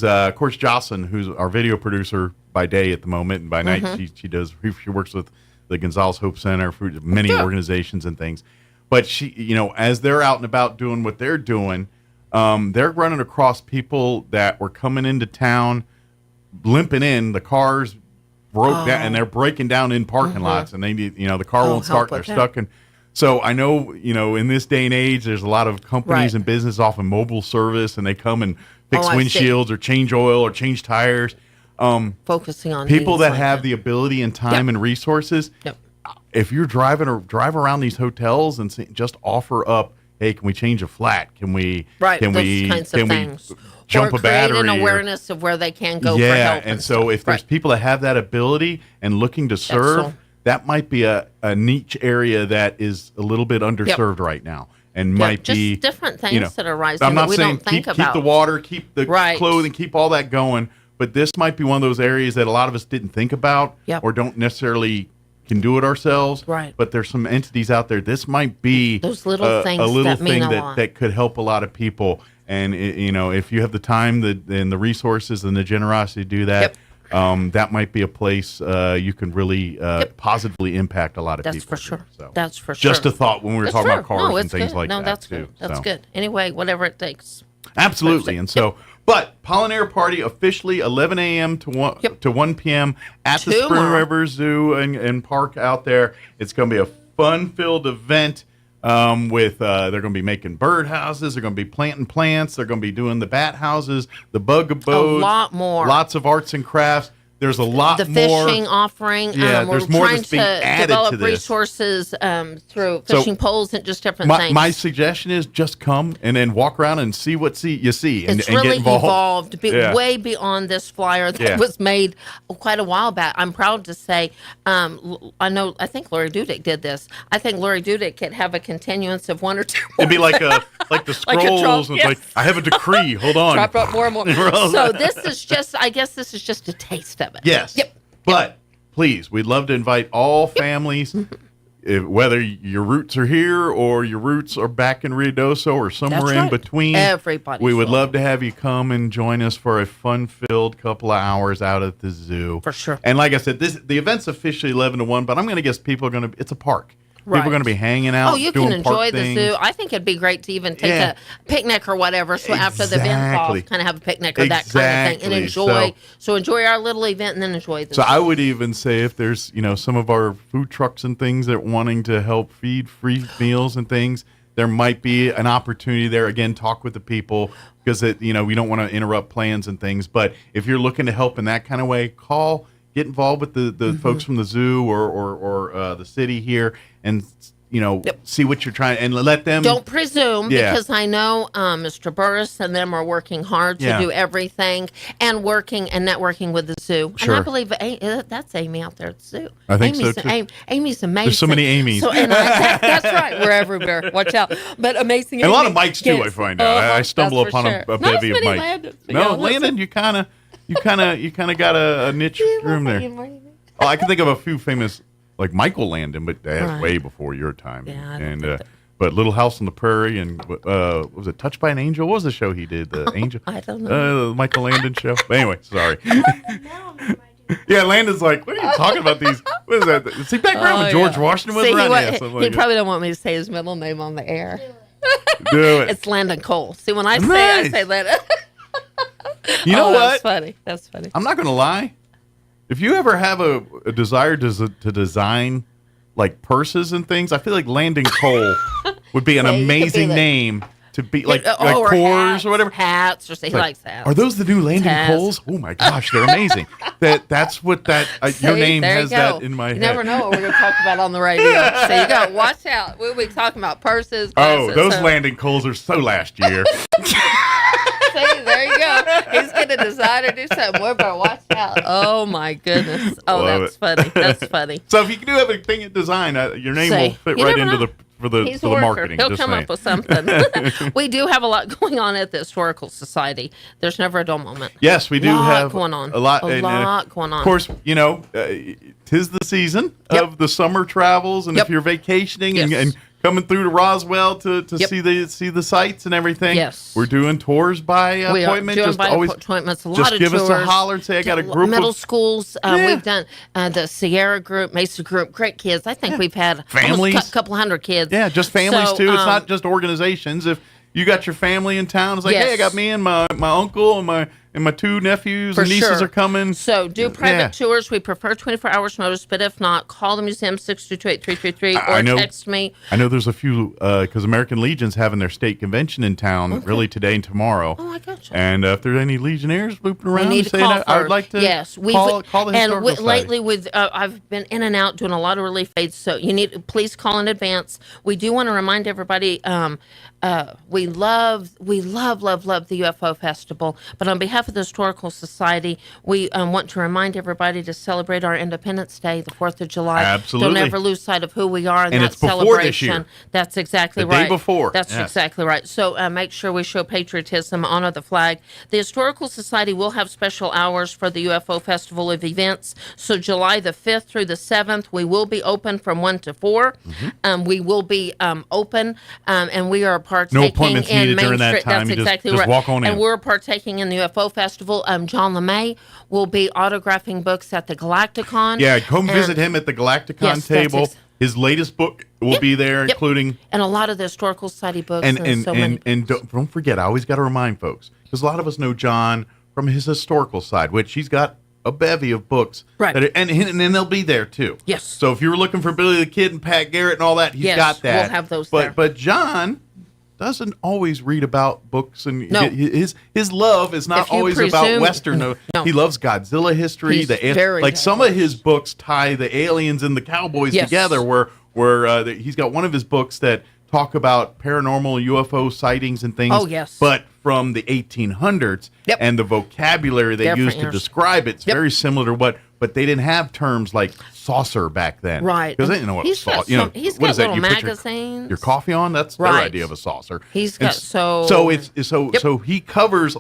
of course Jocelyn, who's our video producer by day at the moment, and by night she works with the Gonzales Hope Center for many organizations and things. But she, as they're out and about doing what they're doing, they're running across people that were coming into town, limping in, the cars broke down, and they're breaking down in parking lots, and they need, the car won't start, and they're stuck in. So I know, in this day and age, there's a lot of companies and business offering mobile service, and they come and fix windshields or change oil or change tires. Focusing on people that like have the ability and time and resources. If you're drive around these hotels and just offer up, hey, can we change a flat? Can we jump a battery? An awareness of where they can go for help. And so if there's people that have that ability and looking to serve, that might be a niche area that is a little bit underserved right now. And might be different things that are rising. I'm not that we saying don't think keep about. the water, keep the clothing, keep all that going. But this might be one of those areas that a lot of us didn't think about or don't necessarily can do it ourselves. Right. But there's some entities out there. This might be those little things a little that thing mean a lot. that could help a lot of people. And if you have the time and the resources and the generosity to do that, that might be a place you can really positively impact a lot of people. For sure. So that's for sure. Just a thought when we were talking about cars and things like that. No, that's too. good. That's good. Anyway, whatever it takes. Absolutely. And so, but Pollen Air Party officially 11 a.m. to 1 p.m. at the Spring River Zoo and Park out there. It's going to be a fun-filled event with they're going to be making bird houses. They're going to be planting plants. They're going to be doing the bat houses, the bug abodes. A lot more. Lots of arts and crafts. There's a lot more. The fishing offering. Yeah, we're there's more trying that's being added develop to this. resources through fishing poles and just different things. My suggestion is just come and then walk around and see what you see. And, it's really get involved. way beyond this flyer that was made quite a while back. I'm proud to say, I think Lori Dudek did this. I think Lori Dudek could have a continuance of one or two more. It'd be like the scrolls. Like I have a decree. Hold on. Drop up more and more. So this is just a taste of it. Yes. But please, we'd love to invite all families, whether your roots are here or your roots are back in Ruidoso or somewhere in between. Everybody. We would love to have you come and join us for a fun-filled couple of hours out at the zoo. For sure. And like I said, the event's officially 11 to 1, but I'm going to guess people are going to. It's a park. People are going to be hanging out. Oh, you can enjoy the zoo. I think it'd be great to even take a picnic or whatever. So after the event's off, kind of have a picnic or that kind of thing, and enjoy. So enjoy our little event and then enjoy the zoo. So I would even say if there's some of our food trucks and things that are wanting to help feed free meals and things, there might be an opportunity there. Again, talk with the people because we don't want to interrupt plans and things. But if you're looking to help in that kind of way, call. Get involved with the folks from the zoo or the city here and see what you're trying and let them. Don't presume because I know Mr. Burris and them are working hard to do everything and working and networking with the zoo. Sure. And I believe that's Amy out there at the zoo. I think so too. Amy's amazing. There's so many Amy's. So, that's right. We're everywhere. Watch out. But amazing. And a lot of Mikes too. I find out. I stumble upon a bevy of Mikes. Landon, you kind of got a niche room there. Oh, I can think of a few famous, like Michael Landon, but that's way before your time. Yeah, and but Little House on the Prairie and was it Touched by an Angel? What was the show he did? The Angel. I don't know. The Michael Landon show. But anyway, sorry. Yeah, Landon's like, what are you talking about? These? What is that? Is he back around with George Washington? Was around? He probably don't want me to say his middle name on the air. Do it. It's Landon Cole. See, when I say Landon. You know what? That's funny. I'm not going to lie. If you ever have a desire to design like purses and things, I feel like Landon Cole would be an amazing name to be like Coors or whatever. Hats or say he likes hats. Are those the new Landon Coles? Oh my gosh, they're amazing. That's what your name has that in my head. You never know what we're going to talk about on the radio. So you go, watch out. We'll be talking about purses. Glasses, those Landon Coles are so last year. See, there you go. He's going to decide to do something. We better watch out. Oh, my goodness. Oh, that's funny. That's funny. So if you do have a thing at design, your name will fit right into the for the He's for a the worker. marketing. He'll just come saying. up with something. We do have a lot going on at the Historical Society. There's never a dull moment. Yes, we do have going on. a lot going on. Of course, tis the season of the summer travels, and if you're vacationing and coming through to Roswell to see the sights and everything. Yes. We're doing tours by appointment. We are doing just by always appointments. A just lot of give tours. us a holler and say I got a group middle of schools. We've done the Sierra group, Mesa group. Great kids. I think we've had families, almost a couple hundred kids. Yeah, just families So, too. It's not just organizations. If you got your family in town, it's like, hey, I got me and my uncle and my two nephews and nieces are coming. So do private tours. We prefer 24 hours notice, but if not, call the museum 622-8333 or text me. I know there's a few because American Legion's having their state convention in town really today and tomorrow. Oh, I gotcha. And if there's any Legionnaires looping around, We need to saying call that, I would like to call the Historical Society. Lately with I've been in and out doing a lot of relief aids, so please call in advance. We do want to remind everybody we love the UFO Festival, but on behalf of the Historical Society, we want to remind everybody to celebrate our Independence Day, the 4th of July. Absolutely. Don't ever lose sight of who we are in And that it's before celebration. this year. That's exactly The right. day before. That's exactly right. So make sure we show patriotism, honor the flag. The Historical Society will have special hours for the UFO Festival of events. So July the 5th through the 7th, we will be open from 1 to 4. We will be open, and we are partaking No appointments in needed Main during that Street. time. That's You exactly just right. walk on in. And we're partaking in the UFO Festival. John LeMay will be autographing books at the Galacticon. Yeah, come visit him at the Galacticon table. His latest book will be there, including and a lot of the Historical Society books. and don't forget, I always got to remind folks because a lot of us know John from his historical side, which he's got a bevy of books, right? And then they'll be there too. Yes. So if you were looking for Billy the Kid and Pat Garrett and all that, he's got that. We'll have those. But John doesn't always read about books, and his love is not always about Western. No. He loves Godzilla history. Some of his books tie the aliens and the cowboys together. Where he's got one of his books that talk about paranormal UFO sightings and things. Oh, yes. But from the 1800s and the vocabulary they used to describe it's very similar to but they didn't have terms like saucer back then. Right. Because they didn't know what he's got saucer. he's what got is that? little You put magazines. your coffee on? That's their idea of a saucer. He's got so he covers.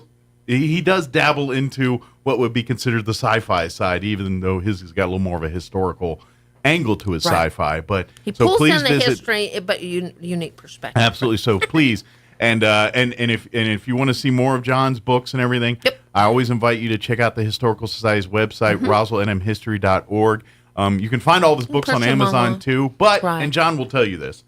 He does dabble into what would be considered the sci-fi side, even though his has got a little more of a historical angle to his sci-fi. But he pulls please in the visit, history, but unique perspective. Absolutely. So please, and if you want to see more of John's books and everything, I always invite you to check out the Historical Society's website, roswellnmhistory.org. You can find all his books on Amazon too. But and John will tell you this,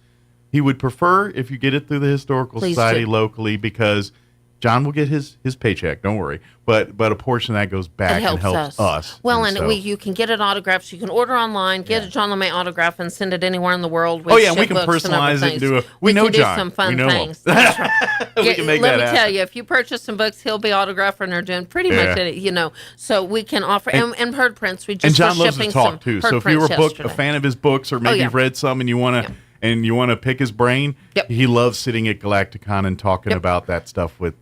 he would prefer if you get it through the Historical Society locally because John will get his paycheck, don't worry. But a portion of that goes back and helps us. Well, and you can get it autographed. So you can order online, get a John LeMay autograph, and send it anywhere in the world. We can personalize it and do we know can John. Do some fun we know things. we can make that happen. Let me tell you, if you purchase some books, he'll be autographing or doing pretty much it, so we can offer and herd prints. We just and John were loves shipping to talk some too. herd So if you were prints a fan of his books, or maybe you've read some and you want to. And you want to pick his brain? He loves sitting at Galacticon and talking about that stuff with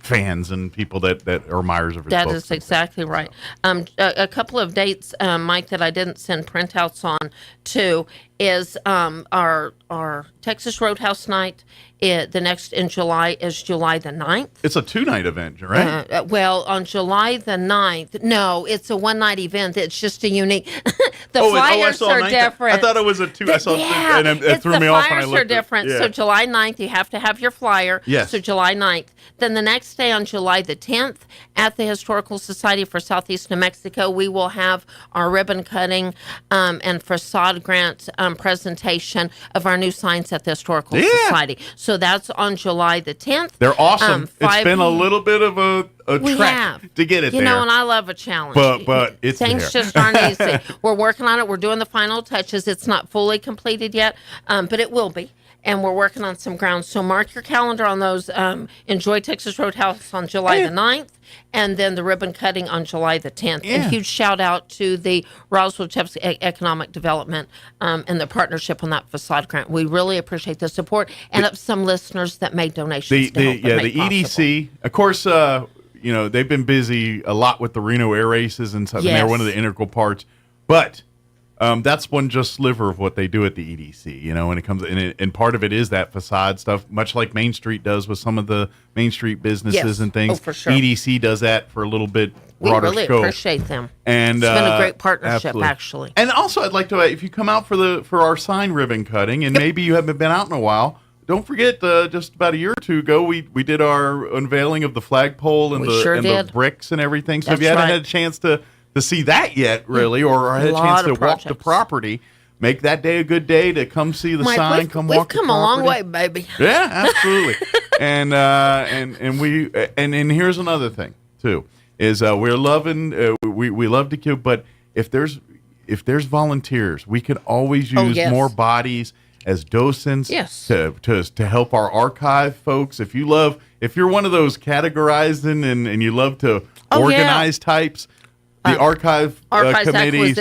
fans and people that are admirers of his books. That is exactly right. A couple of dates, Mike, that I didn't send printouts on to is our Texas Roadhouse night. The next in July is July the 9th. It's a 2-night event, right? Well, on July the 9th, no, it's a one-night event. It's just a unique. Flyers are different. I thought it was a 2. I saw and it threw me off when I looked. The flyers are different. So July 9th, you have to have your flyer. Yes. So July 9th. Then the next day on July the 10th, at the Historical Society for Southeast New Mexico, we will have our ribbon cutting and facade grant presentation of our new signs at the Historical Society. So that's on July the 10th. They're awesome. It's been a little bit of a trek to get it there. And I love a challenge. But it's things there. just aren't easy. We're working on it. We're doing the final touches. It's not fully completed yet, but it will be. And we're working on some grounds. So mark your calendar on those. Enjoy Texas Roadhouse on July the 9th, and then the ribbon cutting on July the 10th. And huge shout out to the Roswell Economic Development and the partnership on that facade grant. We really appreciate the support and of some listeners that made donations to help the EDC, of course, they've been busy a lot with the Reno air races and stuff, and they're one of the integral parts. But that's one just sliver of what they do at the EDC, when it comes and part of it is that facade stuff, much like Main Street does with some of the Main Street businesses and things. Oh, for sure. EDC does that for a little bit broader we really scope. Appreciate them. And it's been a great partnership, absolutely. actually. And also, I'd like to, if you come out for our sign ribbon cutting, and maybe you haven't been out in a while, don't forget, just about a year or two ago, we did our unveiling of the flagpole and, the bricks and everything. So if you haven't had a chance to see that yet, really, or had a chance to walk the property, make that day a good day to come see the sign, come walk the property. We've come a long way, baby. Yeah, absolutely. and here's another thing too, is we're loving we love to kill, but if there's volunteers, we can always use more bodies as docents to help our archive folks. If you're one of those categorizing and you love to organize types, the archives committees,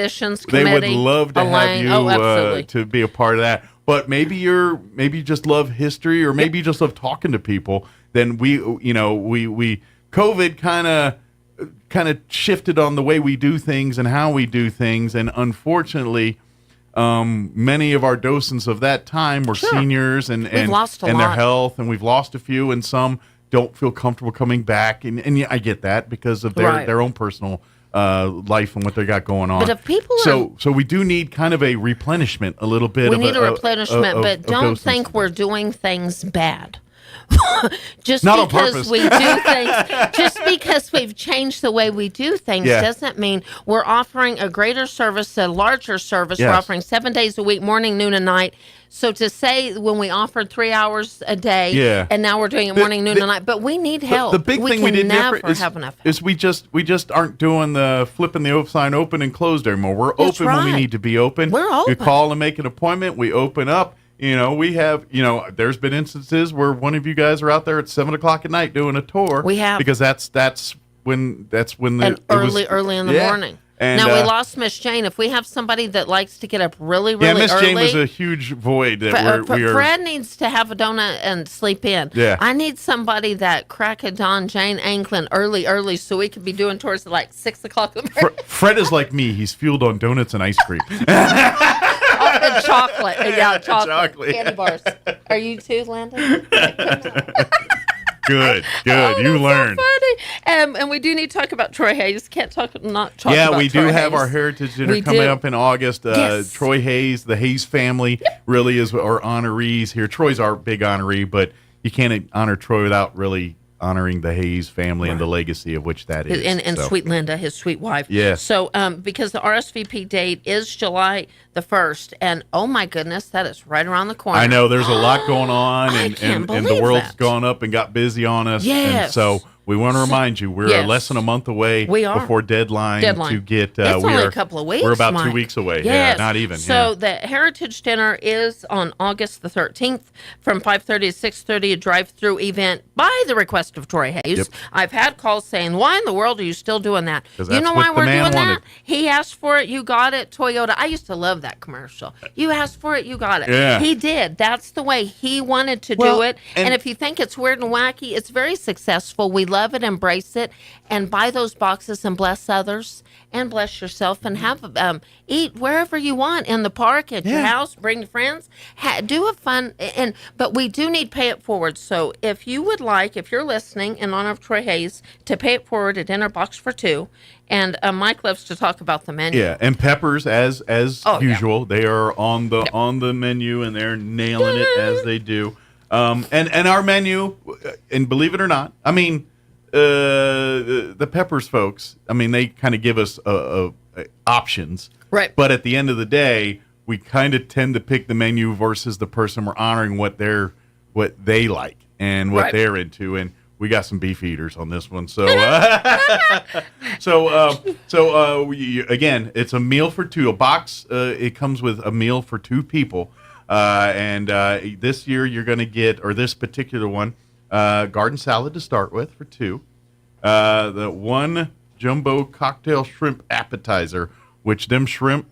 they would love to have you to be a part of that. But maybe you just love history, or maybe you just love talking to people. Then we COVID kind of shifted on the way we do things and how we do things, and unfortunately, many of our docents of that time were seniors and their health, and we've lost a few, and some don't feel comfortable coming back, and I get that because of their own personal life and what they got going on. But if people so we do need kind of a replenishment, a little bit. We need a replenishment, but don't think we're doing things bad. Just not because we do things, just because we've changed the way we do things, doesn't mean we're offering a greater service, a larger service. We're offering 7 days a week, morning, noon, and night. So to say when we offered 3 hours a day, and now we're doing it morning, noon, and night, but we need help. The big thing we did different is we just aren't doing the flipping the sign open and closed anymore. We're open when we need to be open. We're open. You call and make an appointment. We open up. We have, there's been instances where one of you guys are out there at 7:00 at night doing a tour. We have, because that's when early in the morning. And now we lost Miss Jane. If we have somebody that likes to get up really early, Miss Jane was a huge void that Fred needs to have a donut and sleep in. Yeah, I need somebody that crack of dawn, Jane Anklin, early, so we could be doing tours at like 6:00 in the morning. Fred is like me; he's fueled on donuts and ice cream. And chocolate. Chocolate. Candy bars. Are you too, Landon? Good. You learned. So funny. And we do need to talk about Troy Hayes. Can't not talk about Troy Hayes. Yeah, we do have our Heritage Dinner coming up in August. Troy Hayes, the Hayes family, really is our honorees here. Troy's our big honoree, but you can't honor Troy without really honoring the Hayes family and the legacy of which that is. And sweet Linda, his sweet wife. Yes. So because the RSVP date is July the 1st, and oh my goodness, that is right around the corner. I know, there's a lot going on, and the world's gone up and got busy on us. Yes. And so we want to remind you, we're less than a month away before deadline to get. It's only a couple of weeks. We're about 2 weeks away. Yes. Yeah, not even. So the Heritage Dinner is on August the 13th from 5:30 to 6:30. A drive-through event by the request of Troy Hayes. Yep. I've had calls saying, "Why in the world are you still doing that?" You know why we're doing that? He asked for it, you got it. Toyota. I used to love that commercial. You asked for it, you got it. Yeah. He did. That's the way he wanted to do it. And if you think it's weird and wacky, it's very successful. We love it, embrace it, and buy those boxes and bless others and bless yourself, and have eat wherever you want, in the park, at your house, bring your friends, do a fun. But we do need pay it forward. So if you would like, if you're listening in honor of Troy Hayes, to pay it forward at Dinner Box for Two. And Mike loves to talk about the menu. Yeah, and peppers as usual. They are on the menu, and they're nailing it as they do. And our menu, and believe it or not, I mean, the peppers folks, I mean, they kind of give us options. Right. But at the end of the day, we kind of tend to pick the menu versus the person we're honoring what they like and what they're into. And we got some beef eaters on this one. So, again, it's a meal for two. A box, it comes with a meal for two people. And this year you're going to get, or this particular one, garden salad to start with for two. The one jumbo cocktail shrimp appetizer, which them shrimp.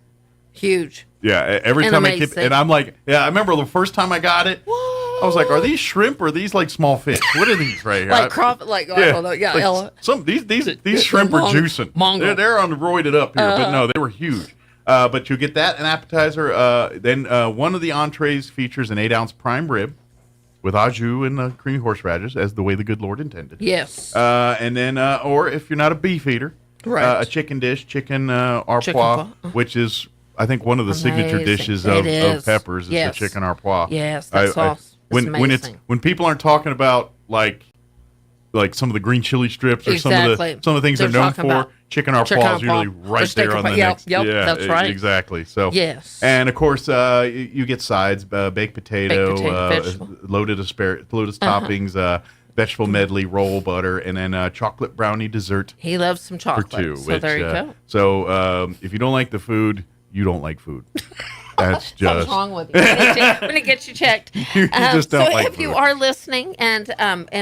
Huge. Yeah, every and time amazing. and I'm like, I remember the first time I got it. I was like, "Are these shrimp or are these like small fish? What are these right here?" Like crawfish, I don't know. Yeah, like these shrimp are juicing. Mongo. They're on the roided up here, but no, they were huge. But you get that, an appetizer. Then one of the entrees features an 8-ounce prime rib with au jus and creamy horseradish, as the way the good Lord intended. Yes. And then, or if you're not a beef eater, right. A chicken dish, chicken arpois, which is, I think, one of the signature dishes of Peppers is the chicken arpois. Yes, that sauce. When people aren't talking about like some of the green chili strips or some of the things they're known for, chicken arpois is usually right there on the next. Yep, that's right. Exactly. So yes, and of course you get sides, baked potato, loaded lotus toppings, vegetable medley, roll butter, and then chocolate brownie dessert. He loves some chocolate. For two, so there you go. So if you don't like the food, you don't like food. That's just what's wrong with you. When it gets you checked. You just don't like if food. you are listening and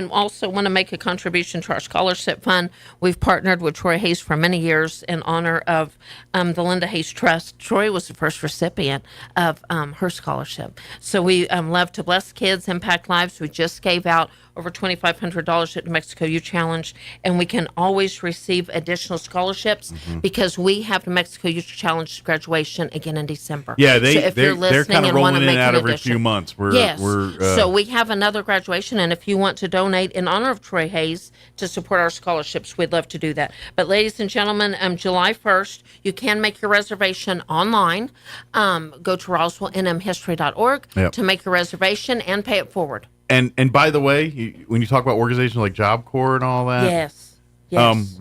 also want to make a contribution to our scholarship fund, we've partnered with Troy Hayes for many years in honor of the Linda Hayes Trust. Troy was the first recipient of her scholarship. So we love to bless kids, impact lives. We just gave out over $2,500 at New Mexico Youth Challenge, and we can always receive additional scholarships because we have New Mexico Youth Challenge graduation again in December. Yeah, they're kind of rolling in and out every few months. So we have another graduation, and if you want to donate in honor of Troy Hayes to support our scholarships, we'd love to do that. But ladies and gentlemen, July 1st, you can make your reservation online. Go to roswellnmhistory.org to make your reservation and pay it forward. And by the way, when you talk about organizations like Job Corps and all that, yes.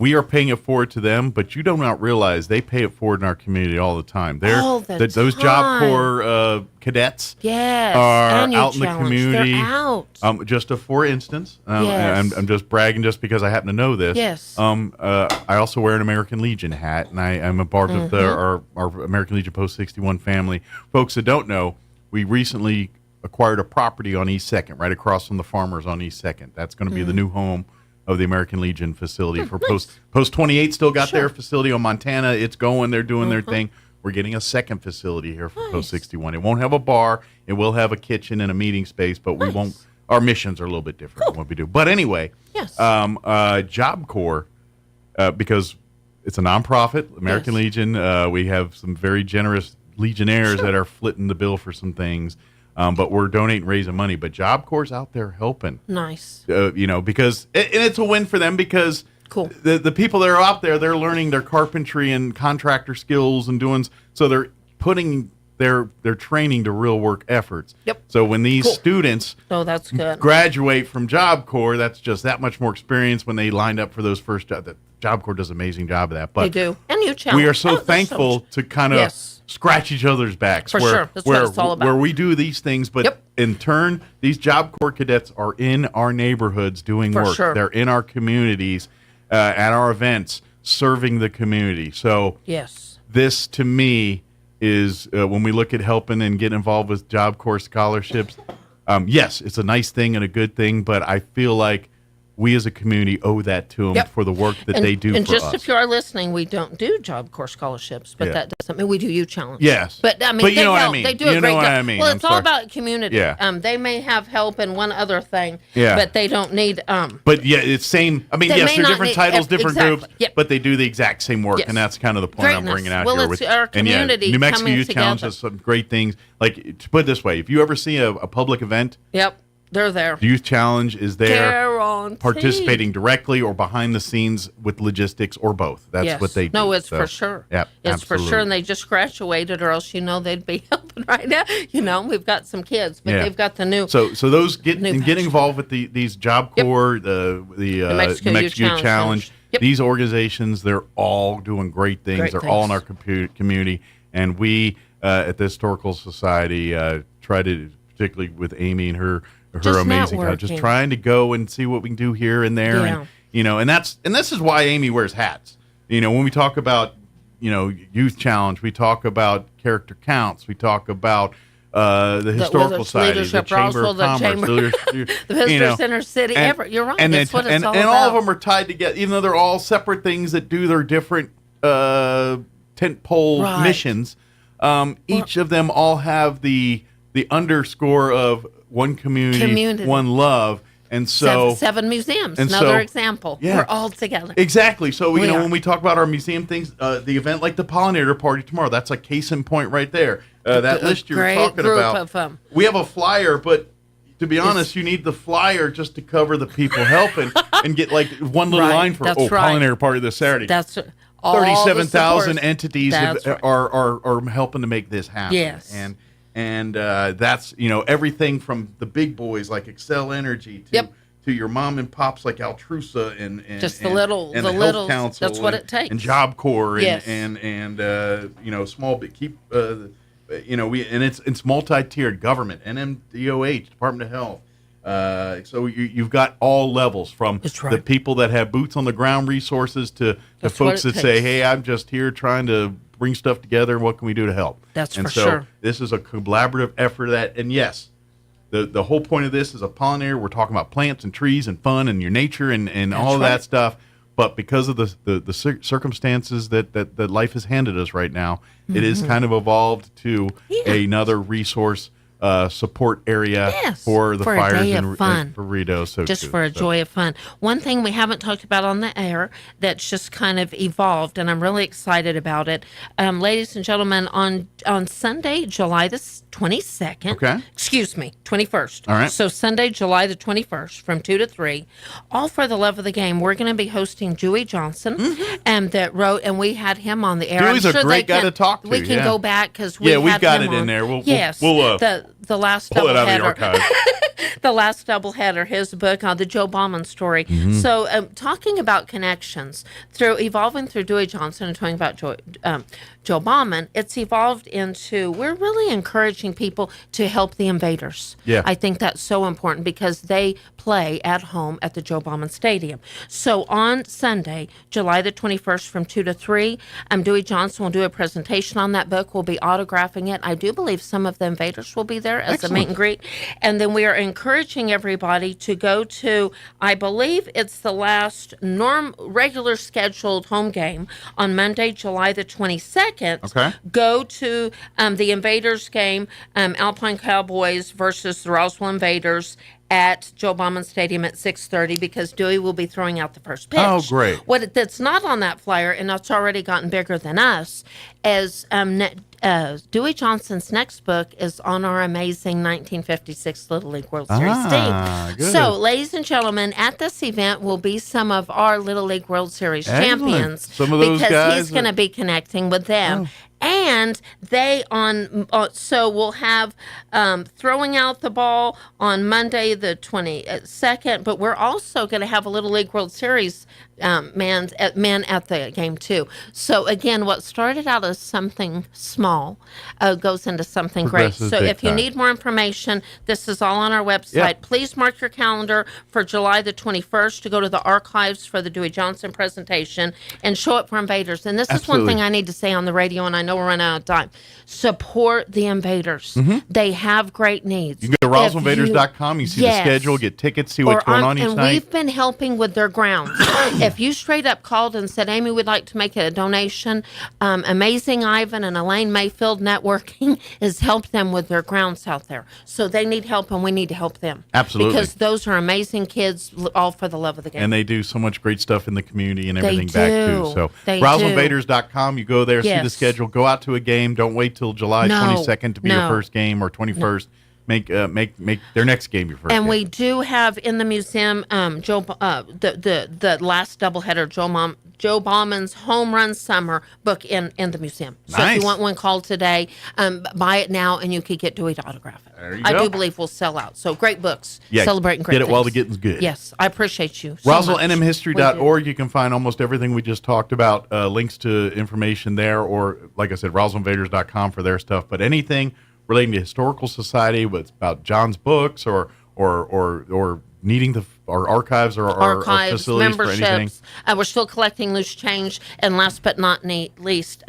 We are paying it forward to them, but you do not realize they pay it forward in our community all the time. Those Job Corps cadets are out in the community. They're out. Just for instance, I'm just bragging just because I happen to know this. Yes. I also wear an American Legion hat, and I'm a part of our American Legion Post 61 family. Folks that don't know, we recently acquired a property on East 2nd, right across from the farmers on East 2nd. That's going to be the new home of the American Legion facility for Post 28. Still got their facility on Montana. It's going. They're doing their thing. We're getting a second facility here for Post 61. It won't have a bar. It will have a kitchen and a meeting space, but we won't. Our missions are a little bit different than what we do. But anyway, Job Corps, because it's a nonprofit, American Legion. We have some very generous Legionnaires that are footing the bill for some things. But we're donating, raising money. But Job Corps out there helping. Nice. Because and it's a win for them because the people that are out there, they're learning their carpentry and contractor skills and doing so they're putting their training to real work efforts. Yep. So when these students that's good. graduate from Job Corps, that's just that much more experience when they lined up for those first jobs. The Job Corps does an amazing job of that. But they do. And you challenge. We are so thankful to kind of scratch each other's backs. For sure. That's what it's all about. Where we do these things, but in turn, these Job Corps cadets are in our neighborhoods doing work. Sure. They're in our communities, at our events, serving the community. So this, to me, is when we look at helping and getting involved with Job Corps scholarships, yes, it's a nice thing and a good thing, but I feel like we as a community owe that to them for the work that they do for us. And just if you are listening, we don't do Job Corps scholarships, but that doesn't mean we do Youth Challenge. Yes. But I mean, but you know what I mean. They do a great job. Well, it's all about community. Yeah. They may have help in one other thing, Yeah. but they don't need. But yeah, it's same. I mean, They yes, may they're not different need- titles, different exactly. groups, but they do the exact same work, and that's kind of the point I'm bringing out Well, here. it's our community New Mexico coming Youth Challenge together. has some great things. Like, to put it this way, if you ever see a public event, They're there. the Youth Challenge is there Guaranteed. participating directly or behind the scenes with logistics or both. That's what they do. No, it's So, for sure. Yeah, It's for sure, and they just graduated, or else they'd be helping right now. We've got some kids, but they've got the new. So those getting involved with these Job Corps, the New Mexico Youth Challenge. These organizations, they're all doing great things. They're all in our community, and we at the Historical Society try to, particularly with Amy and her amazing, just trying to go and see what we can do here and there, and this is why Amy wears hats. When we talk about Youth Challenge, we talk about character counts, we talk about the Historical Society, the Chamber of Commerce, the Visitor Center City. You're right. That's what it's all about. And all of them are tied together, even though they're all separate things that do their different tentpole missions. Each of them all have the underscore of one community, one love, And so seven museums, and another so, example. yeah. We're all together. Exactly. So, We are. when we talk about our museum things, the event like the Pollinator Party tomorrow, that's a case in point right there. That list you were great talking group about. of, we have a flyer, but to be honest, you need the flyer just to cover the people helping and get like one little Right, line for, that's right. Pollinator Party this Saturday. That's all the 37,000 supporters. entities That's right. are helping to make this happen. Yes. And that's, everything from the big boys like Excel Energy to your mom and pops like Altrusa and Just the and little- and the Health little- Council that's what and- it takes. and Job Corps Yes. and small but keep it's multi-tiered government, NMDOH, Department of Health. So you've got all levels from the people that have boots on the ground resources to the folks that say, hey, I'm just here trying to bring stuff together. What can we do to help? That's and for so sure. This is a collaborative effort of that. And yes, the whole point of this is a pollinator. We're talking about plants and trees and fun and your nature and all of that stuff. But because of the circumstances that life has handed us right now, it is kind of evolved to another resource support area for the for a fires day in of fun. for Rito. So just too. for a So- joy of fun. One thing we haven't talked about on the air that's just kind of evolved, and I'm really excited about it. Ladies and gentlemen, on Sunday, July the 22nd. Okay. Excuse me, 21st. All right. So Sunday, July the 21st from 2 to 3, all for the love of the game. We're going to be hosting Dewey Johnson, and that wrote, and we had him on the air. Dewey's I'm a sure great they guy can, to talk to, We can yeah. go back because we Yeah, we've had got him it in on. there. Yes. We'll the last pull it out of the doubleheader. archive. The last doubleheader, his book on the Joe Bauman story. Mhm. So, talking about connections through evolving through Dewey Johnson and talking about Joe Bauman, it's evolved into we're really encouraging people to help the invaders. Yeah. I think that's so important because they play at home at the Joe Bauman Stadium. So on Sunday, July the 21st from 2 to 3, Dewey Johnson will do a presentation on that book. We'll be autographing it. I do believe some of the invaders will be there as a meet and greet. And then we are encouraging everybody to go to, I believe it's the last regular scheduled home game on Monday, July the 22nd. Okay. Go to the Invaders game, Alpine Cowboys versus the Roswell Invaders at Joe Bauman Stadium at 6:30 because Dewey will be throwing out the first pitch. Oh, great. That's not on that flyer, and it's already gotten bigger than us, is Dewey Johnson's next book is on our amazing 1956 Little League World Series team. good. So, ladies and gentlemen, at this event will be some of our Little League World Series Excellent. champions Some of those because guys he's going to be connecting with them. And they so we'll have throwing out the ball on Monday the 22nd, but we're also going to have a Little League World Series men at the game too. So again, what started out as something small goes into something great. Progresses So big if you time. need more information, this is all on our website. Yep. Please mark your calendar for July the 21st to go to the archives for the Dewey Johnson presentation and show up for invaders. And this is one Absolutely. thing I need to say on the radio, and I know we're running out of time. Support the invaders. They have great needs. You can go to RoswellInvaders.com. You see the schedule, get tickets, see what's going on each and night. we've been helping with their grounds. If you straight up called and said, Amy, we'd like to make a donation, Amazing Ivan and Elaine Mayfield Networking has helped them with their grounds out there. So they need help, and we need to help them. Absolutely. Because those are amazing kids, all for the love of the game. And they do so much great stuff in the community and They everything back too. do. So They RoswellInvaders.com, you go there, see the Yes. schedule, go out to a game. Don't wait till July No, 22nd to be your no. first game or 21st. Make their next game your first And game. we do have in the museum the last doubleheader, Joe Bauman's Home Run Summer book in the museum. So if Nice. you want one called today, buy it now and you could get Dewey to autograph it. There you I go. do believe we'll sell out. So great books, Yeah, celebrating great get it things. while the getting's good. Yes, I appreciate you so much. RoswellNMHistory.org. You can find almost everything we just talked about, links to information there, or like I said, RoswellInvaders.com for their stuff. But anything relating to Historical Society, what's about John's books, or needing our archives or our facilities for anything. Memberships. We're still collecting loose change. And last but not least,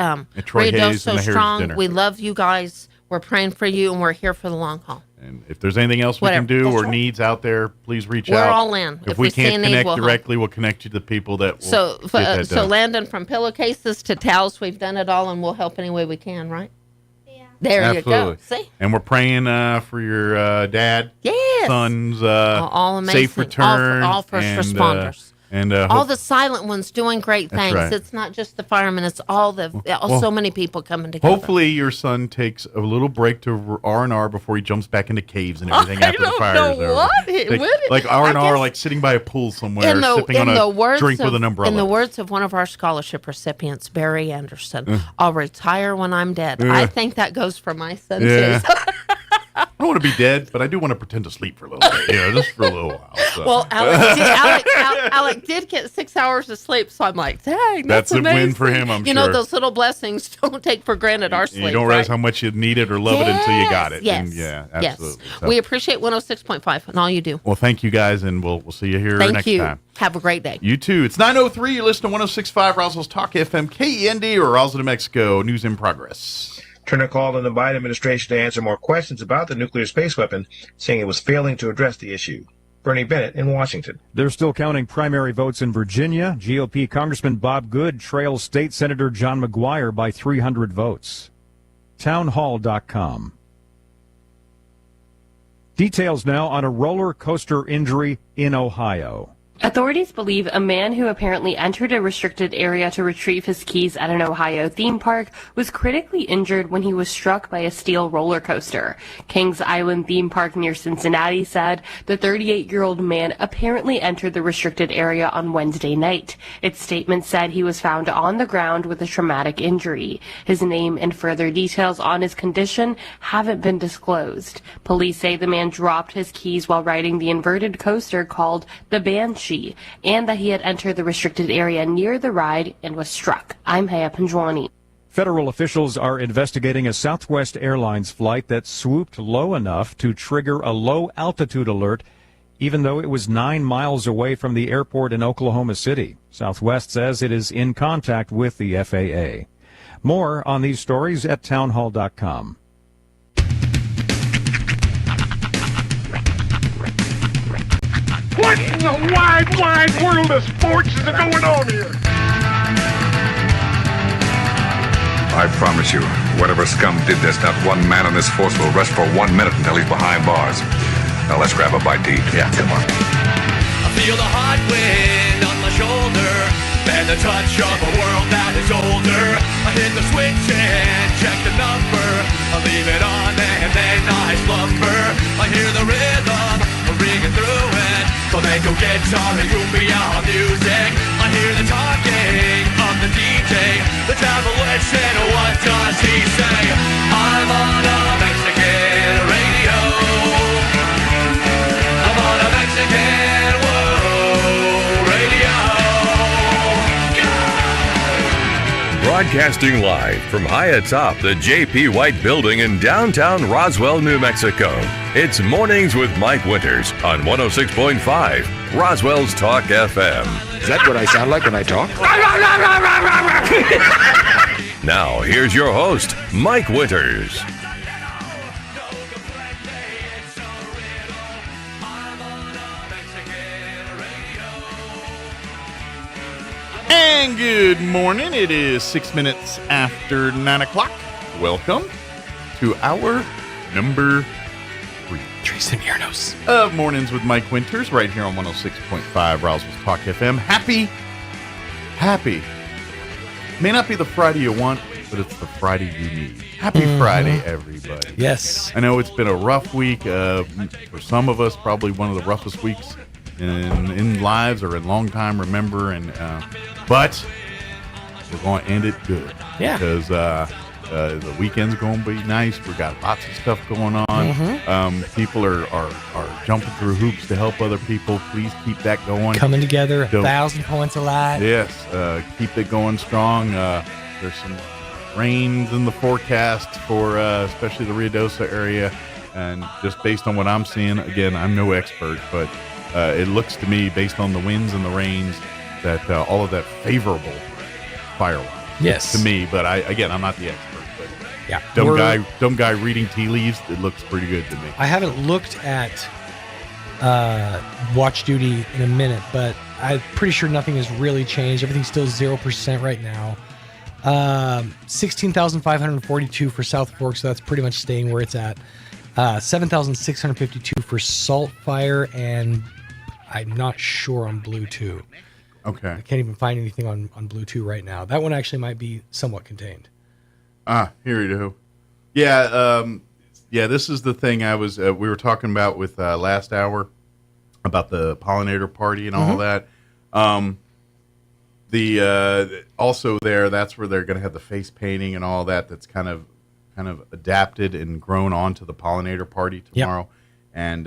Troy Rio Hayes So and the Heritage Strong. Dinner. We love you guys. We're praying for you, and we're here for the long haul. And if there's anything else we Whatever. can do That's or right. needs out there, please reach We're out. all in. If If we we see a can't need, connect we'll help. directly, we'll connect you to people that will get that So done. Landon, from pillowcases to towels, we've done it all, and we'll help any way we can, right? Yeah. There you go. See? And we're praying for your dad, son's all amazing. safe return. All first responders. And all the silent ones doing great things. Right. It's not just the firemen; it's all so many people coming together. Hopefully, your son takes a little break to R&R before he jumps back into caves and everything after the fire is over. Like R&R, like sitting by a pool somewhere, sipping on a drink with an umbrella. In the words of one of our scholarship recipients, Barry Anderson, "I'll retire when I'm dead." I think that goes for my son too. I don't want to be dead, but I do want to pretend to sleep for a little bit, just for a little while. So. Well, Alec did get 6 hours of sleep, so I'm like, dang, that's a amazing. win for him, I'm sure. You know, those little blessings, don't take for granted our sleep. You don't realize how much you need it or love it until you got it. Yes. And yeah, absolutely. Yes. So. We appreciate 106.5 and all you do. Well, thank you guys, and we'll see you here next time. Have a great day. You too. It's 9:03. You listen to 106.5 Roswell's Talk FM, KEND, or Roswell, New Mexico. News in progress. Turner called on the Biden administration to answer more questions about the nuclear space weapon, saying it was failing to address the issue. Bernie Bennett in Washington. They're still counting primary votes in Virginia. GOP Congressman Bob Good trails State Senator John McGuire by 300 votes. Townhall.com. Details now on a roller coaster injury in Ohio. Authorities believe a man who apparently entered a restricted area to retrieve his keys at an Ohio theme park was critically injured when he was struck by a steel roller coaster. Kings Island theme park near Cincinnati said the 38-year-old man apparently entered the restricted area on Wednesday night. Its statement said he was found on the ground with a traumatic injury. His name and further details on his condition haven't been disclosed. Police say the man dropped his keys while riding the inverted coaster called the Banshee, and that he had entered the restricted area near the ride and was struck. I'm Haya Panjwani. Federal officials are investigating a Southwest Airlines flight that swooped low enough to trigger a low-altitude alert, even though it was 9 miles away from the airport in Oklahoma City. Southwest says it is in contact with the FAA. More on these stories at townhall.com. What in the wide, wide world of sports is going on here? I promise you, whatever scum did this, not one man on this force will rest for 1 minute until he's behind bars. Now let's grab a bite to eat. Yeah, come on. I feel the hot wind on my shoulder and the touch of a world that is older. I hit the switch and check the number. I leave it on and then I slumber. I hear the rhythm ringing through it. Flamenco guitar and cumbia music. I hear the talking of the DJ. The travel listen, what does he say? I'm on a Mexican radio. I'm on a Mexican radio. Broadcasting live from high atop the J.P. White Building in downtown Roswell, New Mexico. It's Mornings with Mike Winters on 106.5 Roswell's Talk FM. Is that what I sound like when I talk? Now, here's your host, Mike Winters. And good morning. It is 6 minutes after 9 o'clock. Welcome to our number 3. Jason Miernos. Of Mornings with Mike Winters, right here on 106.5 Roswell's Talk FM. Happy. May not be the Friday you want, but it's the Friday you need. Happy Friday, everybody. Yes. I know it's been a rough week. For some of us, probably one of the roughest weeks in lives or in long time remember. But we're going to end it good. Yeah. Because the weekend's going to be nice. We got lots of stuff going on. Mm-hmm. People are jumping through hoops to help other people. Please keep that going. Coming together, 1,000 points alive. Yes. Keep it going strong. There's some rains in the forecast for especially the Ruidoso area. And just based on what I'm seeing, again, I'm no expert, but it looks to me, based on the winds and the rains, that all of that favorable fire-wise. Yes. To me, but I'm not the expert. But yeah. Dumb guy reading tea leaves, it looks pretty good to me. I haven't looked at watch duty in a minute, but I'm pretty sure nothing has really changed. Everything's still 0% right now. 16,542 for South Fork, so that's pretty much staying where it's at. 7,652 for Salt Fire, and I'm not sure on Blue 2. Okay. I can't even find anything on Blue 2 right now. That one actually might be somewhat contained. Here you go. Yeah, this is the thing I was we were talking about with last hour about the pollinator party and all that. Also there, that's where they're going to have the face painting and all that. That's kind of adapted and grown onto the pollinator party tomorrow. Yep. And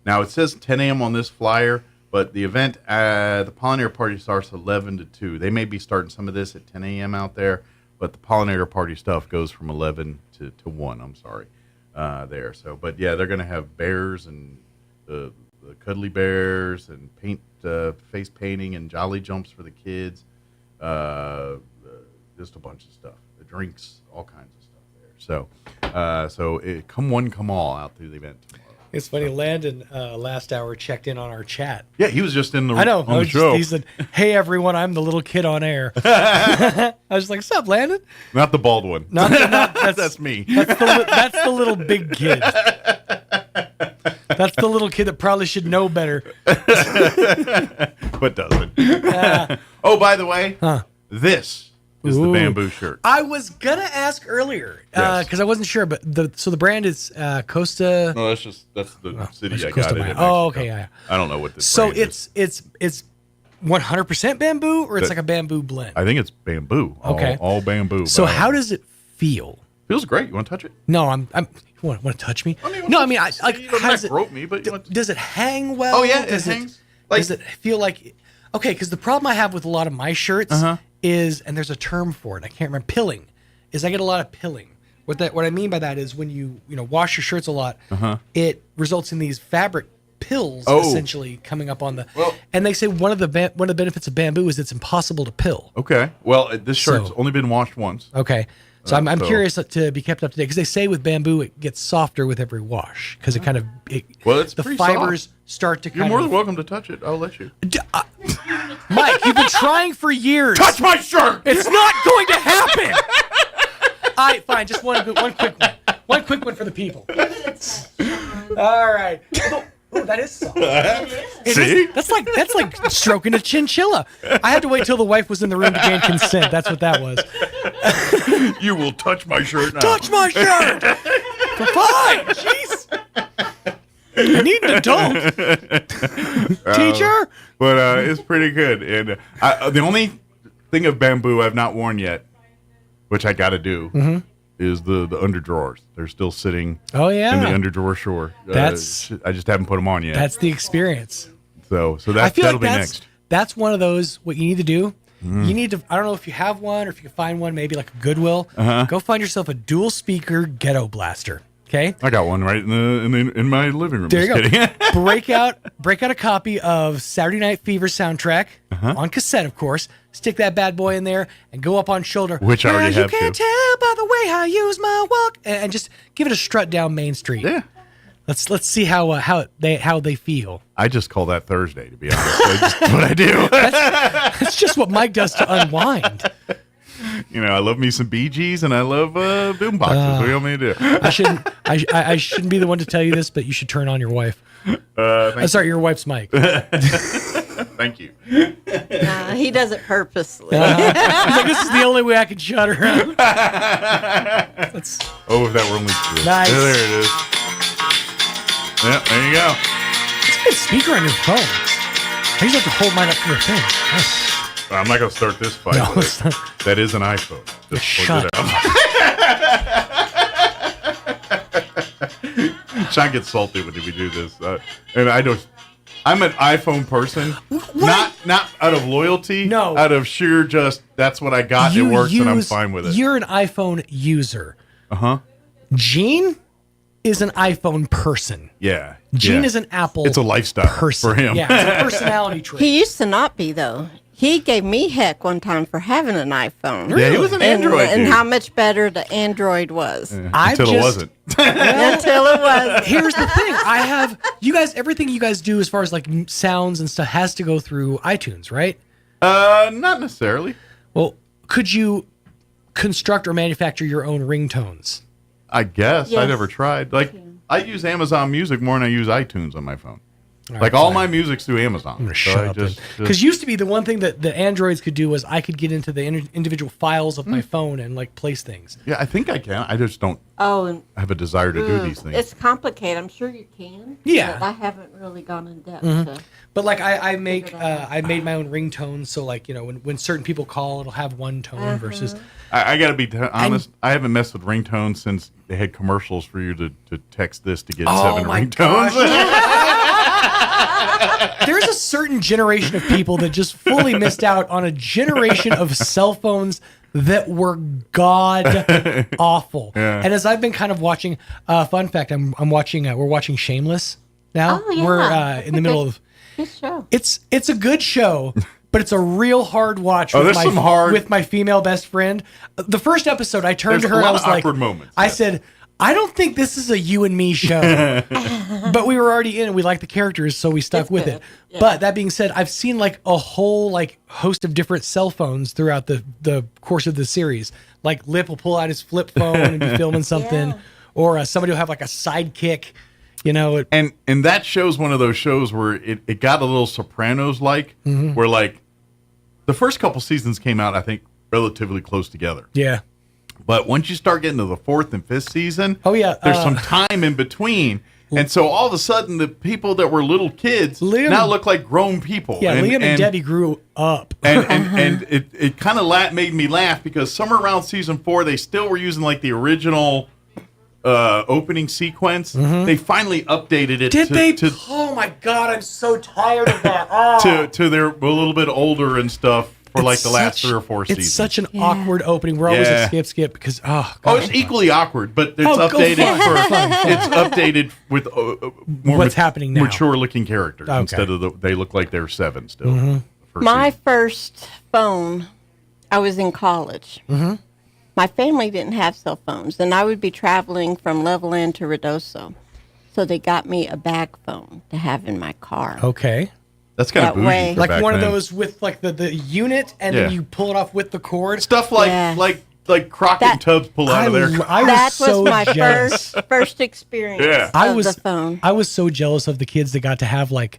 now it says 10 a.m. on this flyer, but the event, the pollinator party starts 11 to 2. They may be starting some of this at 10 a.m. out there, but the pollinator party stuff goes from 11 to 1. I'm sorry, there. So, but yeah, they're going to have bears and the cuddly bears and face painting and jolly jumps for the kids. Just a bunch of stuff. The drinks, all kinds of stuff there. So come one, come all out through the event tomorrow. It's funny. Landon last hour checked in on our chat. Yeah, he was just in the. I know. On the show. He said, "Hey everyone, I'm the little kid on air." I was like, "What's up, Landon?" Not the bald one. That's me. That's the little big kid. That's the little kid that probably should know better, but doesn't. Oh, by the way, this is the bamboo shirt. I was gonna ask earlier because I wasn't sure, but the brand is Costa. No, that's the city I Costa got it Maya. in. Oh, okay, yeah. I don't know what this. So brand is. it's 100% bamboo, or it's like a bamboo blend. I think it's bamboo. Okay, all bamboo. So how does it feel? Feels great. You want to touch it? No, I'm. You want to touch me? I how does it? Rope me, but does it hang well? Oh yeah, it hangs. Does it feel like? Okay, because the problem I have with a lot of my shirts is, and there's a term for it, I can't remember, pilling, is I get a lot of pilling. What I mean by that is when you wash your shirts a lot, it results in these fabric pills essentially coming up on the. Well, and they say one of the benefits of bamboo is it's impossible to pill. Okay, well this shirt's only been washed once. Okay. So I'm curious to be kept up to date because they say with bamboo it gets softer with every wash because it kind of it's the fibers start to. You're more than welcome to touch it. I'll let you. Mike, you've been trying for years. Touch my shirt. It's not going to happen. All right, fine. Just one quick one. One quick one for the people. All right. Oh, that is soft. See? That's like stroking a chinchilla. I had to wait till the wife was in the room to gain consent. That's what that was. You will touch my shirt now. Touch my shirt. Fine. Jeez. I need an adult. Teacher. But it's pretty good. And the only thing of bamboo I've not worn yet, which I got to do, is the underdrawers. They're still sitting in the underdrawer shore. I just haven't put them on yet. That's the experience. So that'll be next. That's one of those, what you need to do. You need to, I don't know if you have one or if you can find one, maybe like a Goodwill. Go find yourself a dual speaker ghetto blaster. Okay, I got one right in my living room. There you go. break out a copy of Saturday Night Fever soundtrack on cassette, of course. Stick that bad boy in there and go up on shoulder. Which I already have. You can't tell by the way I use my walk, and just give it a strut down Main Street. Yeah. Let's see how they feel. I just call that Thursday, to be honest. That's what I do. That's just what Mike does to unwind. I love me some Bee Gees and I love boom boxes. What do you want me to do? I shouldn't be the one to tell you this, but you should turn on your wife. Sorry, your wife's mic. Thank you. He does it purposely. He's like, this is the only way I can shut her up. If that were only true. Nice. There it is. Yeah, there you go. It's a good speaker on your phone. I usually have to hold mine up to your thing. Nice. I'm not going to start this fight. No, it's not. That is an iPhone. Just shut it out. Sean gets salty when we do this, and I don't. I'm an iPhone person, not out of loyalty. No, out of sheer just that's what I got. It works, and I'm fine with it. You're an iPhone user. Gene is an iPhone person. Yeah, Gene is an Apple. It's a lifestyle person for him. Yeah, it's a personality trait. He used to not be though. He gave me heck one time for having an iPhone. Yeah, he was an Android and dude. how much better the Android was. Until it wasn't. Until it was. Here's the thing. I have you guys. Everything you guys do as far as like sounds and stuff has to go through iTunes, right? Not necessarily. Well, could you construct or manufacture your own ringtones? I guess. I Yes. never tried. Like, I use Amazon Music more than I use iTunes on my phone. Right, All fine. my music's through Amazon. I'm gonna shut up because used to be the one thing that the Androids could do was I could get into the individual files of my phone and like place things. Yeah, I think I can. I just don't and have a desire to do these things. It's complicated. I'm sure you can. Yeah. But I haven't really gone in depth. Mhm. To But like I made my own ringtones, so like when certain people call, it'll have one tone versus. I got to be honest. I haven't messed with ringtones since they had commercials for you to text this to get 7 ringtones. There's a certain generation of people that just fully missed out on a generation of cell phones that were god awful. Yeah. And as I've been kind of watching, fun fact, I'm watching. We're watching Shameless now. Oh, yeah. We're in the middle of. Good show. It's a good show, but it's a real hard watch. Oh, there's some hard- with my female best friend. The first episode, I turned There's to her a and I lot was of like, awkward moments, I said, I don't think this is a you and me show. But we were already in it. We liked the characters, so we stuck with it. Yeah. But that being said, I've seen like a whole like host of different cell phones throughout the course of the series. Like Lip will pull out his flip phone and be filming something, or somebody will have like a sidekick. You know, and that show's one of those shows where it got a little Sopranos like, where like the first couple seasons came out, I think, relatively close together. Yeah. But once you start getting to the 4th and 5th season, there's some time in between. And so all of a sudden, the people that were little kids now look like grown people. Yeah, Liam and Debbie grew up. And it kind of made me laugh because somewhere around season 4, they still were using like the original opening sequence. They finally updated it. To, oh my God, I'm so tired of that. to their a little bit older and stuff for like the last 3 or 4 seasons. It's such an awkward opening. We're always a skip because it's equally awkward, but it's updated it's updated with more what's happening now. mature looking characters instead of they look like they're 7 still. My first phone, I was in college. My family didn't have cell phones, and I would be traveling from Levelland to Ruidoso. So they got me a bag phone to have in my car. Okay. That's kind of bougie way. for Like back one of then. those with like the unit, and then you pull it off with the cord. Stuff like like Crockett and Tubbs pull out of there. That was my first experience of the phone. I was so jealous of the kids that got to have like.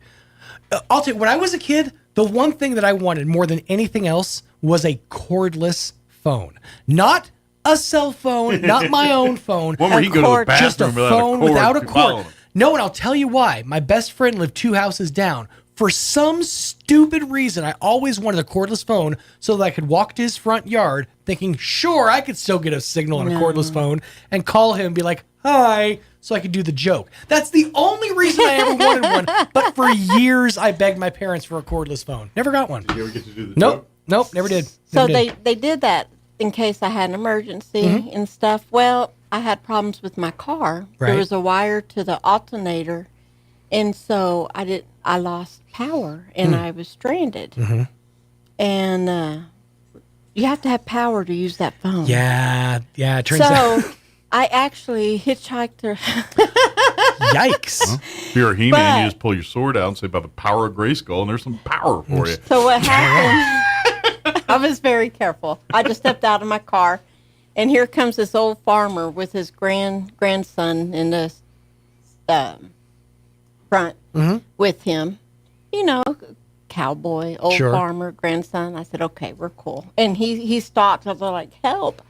I'll tell you, when I was a kid, the one thing that I wanted more than anything else was a cordless phone, not a cell phone, not my own phone. One where you go to the just a bathroom phone without without a a cord. cord. No, and I'll tell you why. My best friend lived 2 houses down. For some stupid reason, I always wanted a cordless phone so that I could walk to his front yard thinking, sure, I could still get a signal on a cordless phone and call him and be like, hi, so I could do the joke. That's the only reason I ever wanted one. But for years, I begged my parents for a cordless phone. Never got one. Did you ever get to do the Nope. Nope, never did. So Never did. they did that in case I had an emergency and stuff. Well, I had problems with my car. Right. There was a wire to the alternator, and so I lost power, and I was stranded. And you have to have power to use that phone. Yeah, it turns out. So I actually hitchhiked. Yikes. Huh? If you're a He-Man, you just pull your sword out and say, by the power of Grayskull, and there's some power for you. So what happened, I was very careful. I just stepped out of my car, and here comes this old farmer with his grandson in the front with him. You know, cowboy, old farmer, grandson. I said, okay, we're cool. And he stopped. I was like, help.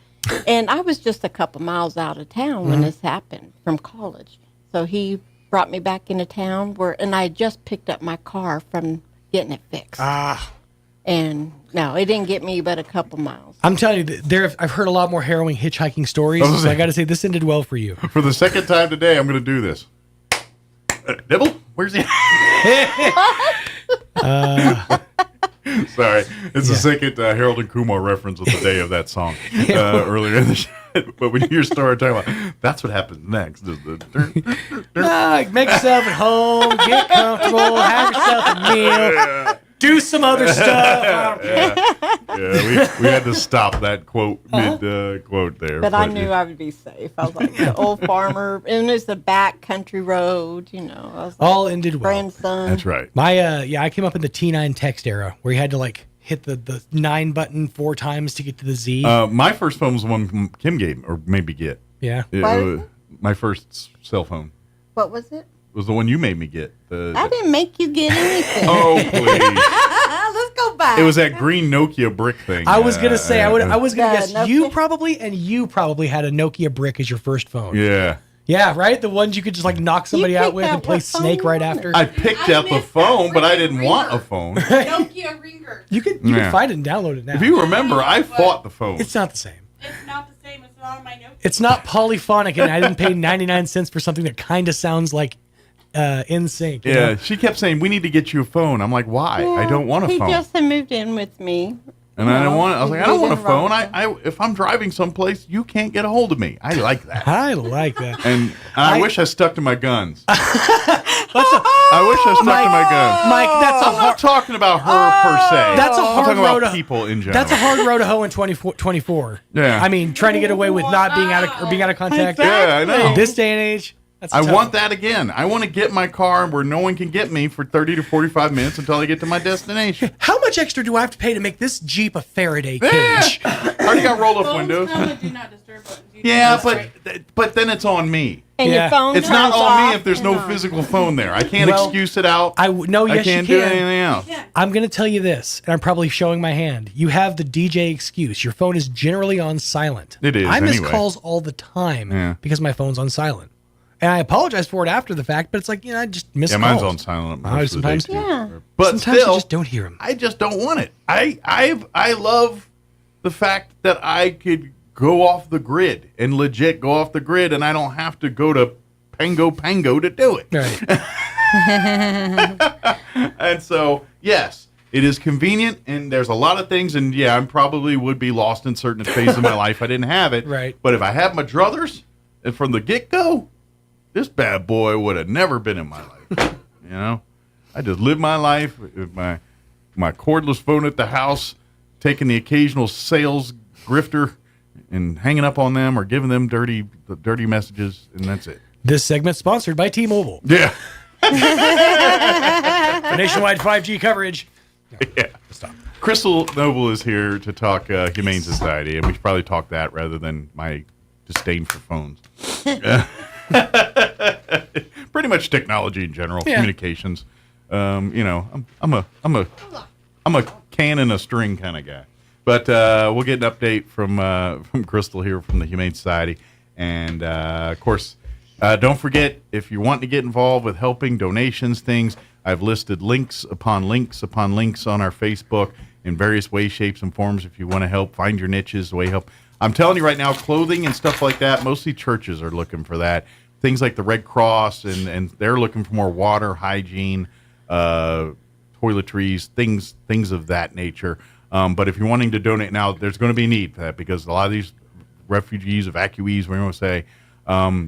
And I was just a couple miles out of town when this happened from college. So he brought me back into town and I had just picked up my car from getting it fixed. And no, it didn't get me but a couple miles. I'm telling you, I've heard a lot more harrowing hitchhiking stories. So I got to say, this ended well for you. For the second time today, I'm going to do this. Nibble? Where's he? Sorry. It's the second Harold and Kumar reference of the day of that song earlier in the show. But when you start talking about, that's what happens next. Is Make yourself at home, get comfortable, have yourself a meal, do some other stuff. We had to stop that quote mid quote there. But I knew I would be safe. I was like the old farmer, and it was the back country road, you know. I was like, all ended well. Grandson. That's right. My I came up in the T9 text era where you had to like hit the 9 button 4 times to get to the Z. My first phone was the one Kim gave me, or made me get. Yeah. My first cell phone. What was it? It was the one you made me get. I didn't make you get anything. Oh, please. Let's go back. It was that green Nokia brick thing. I was gonna say I was gonna guess Nokia? you probably had a Nokia brick as your first phone. Yeah. Yeah, right? The ones you could just like knock somebody out with and play Snake right after. I picked up the phone, but I didn't want a phone. Nokia Ringer. You can find it and download it now. If you remember, I fought the phone. It's not the same. It's not the same. It's not on my Nokia. It's not polyphonic, and I didn't pay 99 cents for something that kind of sounds like NSYNC. Yeah, know? she kept saying, we need to get you a phone. I'm like, why? I don't want a phone. He just moved in with me. And I don't want. I was like, I don't want a phone. If I'm driving someplace, you can't get a hold of me. I like that. I like that. And I wish I stuck to my guns. I wish I stuck to my guns. Mike, I'm not talking about her per se. That's a hard I'm talking road about to, people in general. That's a hard road to hoe in 24. Yeah. I mean, trying to get away with not being out of contact. Exactly. Yeah, I know. In this day and age. I want that again. I want to get my car where no one can get me for 30 to 45 minutes until I get to my destination. How much extra do I have to pay to make this Jeep a Faraday cage? I already got roll-up windows. Yeah, but then it's on me. And your phone it's not on me off if there's no physical phone there. I can't excuse it out. Yes, I can't do anything else. I'm going to tell you this, and I'm probably showing my hand. You have the DJ excuse. Your phone is generally on silent. It is, I miss anyway. calls all the time because my phone's on silent. And I apologize for it after the fact, but it's like, I just miss calls. Mine's on silent most of the day, too. Yeah. But sometimes still, you just don't hear them. I just don't want it. I love the fact that I could go off the grid and legit go off the grid, and I don't have to go to Pango to do it. Right. And so, yes, it is convenient, and there's a lot of things, and yeah, I probably would be lost in certain phases of my life if I didn't have it. Right. But if I had my druthers, and from the get-go, this bad boy would have never been in my life. I just live my life with my cordless phone at the house, taking the occasional sales grifter and hanging up on them or giving them dirty messages, and that's it. This segment's sponsored by T-Mobile. Yeah. For nationwide 5G coverage. Yeah. Stop. Crystal Noble is here to talk Humane Society, and we should probably talk that rather than my disdain for phones. Pretty much technology in general, communications. I'm a can and a string kind of guy. But we'll get an update from Crystal here from the Humane Society, and of course, don't forget if you want to get involved with helping, donations, things. I've listed links upon links upon links on our Facebook in various ways, shapes, and forms. If you want to help, find your niches, the way help. I'm telling you right now, clothing and stuff like that, mostly churches are looking for that. Things like the Red Cross, and they're looking for more water, hygiene, toiletries, things of that nature. But if you're wanting to donate now, there's going to be a need for that because a lot of these refugees, evacuees, we're going to say,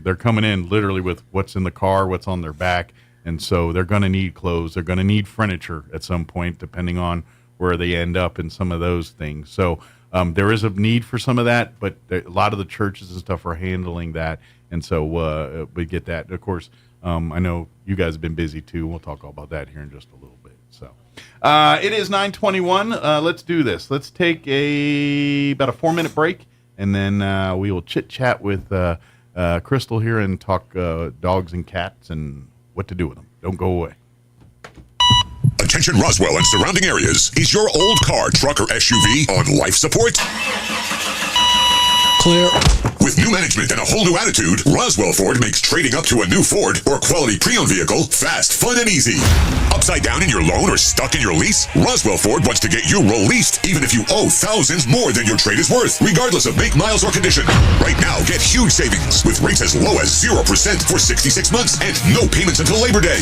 they're coming in literally with what's in the car, what's on their back. And so they're going to need clothes. They're going to need furniture at some point, depending on where they end up in some of those things. So there is a need for some of that, but a lot of the churches and stuff are handling that. And so we get that. Of course, I know you guys have been busy too. We'll talk all about that here in just a little bit. So it is 9:21. Let's do this. Let's take about a 4-minute break, and then we will chit chat with Crystal here and talk dogs and cats and what to do with them. Don't go away. Attention Roswell and surrounding areas. Is your old car, truck, or SUV on life support? Clear. With new management and a whole new attitude, Roswell Ford makes trading up to a new Ford or quality pre-owned vehicle fast, fun, and easy. Upside down in your loan or stuck in your lease? Roswell Ford wants to get you released even if you owe thousands more than your trade is worth, regardless of make, miles, or condition. Right now, get huge savings with rates as low as 0% for 66 months and no payments until Labor Day.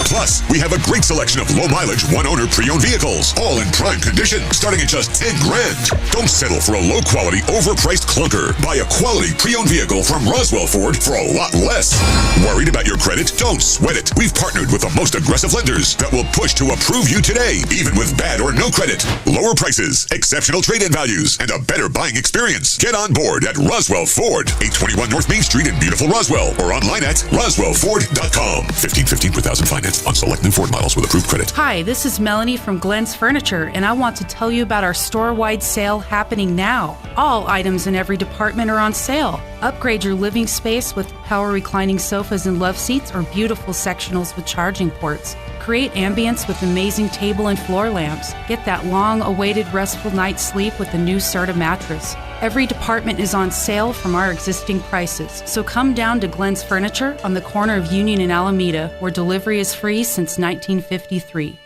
Plus, we have a great selection of low-mileage, one-owner pre-owned vehicles, all in prime condition, starting at just $10,000. Don't settle for a low-quality, overpriced clunker. Buy a quality quality pre-owned vehicle from Roswell Ford for a lot less. Worried about your credit? Don't sweat it. We've partnered with the most aggressive lenders that will push to approve you today, even with bad or no credit. Lower prices, exceptional trade-in values, and a better buying experience. Get on board at Roswell Ford, 821 North Main Street in beautiful Roswell, or online at roswellford.com. $1,515 per thousand finance on select new Ford models with approved credit. Hi, this is Melanie from Glenn's Furniture, and I want to tell you about our store-wide sale happening now. All items in every department are on sale. Upgrade your living space with power reclining sofas and love seats or beautiful sectionals with charging ports. Create ambience with amazing table and floor lamps. Get that long-awaited restful night's sleep with the new Serta mattress. Every department is on sale from our existing prices, so come down to Glenn's Furniture on the corner of Union and Alameda, where delivery is free since 1953.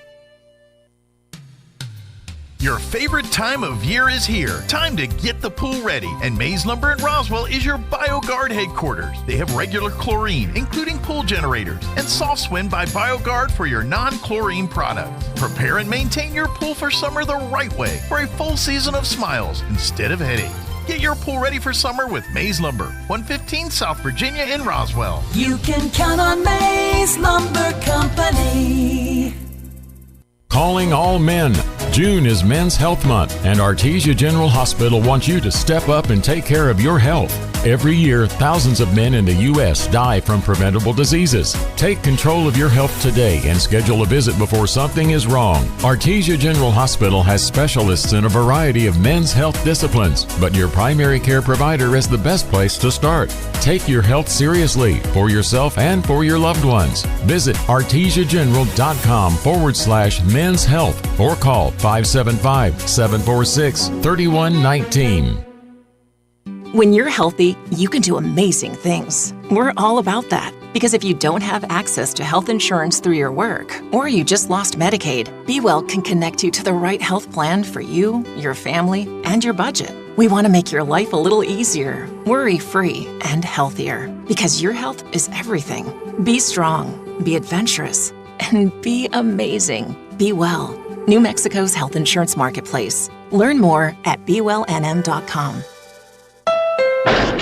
Your favorite time of year is here. Time to get the pool ready. And Mays Lumber in Roswell is your BioGuard headquarters. They have regular chlorine, including pool generators, and Soft Swim by BioGuard for your non-chlorine products. Prepare and maintain your pool for summer the right way for a full season of smiles instead of headaches. Get your pool ready for summer with Mays Lumber, 115 South Virginia in Roswell. You can count on Mays Lumber Company. Calling all men. June is Men's Health Month, and Artesia General Hospital wants you to step up and take care of your health. Every year, thousands of men in the U.S. die from preventable diseases. Take control of your health today and schedule a visit before something is wrong. Artesia General Hospital has specialists in a variety of men's health disciplines, but your primary care provider is the best place to start. Take your health seriously for yourself and for your loved ones. Visit artesiageneral.com/men's health or call 575-746-3119. When you're healthy, you can do amazing things. We're all about that. Because if you don't have access to health insurance through your work, or you just lost Medicaid, Be Well can connect you to the right health plan for you, your family, and your budget. We want to make your life a little easier, worry-free, and healthier. Because your health is everything. Be strong, be adventurous, and be amazing. Be Well. New Mexico's health insurance marketplace. Learn more at BeWellNM.com.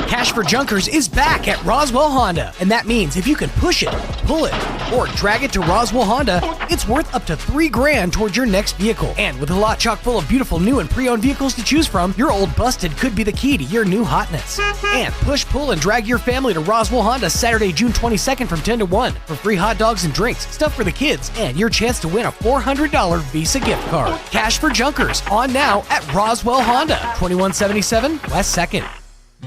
Cash for Junkers is back at Roswell Honda, and that means if you can push it, pull it, or drag it to Roswell Honda, it's worth up to $3,000 towards your next vehicle. And with a lot chock full of beautiful new and pre-owned vehicles to choose from, your old busted could be the key to your new hotness. And push, pull, and drag your family to Roswell Honda Saturday, June 22nd from 10 to 1 for free hot dogs and drinks, stuff for the kids, and your chance to win a $400 Visa gift card. Cash for Junkers on now at Roswell Honda, 2177 West 2nd.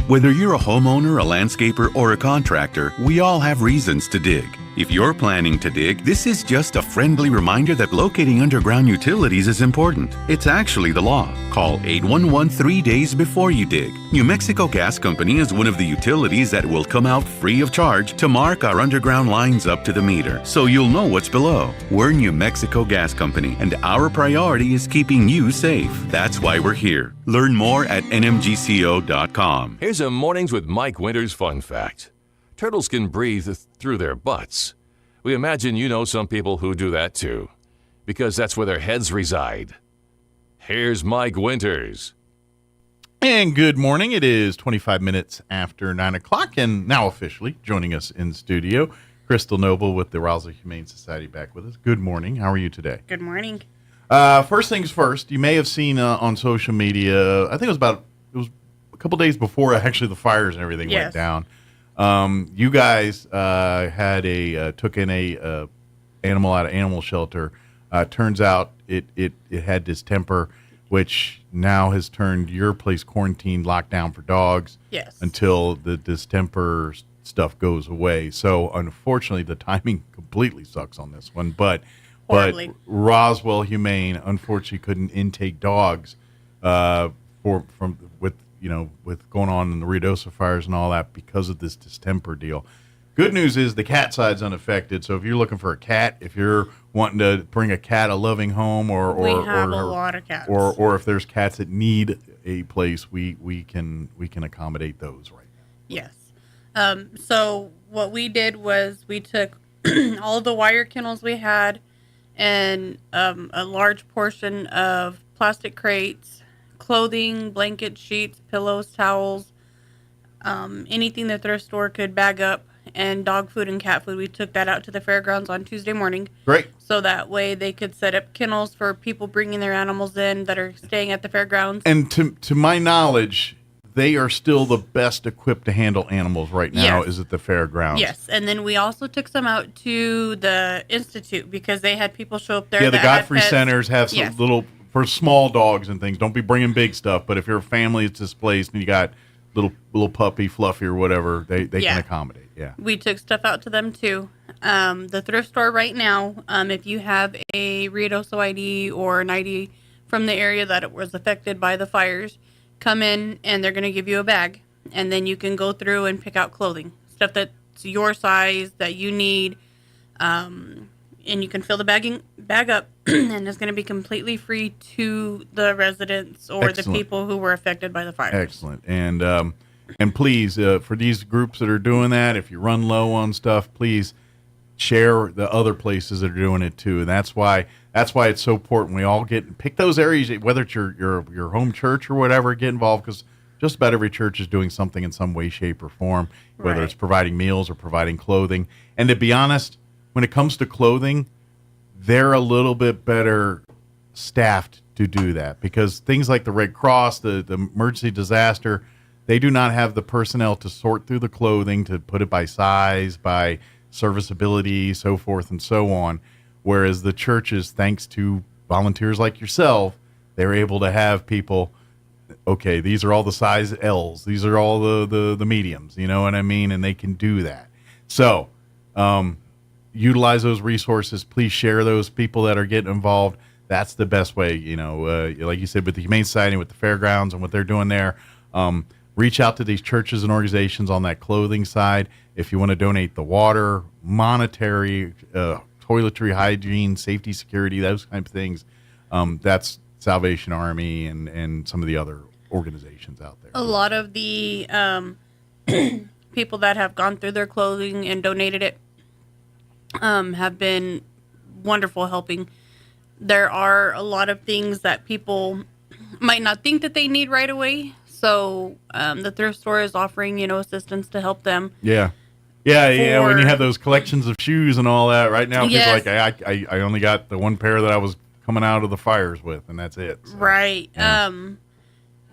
Whether you're a homeowner, a landscaper, or a contractor, we all have reasons to dig. If you're planning to dig, this is just a friendly reminder that locating underground utilities is important. It's actually the law. Call 811 3 days before you dig. New Mexico Gas Company is one of the utilities that will come out free of charge to mark our underground lines up to the meter, so you'll know what's below. We're New Mexico Gas Company, and our priority is keeping you safe. That's why we're here. Learn more at nmgco.com. Here's a Mornings with Mike Winters fun fact. Turtles can breathe through their butts. We imagine you know some people who do that too, because that's where their heads reside. Here's Mike Winters. And good morning. It is 25 minutes after 9 o'clock, and now officially joining us in studio, Crystal Noble with the Roswell Humane Society back with us. Good morning. How are you today? Good morning. First things first, you may have seen on social media, I think it was a couple days before actually the fires and everything went down. You guys took in a animal out of animal shelter. Turns out it had distemper, which now has turned your place quarantined, locked down for dogs. Yes. Until the distemper stuff goes away. So unfortunately, the timing completely sucks on this one. But Roswell Humane unfortunately couldn't intake dogs with going on in the Ruidoso fires and all that because of this distemper deal. Good news is the cat side's unaffected. So if you're looking for a cat, if you're wanting to bring a cat a loving home, we have a lot of cats, or if there's cats that need a place, we can accommodate those right now. Yes. So what we did was we took all of the wire kennels we had and a large portion of plastic crates, clothing, blanket, sheets, pillows, towels, anything the thrift store could bag up, and dog food and cat food. We took that out to the fairgrounds on Tuesday morning. Great. So that way they could set up kennels for people bringing their animals in that are staying at the fairgrounds. And to my knowledge, they are still the best equipped to handle animals right now, is at the fairgrounds. Yes, and then we also took some out to the Institute because they had people show up there. Yeah, the that Godfrey had pets. Centers have some little, for small dogs and things. Don't be bringing big stuff, but if you're a family that's displaced and you got little puppy, Fluffy or whatever, they can accommodate. Yeah. We took stuff out to them too. The thrift store right now, if you have a Ruidoso ID or an ID from the area that it was affected by the fires, come in and they're going to give you a bag, and then you can go through and pick out clothing, stuff that's your size that you need, and you can fill the bag up, and it's going to be completely free to the residents or the people who were affected by the fires. Excellent. And please, for these groups that are doing that, if you run low on stuff, please share the other places that are doing it too. And that's why it's so important we all pick those areas, whether it's your home church or whatever, get involved, because just about every church is doing something in some way, shape, or form, whether it's providing meals or providing clothing. And to be honest, when it comes to clothing, they're a little bit better staffed to do that, because things like the Red Cross, the emergency disaster, they do not have the personnel to sort through the clothing, to put it by size, by serviceability, so forth and so on. Whereas the churches, thanks to volunteers like yourself, they're able to have people, okay, these are all the size L's, these are all the mediums, you know what I mean? And they can do that. So, utilize those resources. Please share those people that are getting involved. That's the best way, like you said, with the Humane Society, with the fairgrounds and what they're doing there. Reach out to these churches and organizations on that clothing side. If you want to donate the water, monetary, toiletry, hygiene, safety, security, those kinds of things, that's Salvation Army and some of the other organizations out there. A lot of the people that have gone through their clothing and donated it have been wonderful helping. There are a lot of things that people might not think that they need right away. So the thrift store is offering, assistance to help them. Yeah. When you have those collections of shoes and all that, right now people are like, I only got the one pair that I was coming out of the fires with, and that's it. So, right. Yeah.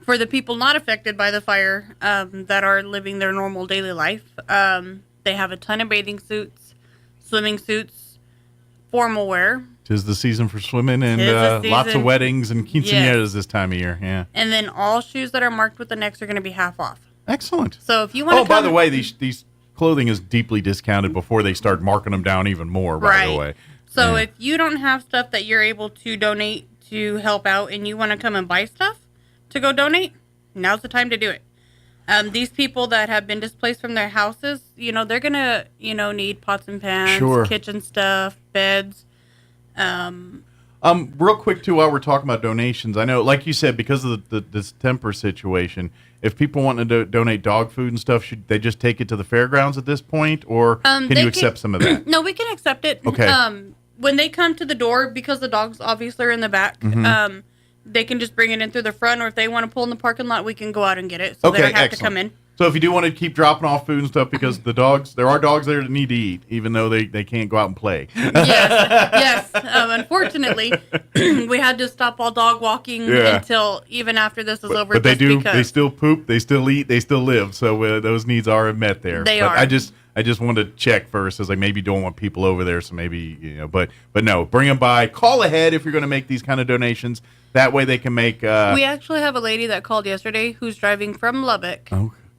For the people not affected by the fire that are living their normal daily life, they have a ton of bathing suits, swimming suits, formal wear. 'Tis the season for swimming, and lots of weddings and quinceañeras this time of year. Yeah. And then all shoes that are marked with an X are going to be half off. Excellent. So if you want to by the way, these clothing is deeply discounted before they start marking them down even more, by the way. So if you don't have stuff that you're able to donate to help out and you want to come and buy stuff to go donate, now's the time to do it. These people that have been displaced from their houses, they're going to, need pots and pans, kitchen stuff, beds. Real quick too, while we're talking about donations, I know, like you said, because of the distemper situation, if people want to donate dog food and stuff, should they just take it to the fairgrounds at this point, or can you accept some of that? No, we can accept it. Okay. When they come to the door, because the dogs obviously are in the back, they can just bring it in through the front, or if they want to pull in the parking lot, we can go out and get it. So they don't have to come in. So if you do want to keep dropping off food and stuff, because there are dogs there that need to eat, even though they can't go out and play. Yes. Unfortunately, we had to stop all dog walking until even after this is over. But they still poop, they still eat, they still live. So those needs are met there. They are. I just want to check first, as I maybe don't want people over there. So maybe, but no, bring them by. Call ahead if you're going to make these kind of donations. That way they can make. We actually have a lady that called yesterday who's driving from Lubbock.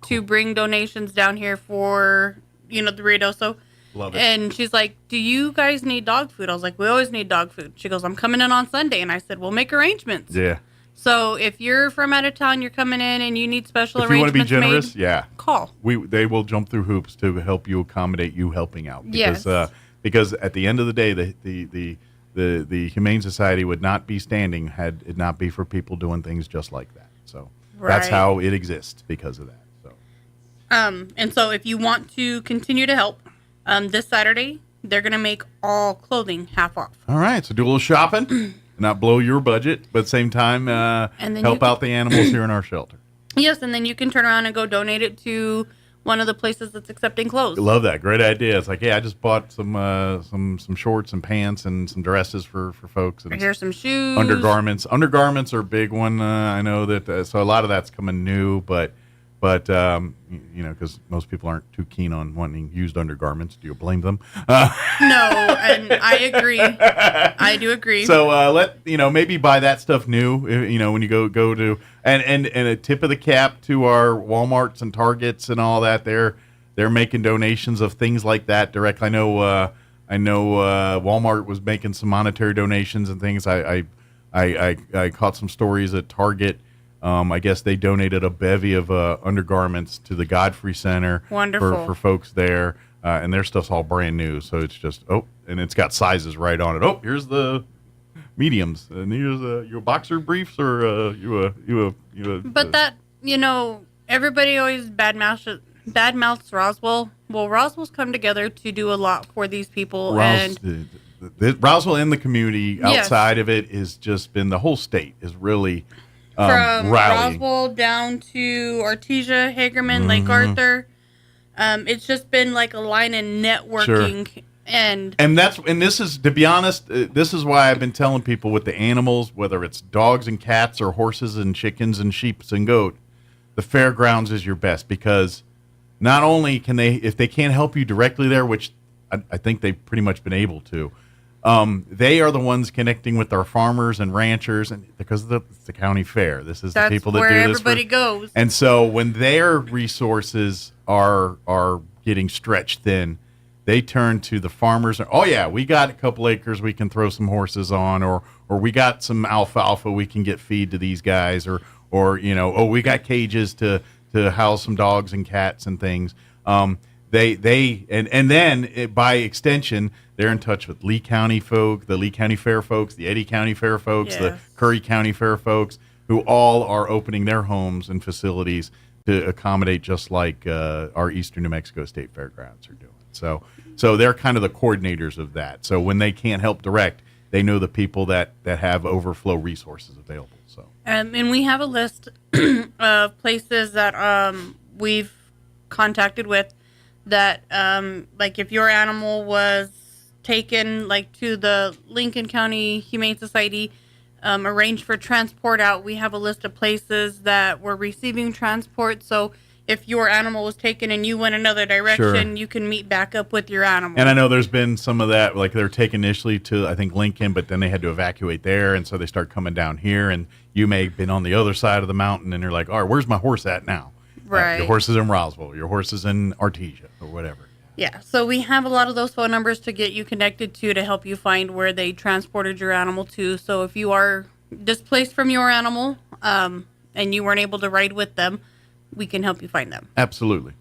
To bring donations down here for, the Ruidoso. Love it. And she's like, do you guys need dog food? I was like, we always need dog food. She goes, I'm coming in on Sunday. And I said, we'll make arrangements. Yeah. So if you're from out of town, you're coming in and you need special arrangements made. If you want to be generous, call. They will jump through hoops to help you accommodate you helping out. Because at the end of the day, the Humane Society would not be standing had it not be for people doing things just like that. So that's how it exists, because of that. And so if you want to continue to help, this Saturday, they're going to make all clothing half off. All right. So do a little shopping, not blow your budget, but at the same time, help out the animals here in our shelter. Yes, and then you can turn around and go donate it to one of the places that's accepting clothes. Love that. Great idea. It's like, I just bought some shorts and pants and some dresses for folks. And here's some shoes. Undergarments. Undergarments are a big one. I know that. So a lot of that's coming new, but because most people aren't too keen on wanting used undergarments. Do you blame them? No, and I agree. I do agree. So maybe buy that stuff new. When you go to and a tip of the cap to our Walmarts and Targets and all that. They're making donations of things like that direct. I know Walmart was making some monetary donations and things. I caught some stories at Target. I guess they donated a bevy of undergarments to the Godfrey Center. Wonderful. For folks there, and their stuff's all brand new. So it's just and it's got sizes right on it. Oh, here's the mediums, and here's your boxer briefs, or you. But everybody always badmouths Roswell. Well, Roswell's come together to do a lot for these people, Roswell in the community outside of it has just been, the whole state is really. From rallying. Roswell down to Artesia, Hagerman, Lake Arthur, it's just been like a line of networking, Sure. and this is, to be honest, this is why I've been telling people with the animals, whether it's dogs and cats or horses and chickens and sheep and goat, the fairgrounds is your best, because not only can they, if they can't help you directly there, which I think they've pretty much been able to. They are the ones connecting with our farmers and ranchers, and because it's the county fair. This is the people that where do this. Everybody goes. And so when their resources are getting stretched thin, they turn to the farmers. Oh yeah, we got a couple acres we can throw some horses on, or we got some alfalfa we can get feed to these guys, or we got cages to house some dogs and cats and things. Then by extension, they're in touch with Lee County folk, the Lee County Fair folks, the Eddy County Fair folks, the Curry County Fair folks, who all are opening their homes and facilities to accommodate, just like our Eastern New Mexico State Fairgrounds are doing. So they're kind of the coordinators of that. So when they can't help direct, they know the people that have overflow resources available. So and we have a list of places that we've contacted with that, like if your animal was taken like to the Lincoln County Humane Society, arranged for transport out, we have a list of places that were receiving transport. So if your animal was taken and you went another direction, you can meet back up with your animal. And I know there's been some of that, like they're taken initially to, I think, Lincoln, but then they had to evacuate there, and so they start coming down here, and you may have been on the other side of the mountain, and you're like, all right, where's my horse at now? Right. Your horse is in Roswell, your horse is in Artesia, or whatever. Yeah, so we have a lot of those phone numbers to get you connected to help you find where they transported your animal to. So if you are displaced from your animal and you weren't able to ride with them, we can help you find them. Absolutely.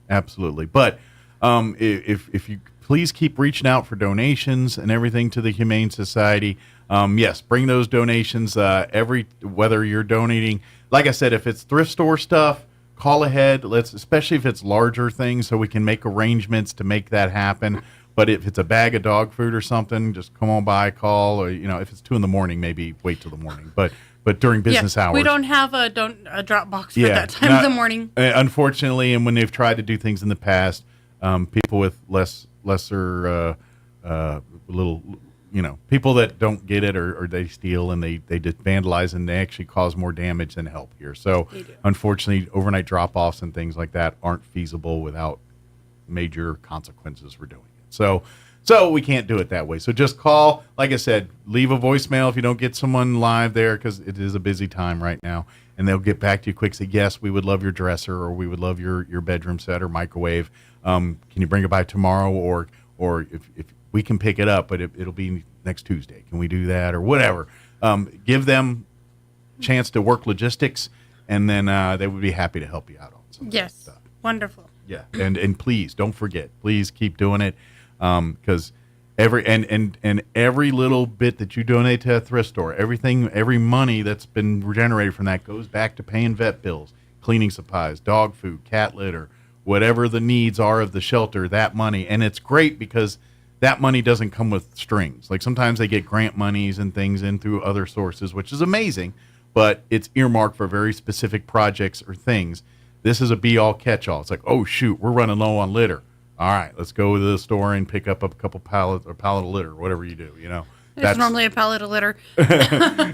But if you please keep reaching out for donations and everything to the Humane Society. Yes, bring those donations. Whether you're donating, like I said, if it's thrift store stuff, call ahead. Especially if it's larger things, so we can make arrangements to make that happen. But if it's a bag of dog food or something, just come on by, call, or if it's 2 a.m, maybe wait till the morning. But during business hours, we don't have a drop box for that time of the morning. Unfortunately, and when they've tried to do things in the past, people with lesser little, people that don't get it or they steal and they just vandalize and they actually cause more damage than help here. So unfortunately, overnight drop-offs and things like that aren't feasible without major consequences for doing it. So we can't do it that way. So just call, like I said, leave a voicemail if you don't get someone live there, because it is a busy time right now, and they'll get back to you quick. Say, yes, we would love your dresser, or we would love your bedroom set or microwave. Can you bring it by tomorrow, or if we can pick it up, but it'll be next Tuesday. Can we do that, or whatever? Give them a chance to work logistics, and then they would be happy to help you out on some of that stuff. Wonderful. Yeah, and please don't forget. Please keep doing it, because every little bit that you donate to a thrift store, every money that's been generated from that goes back to paying vet bills, cleaning supplies, dog food, cat litter, whatever the needs are of the shelter. That money, and it's great because that money doesn't come with strings. Like sometimes they get grant monies and things in through other sources, which is amazing. but it's earmarked for very specific projects or things. This is a be-all, catch-all. It's like, oh, shoot, we're running low on litter. All right, let's go to the store and pick up a couple pallet of litter, whatever you do, It's normally a pallet of litter. Yeah,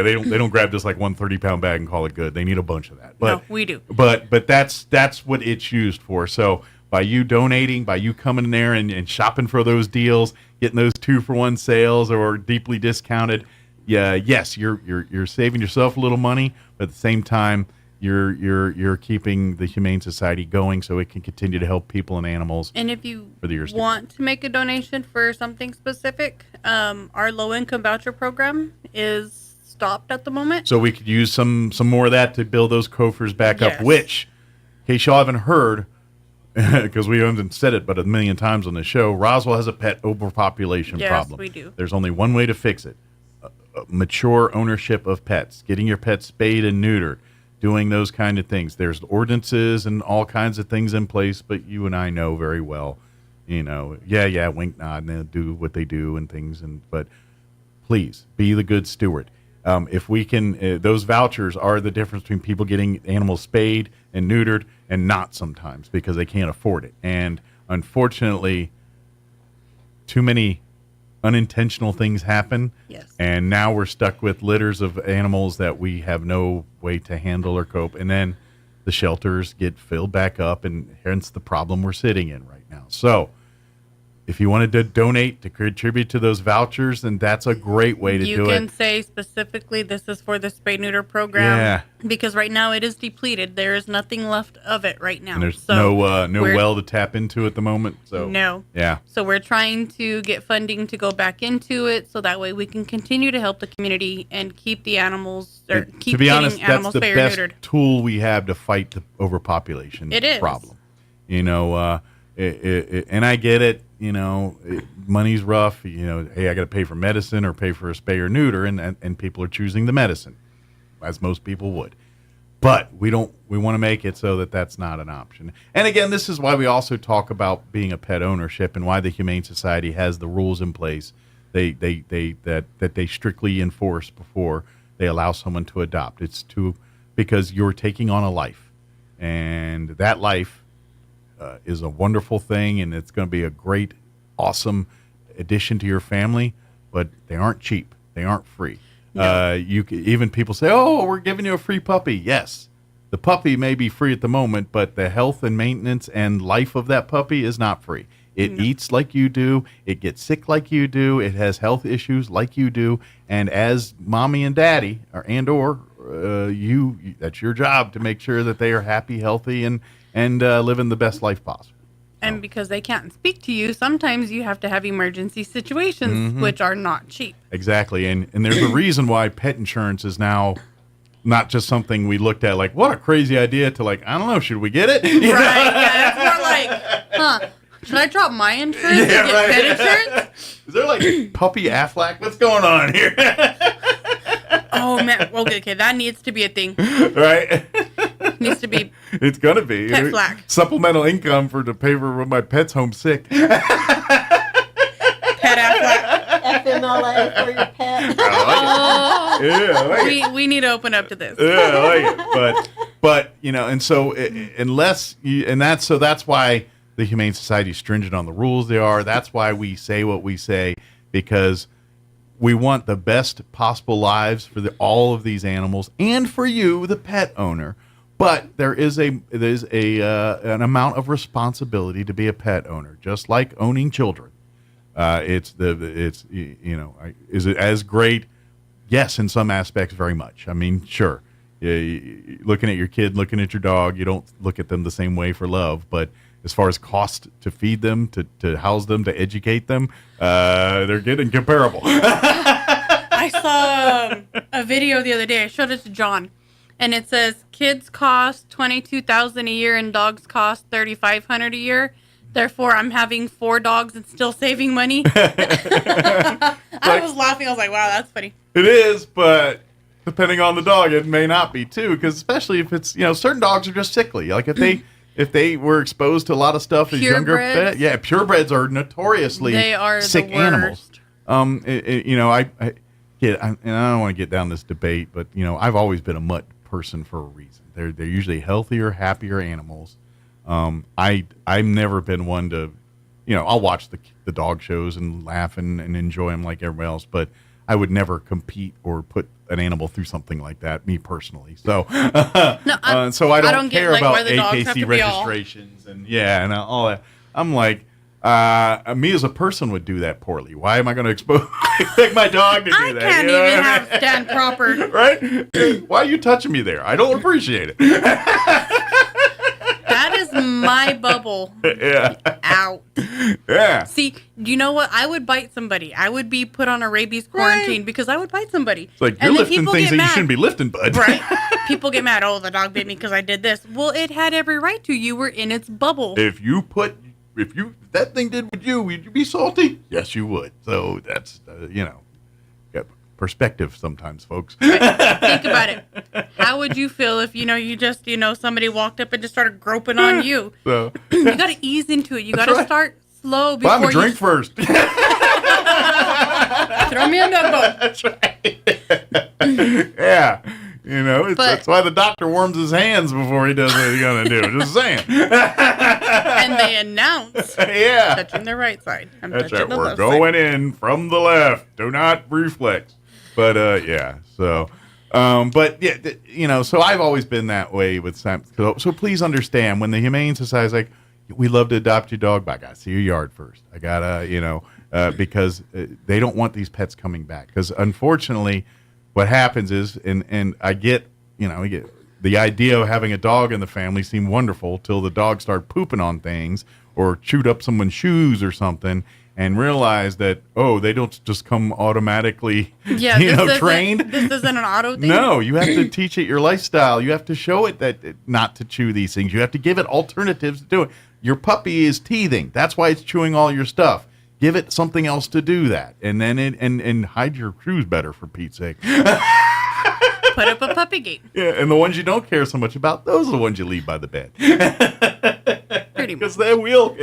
they don't grab just like 130-pound bag and call it good. They need a bunch of that. But, no, we do. But that's what it's used for. So by you donating, by you coming in there and shopping for those deals, getting those 2-for-1 sales or deeply discounted, yes, you're saving yourself a little money, but at the same time, you're keeping the Humane Society going so it can continue to help people and animals. And if you for the years want to make a donation for something specific, our low-income voucher program is stopped at the moment. So we could use some more of that to build those coffers back up, which, in case y'all haven't heard, because we haven't said it but a million times on the show, Roswell has a pet overpopulation problem. Yes, we do. There's only one way to fix it. Mature ownership of pets, getting your pet spayed and neutered, doing those kind of things. There's ordinances and all kinds of things in place, but you and I know very well, wink, nod, and they'll do what they do and things. But please be the good steward. If we can, those vouchers are the difference between people getting animals spayed and neutered and not sometimes because they can't afford it. And unfortunately, too many unintentional things happen. Yes. And now we're stuck with litters of animals that we have no way to handle or cope. And then the shelters get filled back up, and hence the problem we're sitting in right now. So if you wanted to donate to contribute to those vouchers, then that's a great way to do it. You can say specifically this is for the spay neuter program. Yeah. Because right now it is depleted. There is nothing left of it right now. And there's no well to tap into at the moment. So no. Yeah. So we're trying to get funding to go back into it, so that way we can continue to help the community and keep the animals, or keep to be getting honest, animals that's the spay or best neutered. tool we have to fight the overpopulation problem. And I get it. Money's rough. Hey, I got to pay for medicine or pay for a spay or neuter, and people are choosing the medicine, as most people would. But we want to make it so that that's not an option. And again, this is why we also talk about being a pet ownership and why the Humane Society has the rules in place that they strictly enforce before they allow someone to adopt. It's because you're taking on a life, and that life is a wonderful thing, and it's going to be a great, awesome addition to your family. But they aren't cheap; they aren't free. No. Even people say, "Oh, we're giving you a free puppy." Yes, the puppy may be free at the moment, but the health and maintenance and life of that puppy is not free. It eats like you do. It gets sick like you do. It has health issues like you do. And as mommy and daddy, or you, that's your job to make sure that they are happy, healthy, and living the best life possible. And because they can't speak to you, sometimes you have to have emergency situations, which are not cheap. Exactly. And there's a reason why pet insurance is now not just something we looked at like, what a crazy idea, to like, I don't know, should we get it? Right. Yeah, it's more like, should I drop my insurance and get pet insurance? Is there like puppy Aflac? What's going on here? Oh, man. Okay, that needs to be a thing. Right? Needs to be. It's gonna be pet flack. Supplemental income to pay for when my pet's homesick. Pet Aflac. FMLA for your pet. I like it. We need to open up to this. Yeah, I like it. But and so that's why the Humane Society is stringent on the rules they are. That's why we say what we say, because we want the best possible lives for all of these animals and for you, the pet owner. But there is an amount of responsibility to be a pet owner, just like owning children. Is it as great? Yes, in some aspects, very much. I mean, sure. Looking at your kid, looking at your dog, you don't look at them the same way for love. But as far as cost to feed them, to house them, to educate them, they're getting comparable. I saw a video the other day. I showed it to John. And it says kids cost $22,000 a year and dogs cost $3,500 a year. Therefore, I'm having 4 dogs and still saving money. I was laughing. I was like, "Wow, that's funny." It is, but depending on the dog, it may not be too. Because especially if it's certain dogs are just sickly. Like if they were exposed to a lot of stuff as younger purebreds are notoriously they are sick the worst. animals. and I don't want to get down this debate, but I've always been a mutt person for a reason. They're usually healthier, happier animals. I've never been one to, I'll watch the dog shows and laugh and enjoy them like everybody else, but I would never compete or put an animal through something like that, me personally. So, so I don't care about AKC registrations and all that. I'm like, me as a person would do that poorly. Why am I going to expect my dog to do that? I can't even have stand proper. Right? Why are you touching me there? I don't appreciate it. That is my bubble. Yeah. Out. Yeah. See, you know what? I would bite somebody. I would be put on a rabies quarantine because I would bite somebody. It's like, you're lifting things that you shouldn't be lifting, bud. Right? People get mad. Oh, the dog bit me because I did this. Well, it had every right to. You were in its bubble. If that thing did with you, would you be salty? Yes, you would. So that's, got perspective sometimes, folks. Right. Think about it. How would you feel if, you just, somebody walked up and just started groping on you? So you got to ease into it. You got to start slow before I'm a drink first. Throw me a nugget. That's right. Yeah. That's why the doctor warms his hands before he does what he's going to do. Just saying. And they announce. Yeah. Touching the right side. That's right. We're going in from the left. Do not reflex. But, yeah. So, so I've always been that way with Sam. So please understand, when the Humane Society is like, we love to adopt your dog, but I got to see your yard first. I got to, because they don't want these pets coming back. Because unfortunately, what happens is, and I get the idea of having a dog in the family seemed wonderful till the dog started pooping on things or chewed up someone's shoes or something, and realized that, they don't just come automatically, trained. This isn't an auto thing? No, you have to teach it your lifestyle. You have to show it that not to chew these things. You have to give it alternatives to do it. Your puppy is teething. That's why it's chewing all your stuff. Give it something else to do that, and then and hide your shoes better, for Pete's sake. Put up a puppy gate. Yeah, and the ones you don't care so much about, those are the ones you leave by the bed. Pretty much. Because they will.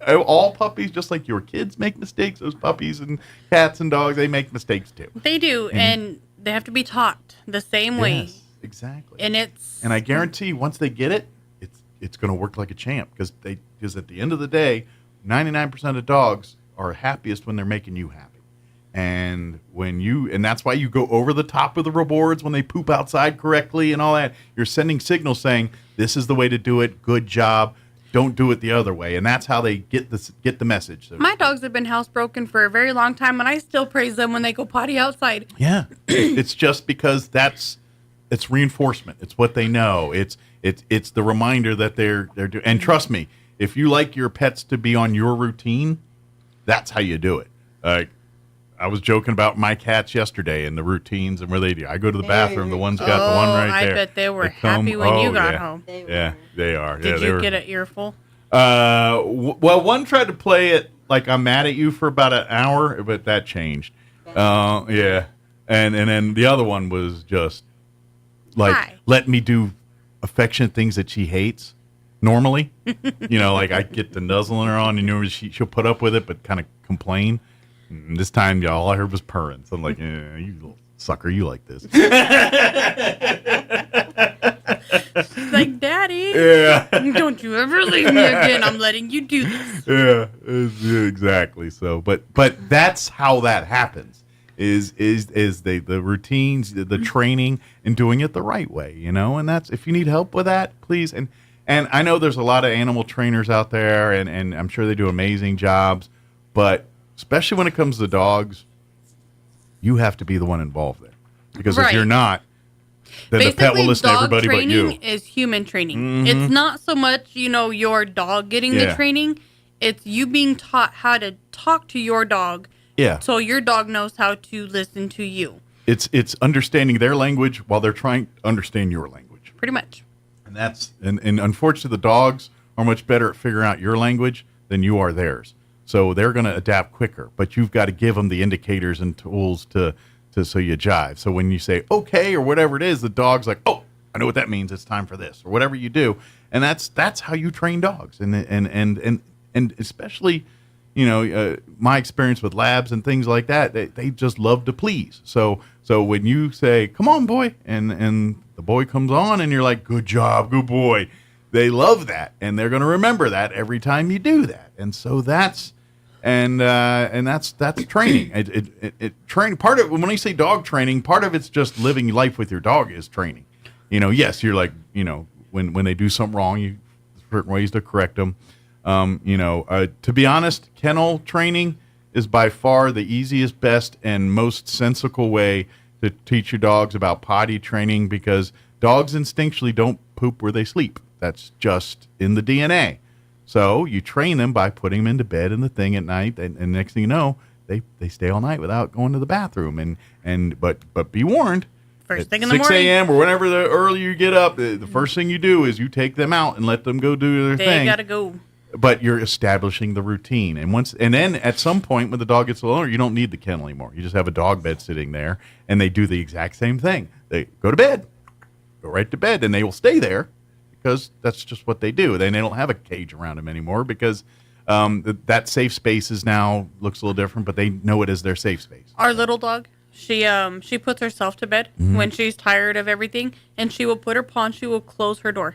All puppies, just like your kids, make mistakes. Those puppies and cats and dogs, they make mistakes too. They do, and they have to be taught the same way. Yes, exactly. And I guarantee once they get it, it's going to work like a champ, because at the end of the day, 99% of dogs are happiest when they're making you happy. And that's why you go over the top of the rewards when they poop outside correctly and all that. You're sending signals saying, this is the way to do it. Good job. Don't do it the other way. And that's how they get the message. My dogs have been housebroken for a very long time, and I still praise them when they go potty outside. Yeah. It's just because it's reinforcement. It's what they know. It's the reminder that they're doing. And trust me, if you like your pets to be on your routine, that's how you do it. I was joking about my cats yesterday and the routines and where they do. I go to the bathroom. The one's got the one right there. I bet they were happy when you got home. Yeah, they are. Did you get an earful? Well, one tried to play it like I'm mad at you for about an hour, but that changed. Yeah, and then the other one was just like, let me do affectionate things that she hates normally. Like I get the nuzzling her on, and she'll put up with it, but kind of complain. And this time, all I heard was purring. So I'm like, you little sucker, you like this. Like, Daddy, don't you ever leave me again. I'm letting you do this. Yeah, exactly. So, but that's how that happens. Is the routines, the training, and doing it the right way. And that's, if you need help with that, please. And I know there's a lot of animal trainers out there, and I'm sure they do amazing jobs, but especially when it comes to dogs, you have to be the one involved there. Because if you're not, then the pet will listen to everybody but you. Dog training is human training. Mm-hmm. It's not so much, your dog getting the training. It's you being taught how to talk to your dog. Yeah. So your dog knows how to listen to you. It's understanding their language while they're trying to understand your language. Pretty much. And that's and unfortunately the dogs are much better at figuring out your language than you are theirs. So they're going to adapt quicker, but you've got to give them the indicators and tools to so you jive. So when you say okay or whatever it is, the dog's like, oh, I know what that means. It's time for this, or whatever you do. And that's how you train dogs. And especially, my experience with labs and things like that, they just love to please. So when you say, come on, boy, and the boy comes on and you're like, good job, good boy, they love that. And they're going to remember that every time you do that. And so that's training. It training. Part of when I say dog training, part of it's just living life with your dog is training. Yes, you're like, when they do something wrong, you certain ways to correct them. To be honest, kennel training is by far the easiest, best, and most sensical way to teach your dogs about potty training, because dogs instinctually don't poop where they sleep. That's just in the DNA. So you train them by putting them into bed in the thing at night, and next thing you know, they stay all night without going to the bathroom. But be warned, first thing in the morning, 6 a.m. or whenever the earlier you get up, the first thing you do is you take them out and let them go do their thing. They gotta go. But you're establishing the routine, and then at some point when the dog gets a little older, you don't need the kennel anymore. You just have a dog bed sitting there, and they do the exact same thing. They go to bed, go right to bed, and they will stay there because that's just what they do. They don't have a cage around them anymore because that safe space is now looks a little different, but they know it as their safe space. Our little dog, she puts herself to bed when she's tired of everything, and she will put her paw and she will close her door.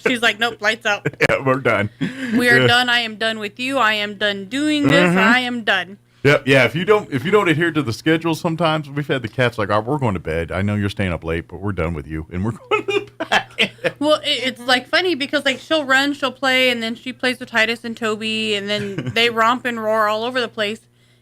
She's like, nope, lights out. Yeah, we're done. We are done. I am done with you. I am done doing this. I am done. Yep. Yeah. If you don't adhere to the schedule, sometimes we've had the cats like, we're going to bed. I know you're staying up late, but we're done with you, and we're going to the back. Well, it's funny because she'll run, she'll play, and then she plays with Titus and Toby, and then they romp and roar all over the place.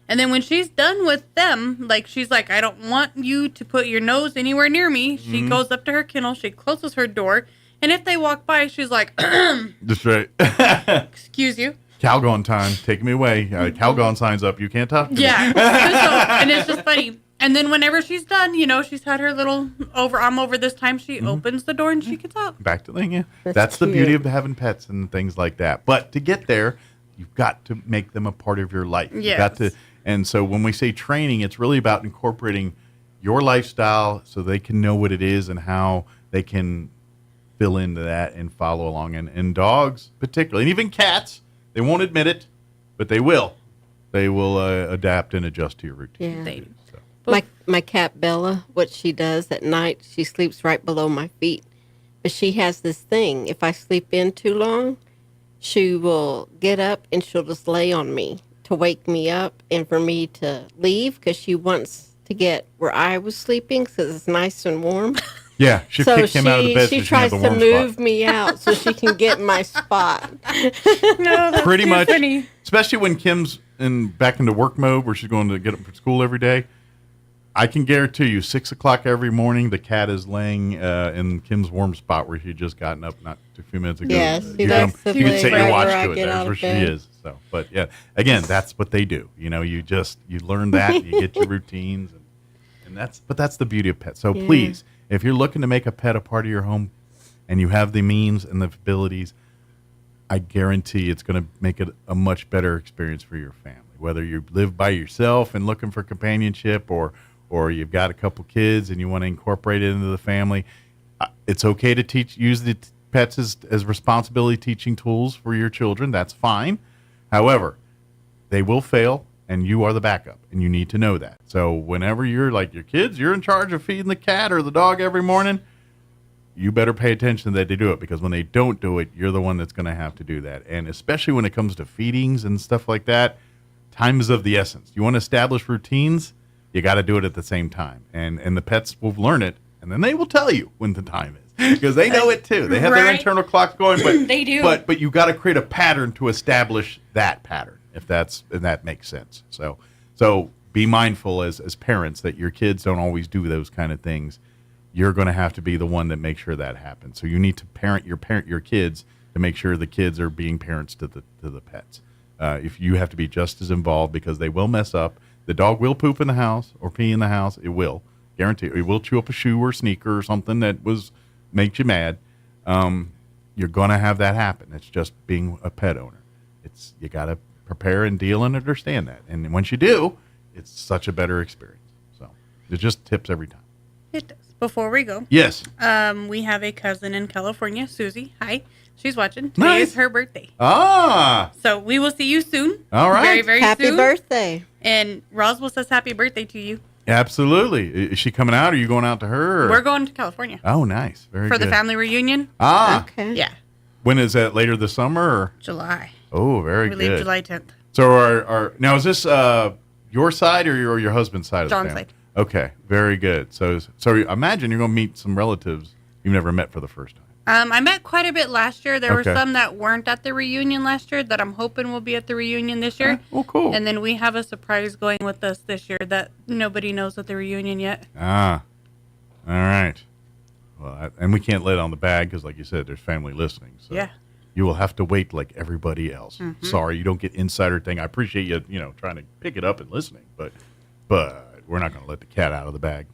And then when she's done with them, she's like, I don't want you to put your nose anywhere near me. She goes up to her kennel, she closes her door, and if they walk by, she's like, that's right. Excuse you. Calgon time, take me away. Calgon signs up, you can't talk to me. Yeah. And it's just funny. And then whenever she's done, she's had her little I'm over this time, she opens the door and she gets out. Back to the thing, yeah. That's the beauty of having pets and things like that. But to get there, you've got to make them a part of your life. Yes. You've got to, and so when we say training, it's really about incorporating your lifestyle so they can know what it is and how they can fill into that and follow along. And dogs particularly, and even cats, they won't admit it, but they will. They will adapt and adjust to your routine. Yeah. My cat Bella, what she does at night, she sleeps right below my feet. But she has this thing. If I sleep in too long, she will get up and she'll just lay on me to wake me up and for me to leave because she wants to get where I was sleeping because it's nice and warm. Yeah, she'll kick him out of the bed so she tries to move me out so she can get my spot. No, that's pretty much, funny. Especially when Kim's back into work mode where she's going to get up for school every day. I can guarantee you, 6 o'clock every morning, the cat is laying in Kim's warm spot where she just gotten up not a few minutes ago. Yes, you can set your watch to it. That's where she bed. is. So, but yeah, again, that's what they do. You learn that, you get your routines, and that's the beauty of pets. So please, if you're looking to make a pet a part of your home, and you have the means and the abilities, I guarantee it's going to make it a much better experience for your family. Whether you live by yourself and looking for companionship, or you've got a couple kids and you want to incorporate it into the family, it's okay to use the pets as responsibility teaching tools for your children. That's fine. However, they will fail, and you are the backup, and you need to know that. So whenever you're like your kids, you're in charge of feeding the cat or the dog every morning, you better pay attention that they do it, because when they don't do it, you're the one that's going to have to do that. And especially when it comes to feedings and stuff like that, time is of the essence. You want to establish routines, you got to do it at the same time. And the pets will learn it, and then they will tell you when the time is, because they know it too. They have their internal clocks going, but they do. But you got to create a pattern to establish that pattern, if that makes sense. So be mindful as parents that your kids don't always do those kind of things. You're going to have to be the one that makes sure that happens. So you need to parent your kids to make sure the kids are being parents to the pets. If you have to be just as involved, because they will mess up. The dog will poop in the house or pee in the house. It will, guarantee. It will chew up a shoe or sneaker or something that makes you mad. You're going to have that happen. It's just being a pet owner. You got to prepare and deal and understand that. And once you do, it's such a better experience. So it just tips every time. It does. Before we go, yes, we have a cousin in California, Susie. Hi. She's watching. Today is her birthday. Ah. So we will see you soon. All right. Very, very Happy soon. birthday. And Roswell says happy birthday to you. Absolutely. Is she coming out? Are you going out to her? Or? We're going to California. Oh, nice. Very For good. the family reunion. Ah. Okay. Yeah. When is that? Later this summer? Or? July. Oh, very We good. leave July 10th. So now is this your side or your husband's side of the John's family? side. Okay, very good. So I imagine you're going to meet some relatives you've never met for the first time. I met quite a bit last year. There Okay. were some that weren't at the reunion last year that I'm hoping will be at the reunion this year. Oh, cool. And then we have a surprise going with us this year that nobody knows at the reunion yet. Ah, all right. Well, and we can't let on the bag because, like you said, there's family listening. So Yeah. you will have to wait like everybody else. Mhm. Sorry, you don't get insider thing. I appreciate you, trying to pick it up and listening, but we're not going to let the cat out of the bag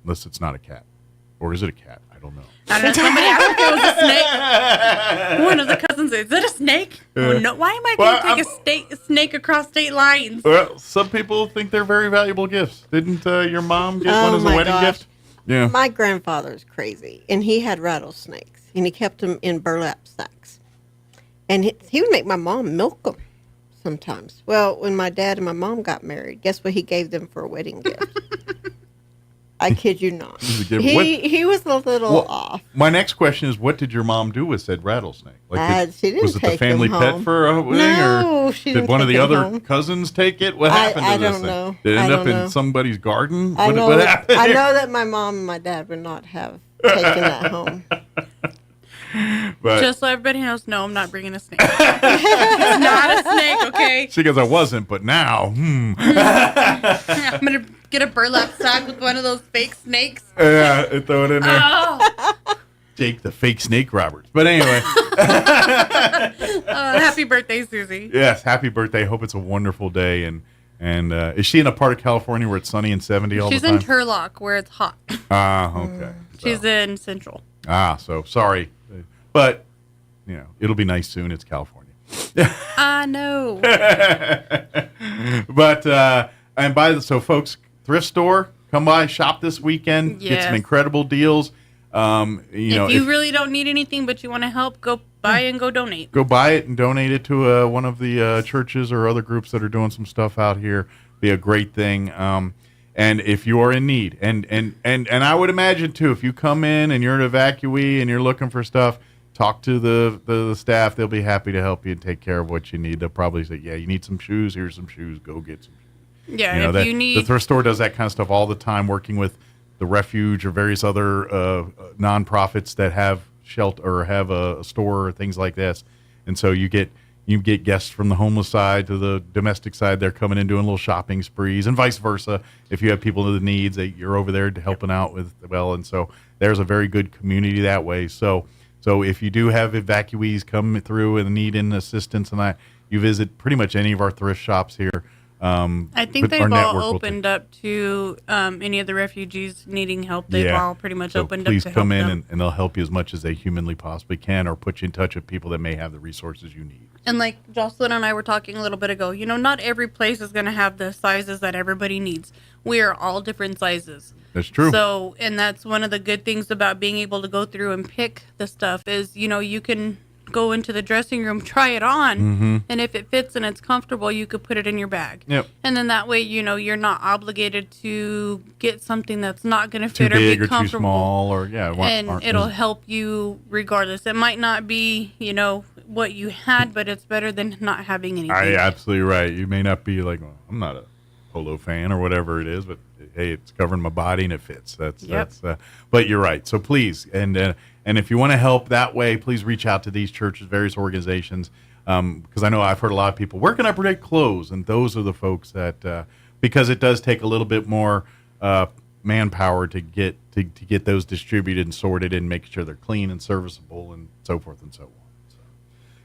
unless it's not a cat, or is it a cat? I don't know. I don't know. Somebody asked if it was a snake. One of the cousins said, "Is it a snake?" Oh, no. Why am I going to take a snake across state lines? Well, some people think they're very valuable gifts. Didn't your mom get one as a my wedding gosh. gift? Yeah. My grandfather's crazy, and he had rattlesnakes, and he kept them in burlap sacks. And he would make my mom milk them sometimes. Well, when my dad and my mom got married, guess what he gave them for a wedding gift? I kid you not. He was a little off. My next question is, what did your mom do with said rattlesnake? She didn't was it the take family him pet home. for a wedding, No, or she did didn't one of take the him other home. cousins take it? What happened I to this don't thing? know. Did it end I up don't in know. somebody's garden? I know. What happened? I here? know that my mom and my dad would not have taken that home. But Just so everybody knows, no, I'm not bringing a snake. It's not a snake, okay? she goes, I wasn't, but now, I'm going to get a burlap sack with one of those fake snakes. Yeah, throw it in there. Oh, Jake, the fake snake Roberts. But anyway. happy birthday, Susie. Yes, happy birthday. Hope it's a wonderful day. And is she in a part of California where it's sunny and 70 all She's the time? in Turlock, where it's hot. Ah, okay. She's in Central. So sorry. But, it'll be nice soon. It's California. I know. But, so folks, thrift store, come by, shop this weekend, get some Yes. incredible deals. If you really don't need anything but you want to help, go buy and go donate. Go buy it and donate it to one of the churches or other groups that are doing some stuff out here. Be a great thing. And if you are in need, and I would imagine too, if you come in and you're an evacuee and you're looking for stuff, talk to the staff. They'll be happy to help you and take care of what you need. They'll probably say, yeah, you need some shoes. Here's some shoes. Go get some shoes. Yeah, if you need... The thrift store does that kind of stuff all the time, working with the Refuge or various other nonprofits that have shelter or have a store or things like this. And so you get guests from the homeless side to the domestic side. They're coming in doing little shopping sprees, and vice versa. If you have people with needs, you're over there helping out with and so there's a very good community that way. So if you do have evacuees come through and needing assistance and that, you visit pretty much any of our thrift shops here. I think they've all opened up to any of the refugees needing help. They've all pretty much opened up to help them. Please come in and they'll help you as much as they humanly possibly can, or put you in touch with people that may have the resources you need. And like Jocelyn and I were talking a little bit ago, not every place is going to have the sizes that everybody needs. We are all different sizes. That's true. So, and that's one of the good things about being able to go through and pick the stuff is, you can go into the dressing room, try it on, and if it fits and it's comfortable, you could put it in your bag. Yep. And then that way, you're not obligated to get something that's not going to fit too big or be or comfortable. too small, or and it'll help you regardless. It might not be, what you had, but it's better than not having anything. Absolutely right. You may not be like, well, I'm not a polo fan or whatever it is, but hey, it's covering my body and it fits. That's but you're right. So please, and if you want to help that way, please reach out to these churches, various organizations, because I know I've heard a lot of people, where can I protect clothes? And those are the folks that, because it does take a little bit more manpower to get those distributed and sorted and make sure they're clean and serviceable and so forth and so on. So,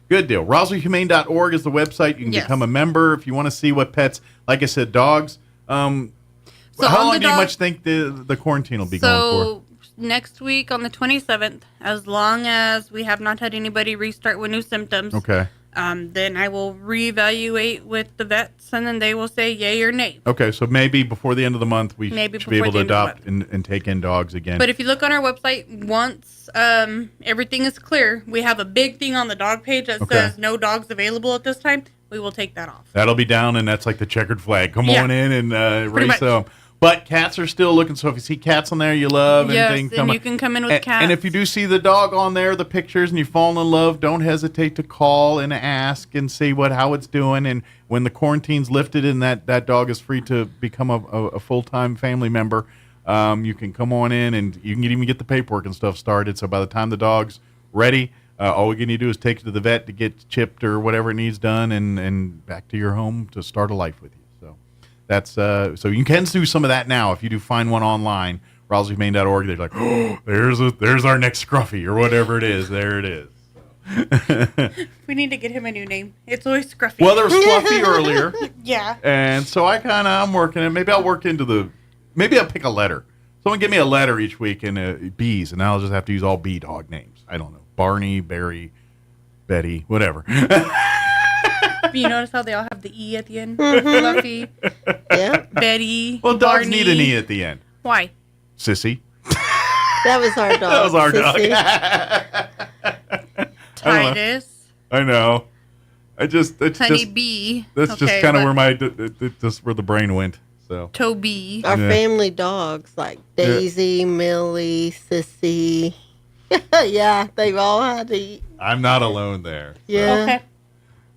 good deal. RoswellHumane.org is the website. You can become a member if you want to see what pets, like I said, dogs. How long do you much think the quarantine will be going for? Next week on the 27th, as long as we have not had anybody restart with new symptoms. Okay. then I will reevaluate with the vets, and then they will say yay or nay. Okay, so maybe before the end of the month, we should be able to adopt and take in dogs again. But if you look on our website, once everything is clear, we have a big thing on the dog page that says no dogs available at this time. We will take that off. That'll be down, and that's like the checkered flag. Come on in and race them. But cats are still looking, so if you see cats on there you love, and you can come in with cats. And if you do see the dog on there, the pictures, and you fall in love, don't hesitate to call and ask and see how it's doing. And when the quarantine's lifted and that dog is free to become a full-time family member, you can come on in, and you can even get the paperwork and stuff started. So by the time the dog's ready, all you need to do is take it to the vet to get chipped or whatever it needs done, and back to your home to start a life with you. That's so you can do some of that now if you do find one online, RosleyHumane.org. They're like, oh, there's our next Scruffy or whatever it is. There it is. We need to get him a new name. It's always Scruffy. Well, there was Fluffy earlier. Yeah. And so I'm working it. Maybe I'll work into maybe I'll pick a letter. Someone give me a letter each week and B's, and I'll just have to use all B dog names. I don't know. Barney, Barry, Betty, whatever. You notice how they all have the E at the end? Fluffy. Yeah. Betty. Well, dogs Barney. need an E at the end. Why? Sissy. That was our dog. That was our dog. Titus. I know. Honey Bee. That's just kind of where the brain went. So. Toby. Our family dogs like Daisy, Millie, Sissy. Yeah, they've all had to eat. I'm not alone there. So. Yeah. Okay.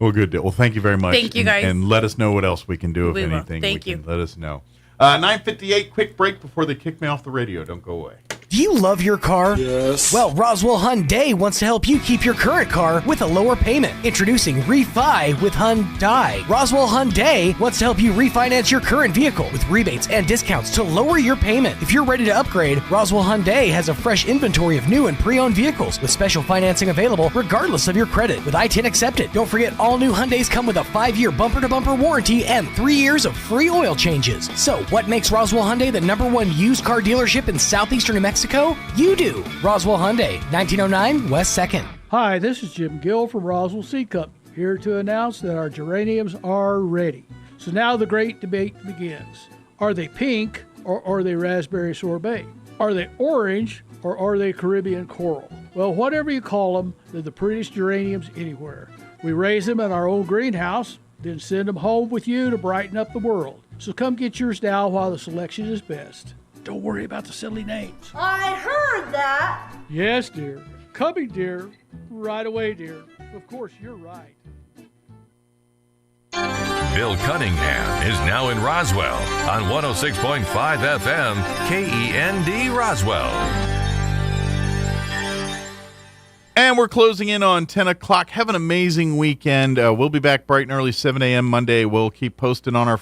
Well, good deal. Well, thank you very much. Thank you, guys. And let us know what else we can do, if We will. anything. Thank you. Let us know. 9:58, quick break before they kick me off the radio. Don't go away. Do you love your car? Yes. Well, Roswell Hyundai wants to help you keep your current car with a lower payment. Introducing Refi with Hyundai. Roswell Hyundai wants to help you refinance your current vehicle with rebates and discounts to lower your payment. If you're ready to upgrade, Roswell Hyundai has a fresh inventory of new and pre-owned vehicles with special financing available regardless of your credit with I-10 accepted. Don't forget, all new Hyundais come with a 5-year bumper-to-bumper warranty and 3 years of free oil changes. So, what makes Roswell Hyundai the #1 used car dealership in southeastern New Mexico? You do. Roswell Hyundai, 1909 West 2nd. Hi, this is Jim Gill from Roswell Seed Company, here to announce that our geraniums are ready. So now the great debate begins. Are they pink or are they raspberry sorbet? Are they orange or are they Caribbean coral? Well, whatever you call them, they're the prettiest geraniums anywhere. We raise them in our own greenhouse, then send them home with you to brighten up the world. So come get yours now while the selection is best. Don't worry about the silly names. I heard that. Yes, dear. Coming, dear. Right away, dear. Of course, you're right. Bill Cunningham is now in Roswell on 106.5 FM, KEND Roswell. And we're closing in on 10 o'clock. Have an amazing weekend. We'll be back bright and early, 7 a.m. Monday. We'll keep posting on our